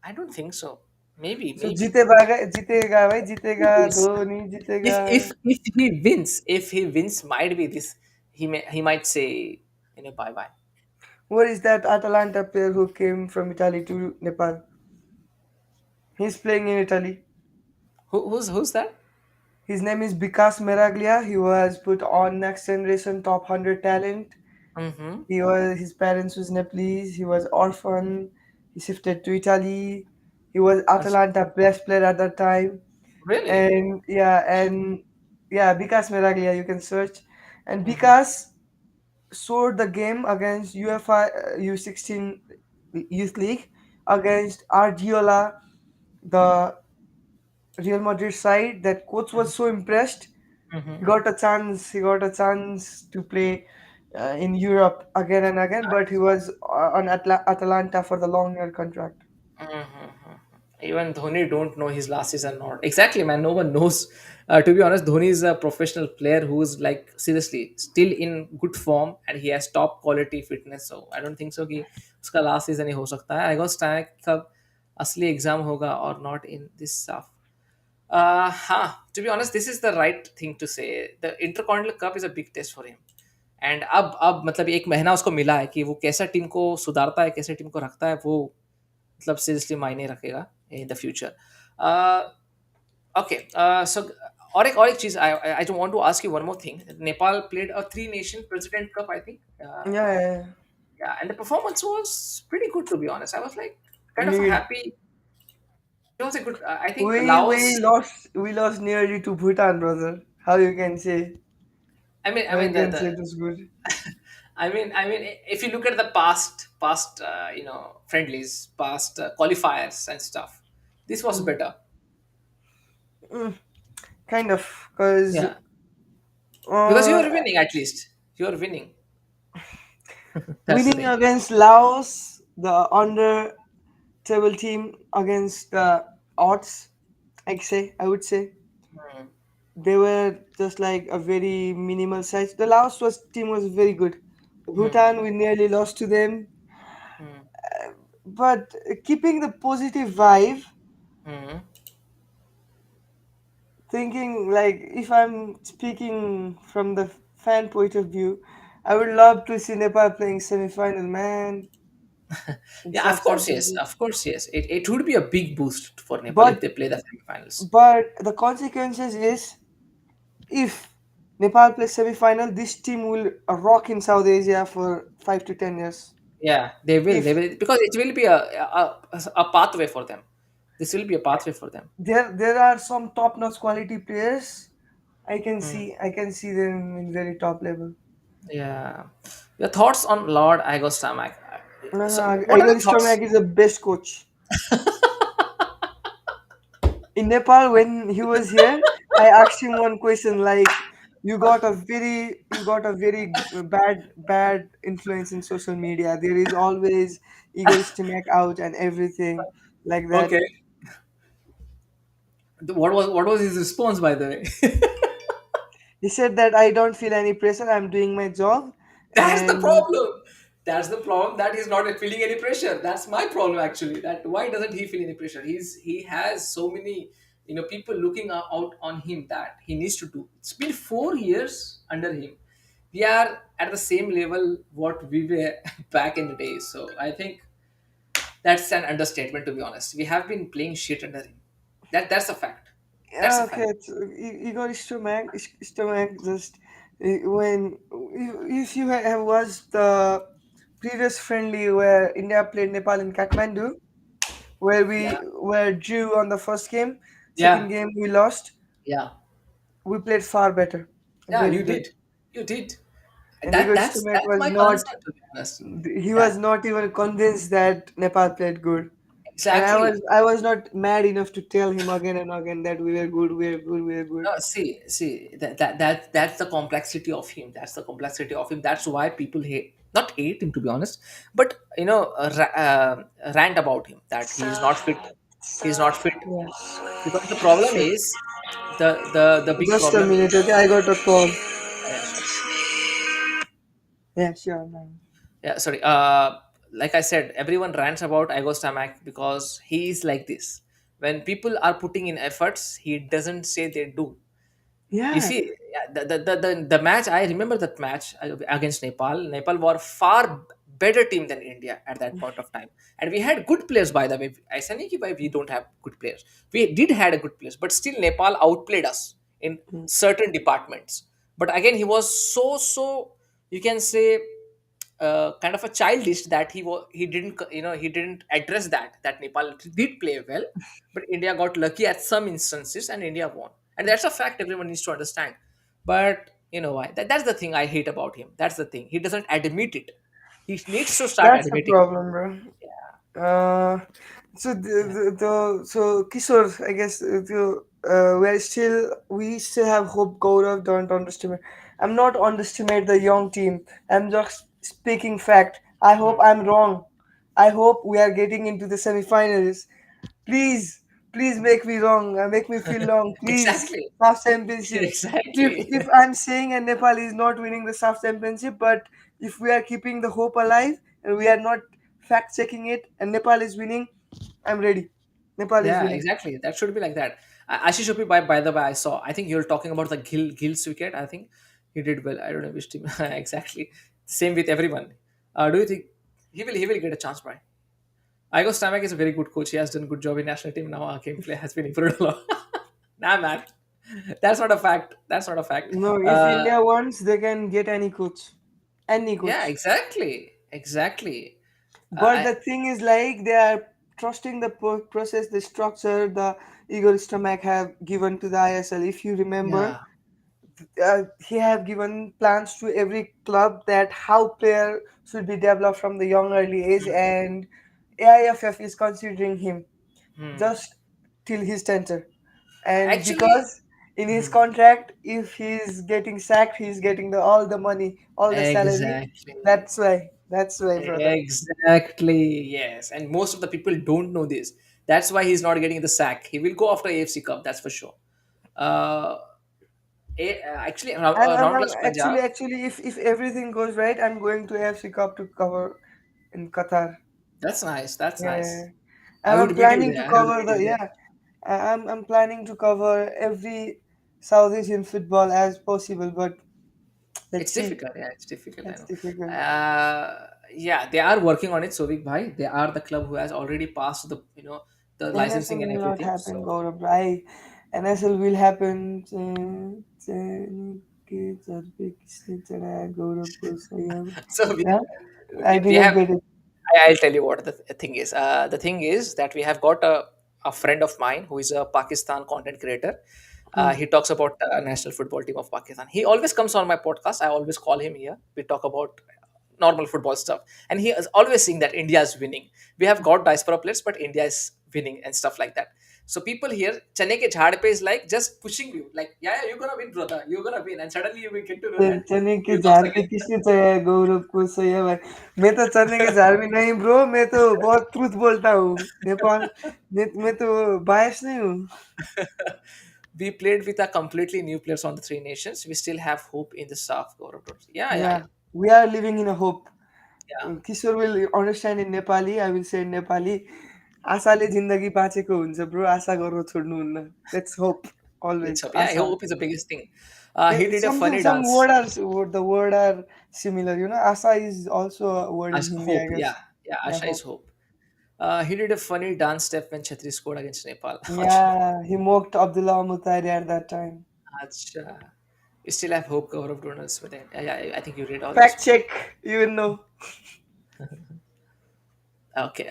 I don't think so. Maybe, So maybe. जीतेगा भाई जीतेगा Yes. Dhoni If जीतेगा. if if if he wins, might be this. He might say, bye bye. What is that Atalanta player who came from Italy to Nepal? He's playing in Italy. Who's that? His name is Vikas Meraglia. He was put on Next Generation Top 100 Talent. Mm-hmm. His parents was Nepalese. He was orphan. He shifted to Italy. He was Atalanta best player at that time. Really? And yeah, Vikas Meraglia. You can search. And Mhm. Vikas soared the game against UEFA U16 Youth League against Argiola, the Real Madrid side. That coach was so impressed. He Mhm. got a chance. He got a chance to play in Europe again and again, but he was on Atalanta for the long year contract. Mhm. Even Dhoni don't know his last season or not. Exactly, man. No one knows. To be honest, Dhoni is a professional player who is like seriously still in good form and he has top quality fitness. So I don't think so कि उसका last season ही हो सकता है. I guess time कब असली exam होगा or not in this stuff. To be honest, this is the right thing to say. The Intercontinental Cup is a big test for him. And अब मतलब एक महीना उसको मिला है कि वो कैसा टीम को सुधारता है कैसे टीम को रखता है वो मतलब सीरियसली मायने रखेगा in the future okay so और एक चीज I want to ask you one more thing Nepal played a three nation president cup I think Yeah, yeah, yeah and the performance was pretty good to be honest I was like kind of yeah. happy it was a good I think We Laos lost nearly to Bhutan, brother. How you can say? I How you mean can say it was good? I mean, if you look at the past, friendlies, past qualifiers and stuff, this was Mm. better. Mm, kind of, because Yeah, because you uh, are winning at least. You are winning. That's the winning thing. against Laos, the under table team against the odds, I would say Hmm. they were just like a very minimal size. The Laos was team was very good. Hmm. Bhutan, we nearly lost to them, Hmm. but keeping the positive vibe, Hmm. thinking like if I'm speaking from the fan point of view, I would love to see Nepal playing semi-final, man. It's Yeah, of course, something yes, good. of course, yes. It would be a big boost for Nepal if But they play the semifinals. but the consequences is if Nepal plays semi-final, this team will rock in South Asia for 5 to 10 years. Yeah, they will. They If will because it will be a pathway for them. This will be a pathway for them. there are some top-notch quality players, Hmm. I can see them in very top level. Yeah. Your thoughts on Lord Agostamak? So, what are Igor the thoughts? Stomak is the best coach. In Nepal, when he was here, I asked him one question like, you got a very bad influence in social media. There is always Igor Stimac out and everything like that." Okay. What was his response, by the way? He said that I don't feel any pressure. I'm doing my job, That's the and problem. That's the problem. That he's not feeling any pressure. That's my problem actually. That why doesn't he feel any pressure? He has so many people looking out on him that he needs to do. It's been 4 years under him. We are at the same level what we were back in the day. So I think that's an understatement to be honest. We have been playing shit under him. That's a fact. That's a yeah, okay, fact. Igor Stomak just when if you have watched the previous friendly where India played Nepal in Kathmandu, Yeah. where drew on the first game, second Yeah. game we lost. Yeah. We played far better, Yeah. very You good. did. You did. And That Igor that's Stomak that's was my not concern to be honest. he Yeah, was not even convinced that Nepal played good. And exactly. I was not mad enough to tell him again and again that we were good, we were good, we were good. No, see that's the complexity of him. That's the complexity of him. That's why people not hate him to be honest, but rant about him that he is not fit. He is not fit Yeah. because the problem is the big Just a problem minute, is okay? I got a call. yeah, sure. Yeah, sure, man. Yeah, sorry. Like I said, everyone rants about Agostamak because he is like this. When people are putting in efforts, he doesn't say they do. You Yeah. see, yeah, the match, I remember that match against Nepal. Nepal were far better team than India at that point of time. And we had good players, by the way. I say nahi ki bhai we don't have good players. We did had a good players, but still Nepal outplayed us in Mm. certain departments. But again, he was so you can say kind of a childish that he didn't he didn't address that Nepal did play well, but India got lucky at some instances and India won, and that's a fact everyone needs to understand. But You know why? That's the thing I hate about him. That's the thing. He doesn't admit it. He needs to start That's the admitting. problem, bro. Uh, Yeah. so Kishore, I guess we still have hope. Gaurav, don't underestimate. I'm not underestimate the young team. I'm just speaking fact. I hope Hmm. I'm wrong. I hope we are getting into the semifinals. Please, please make me wrong. Make me feel wrong. Please, Exactly. SAFF championship. If Exactly. if I'm saying and Nepal is not winning the SAFF championship, but if we are keeping the hope alive and we are not fact checking it and Nepal is winning, I'm ready. Nepal is Yeah, winning. exactly. That should be like that. Ashish Opi, by the way, I saw. I think you're talking about the Gil's wicket. I think he did well. I don't know which team exactly. Same with everyone. Do you think he will get a chance, Brian? Igor Stamek is a very good coach. He has done a good job in national team. Now our gameplay has been improved a lot. Nah, man, that's not a fact. That's not a fact. No, if India wants, they can get any coach. Any Yeah, coach. exactly, exactly. But I the thing is, like, they are trusting the process, the structure, the Igor Stomach have given to the ISL. If you remember, Yeah. he have given plans to every club that how player should be developed from the young early age, and AIFF is considering him Hmm. just till his tenure. And Actually, because in his contract, if he's getting sacked, he's getting the all the money, all the salary. exactly. That's why, brother. Exactly, yes. And most of the people don't know this. That's why he's not getting the sack. He will go after AFC Cup, that's for sure. Uh, actually, I'm Roundless Punjab, actually, if everything goes right, I'm going to AFC Cup to cover in Qatar. that's nice. That's Yeah, nice. I and I'm would meet you planning there. to I would cover meet you the there. yeah. I'm planning to cover every South Asian football as possible, but let's It's see. difficult. Yeah, it's difficult. I It's know. difficult. Yeah, they are working on it, Sovik Bhai. They are the club who has already passed the NSL licensing and will not everything. happen, So, Gaurav. NSL will happen. के sir पे किसने चढ़ाया गौरव को सही so we, Yeah, I we didn't have get it. I'll tell you what the thing is. The thing is that we have got a friend of mine who is a Pakistan content creator. Hmm. He talks about national football team of Pakistan. He always comes on my podcast. I always call him here. We talk about normal football stuff, and he is always saying that India is winning. We have got diaspora players, but India is winning and stuff like that. So people here, Chane ke jhaad pe is like just pushing you, like yeah, you're gonna win, brother. You're gonna win, and suddenly you will get to know that चने के you lost झाड़ पे again. किसने चढ़ाया गौरव को सही है भाई मैं तो चने के झाड़ में नहीं ब्रो मैं तो बहुत ट्रूथ बोलता हूँ नेपाल मैं तो बायस नहीं हूँ We played with a completely new players on the three nations. We still have hope in the SAFF Gaurav. Yeah, yeah, yeah, Yeah, we are living in a hope. yeah. Kishore will understand in Nepali. I will say in Nepali. आशाले जिन्दगी बाँचेको हुन्छ bro आशा गर्नु छोड्नुहुन्न let's hope Let's always hope. Yeah, आशा hope is the biggest thing. He did a something funny some dance the word are similar Asha is also a word in as Hindi I hope. guess Yeah, yeah. yeah Asha is hope hope. He did a funny dance step when Chhatri scored against Nepal. yeah he mocked Abdullah Mutari at that time Acha. We still have hope, Gaurav donors. But I think you read all this fact one. check you will know Okay.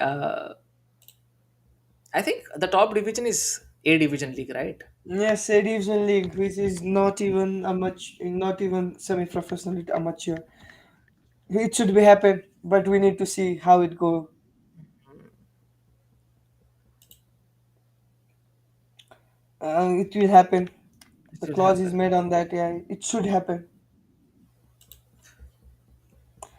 I think the top division is A Division League, right? yes a division league which is not even a much not even semi-professional it's amateur it should be happen but we need to see how it go it will happen. It The will clause is happen. made on that. Yeah, it should happen.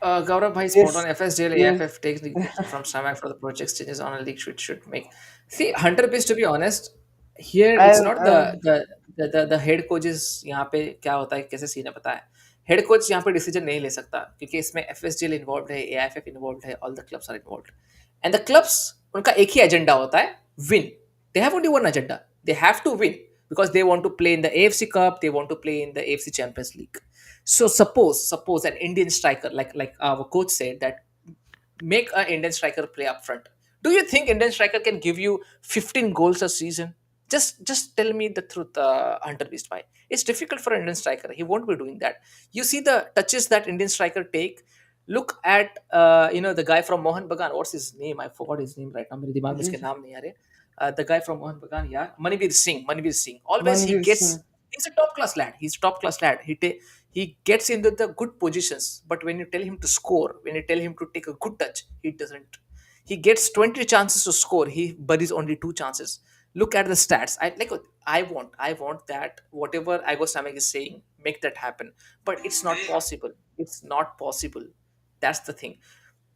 Gaurav Bhai spot Yes, on FSJL yes. AFF takes the from Samak for the project changes on a league should make. See, Hunter Base to be honest, here I, it's not the head coaches यहाँ पे क्या होता है कैसे scene है पता है head coach यहाँ पे डिसीजन नहीं ले सकता क्योंकि इसमें FSJL इन्वॉल्व है AIFF इन्वॉल्व है all the clubs are involve and the clubs उनका एक ही एजेंडा होता है win they have only one agenda they have to win because they want to play in the AFC Cup, they want to play in the AFC Champions League. So suppose an Indian striker, like our coach said, that make an Indian striker play up front. Do you think Indian striker can give you 15 goals a season? Just tell me the truth, Hunter Beast Bhai. It's difficult for an Indian striker. He won't be doing that. You see the touches that Indian striker take. Look at the guy from Mohan Bagan. What's his name? I forgot his name right now. मेरे दिमाग में इसके he's नाम नहीं आ रहे. The guy from Mohan Bagan, yeah, Manivir Singh. Manivir Singh. Always he Manvir gets. Singh. He's a top class lad. He's a top class lad. He gets into the good positions, but when you tell him to score, when you tell him to take a good touch, he doesn't. He gets 20 chances to score, he buries only 2 chances. Look at the stats. I want that whatever Igor Samek is saying, make that happen. But it's not possible. It's not possible. That's the thing.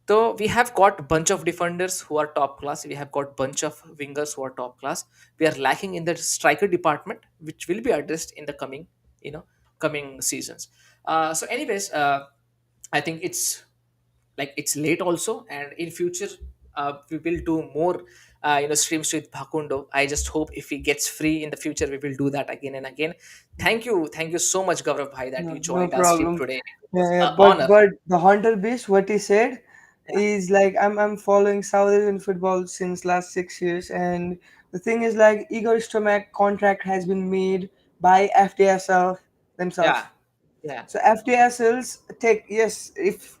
So we have got bunch of defenders who are top class. We have got bunch of wingers who are top class. We are lacking in the striker department, which will be addressed in the coming, you know, coming seasons. So anyways, I think it's like it's late also, and in future we will do more streams with Bhakundo. I just hope if he gets free in the future, we will do that again and again. Thank you so much, Gaurav Bhai, that No, you no joined our stream problem. today. It Yeah, was yeah. an But honor. but the Hunter Beast, what he said Yeah, is like I'm following South Asian football since last 6 years, and the thing is like Igor Stomak contract has been made by FDSL themselves. yeah, yeah. So FDSLs take, yes, if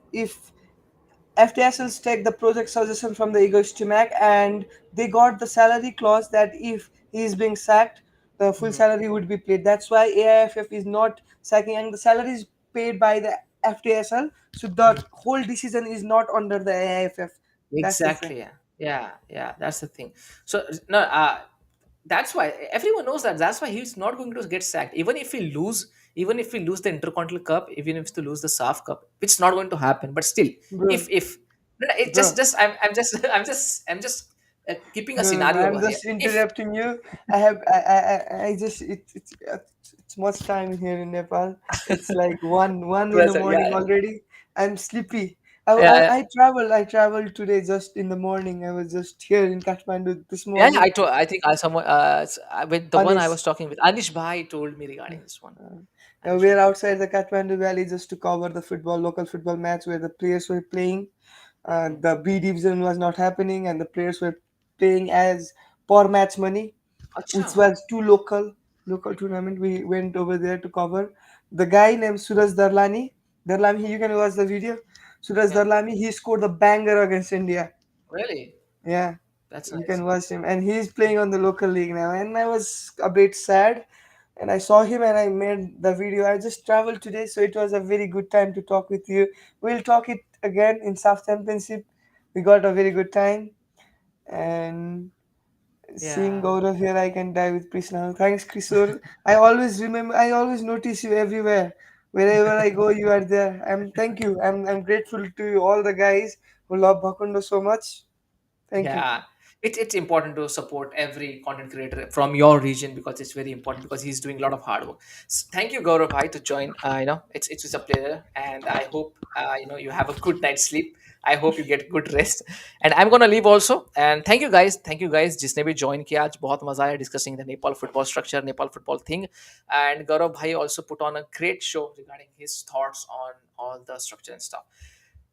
FTSLs take the project suggestion from the Igor Stimac, and they got the salary clause that if he is being sacked, the full Mhm. salary would be paid. That's why AIFF is not sacking, and the salary is paid by the FTSL. So the whole decision is not under the AIFF. That's the thing, Exactly. Yeah. Yeah. Yeah. That's the thing. So no, that's why everyone knows that. That's why he's not going to get sacked. Even if we lose the Intercontinental Cup, even if we lose the SAF Cup, it's not going to happen. But still, bro. if no, no, it Bro, just I'm just keeping a no, no, no, scenario I'm over here. just If interrupting you. I just it's much time here in Nepal. It's like one in the morning yeah, already. I'm sleepy. yeah, I traveled today just in the morning. I was just here in Kathmandu this yeah, yeah, morning. I think I someone with the one I Anish, was talking with Anish Bhai told me regarding this one. uh, Anish we're Bhai. outside the Kathmandu Valley just to cover the local football match where the players were playing. Mhm. The B division was not happening, and the players were playing as per match money, Acha. which was too local tournament. We went over there to cover. The guy named Suraj Darlani, you can watch the video. Suraj Yeah. Darlani, he scored the banger against India. Really? Yeah, That's you nice. can watch him, and he's playing on the local league now. And I was a bit sad, and I saw him, and I made the video. I just traveled today, so it was a very good time to talk with you. We'll talk it again in South Championship. We got a very good time, and seeing Yeah. Gaurav here, I can die with peace now. Thanks, Kishore. I always notice you everywhere. Wherever I go, you are there. Thank you. I'm grateful to you, all the guys who love Bhakundo so much. Thank you. Yeah, it's important to support every content creator from your region because it's very important because he's doing a lot of hard work. Thank you, Gaurav Bhai, to join. It's a pleasure, and I hope you have a good night's sleep. I hope you get good rest, and I'm gonna leave also. And thank you guys, जिसने भी join किया आज बहुत मजा आया discussing the Nepal football structure, Nepal football thing, and Gaurav Bhai also put on a great show regarding his thoughts on all the structure and stuff.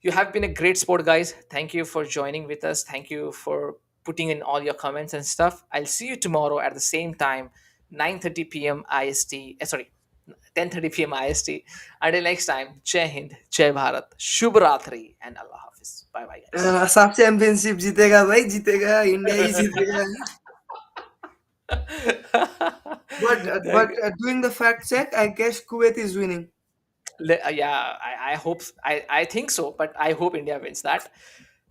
You have been a great sport, guys. Thank you for joining with us. Thank you for putting in all your comments and stuff. I'll see you tomorrow at the same time, 9:30 p.m. IST. Sorry, 10:30 p.m. IST. Until next time, Jai Hind, Jai Bharat, Shubh Ratri, and Allah Hafiz. Bye bye, guys. साफ championship जीतेगा भाई, जीतेगा India ही जीतेगा. But doing the fact check, I guess Kuwait is winning. Yeah, I hope I think so, but I hope India wins that.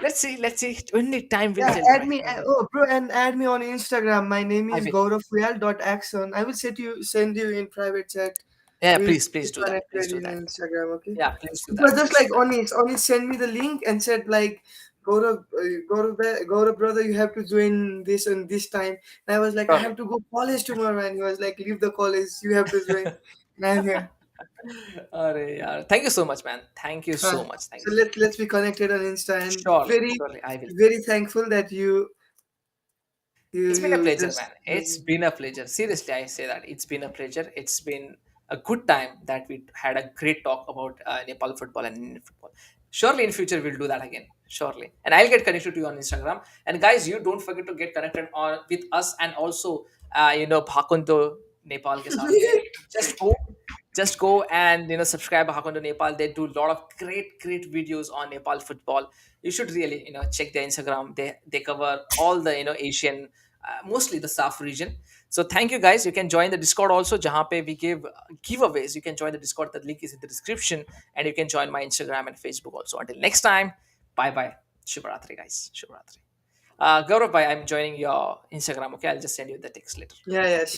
Let's see. Only time will Yeah, tell, add bhai. me. Only Oh, bro, and add me on Instagram. My name I is will. gauravreal.axon. I will send you in private chat. Yeah, We'll please stay do that. Please connected do in that. Instagram, okay? Yeah, please do It was that. just Please do like that. Onis sent me the link and said like, Gaurav brother, you have to join this and this time. And I was like, I Surely. have to go college tomorrow, and he was like, leave the college, you have to join. And I'm here. Arey yaar. Thank you so much, man. Thank you Huh. so much. Thank you So so much. let's be connected on Insta, and Surely, very surely, I will. very thankful that It's been a you pleasure, just man. It's been a pleasure. Seriously, I say that. It's been a pleasure. It's been a good time that we had a great talk about Nepal football and Indian football. Surely in future we'll do that again. Surely. And I'll get connected to you on Instagram. And guys, you don't forget to get connected on with us and also Bhakunto Nepal ke saath mein. Just go just go and subscribe Bhakunto Nepal. They do a lot of great videos on Nepal football. You should really check their Instagram. They cover all the Asian, mostly the SAF region. So thank you guys. You can join the Discord also. Jahan pe we give giveaways. You can join the Discord. The link is in the description, and you can join my Instagram and Facebook also. Until next time, bye bye. Shubharatri, guys. Shubharatri. Gaurav, bhai, I'm joining your Instagram. Okay, I'll just send you the text later. Yeah, yeah,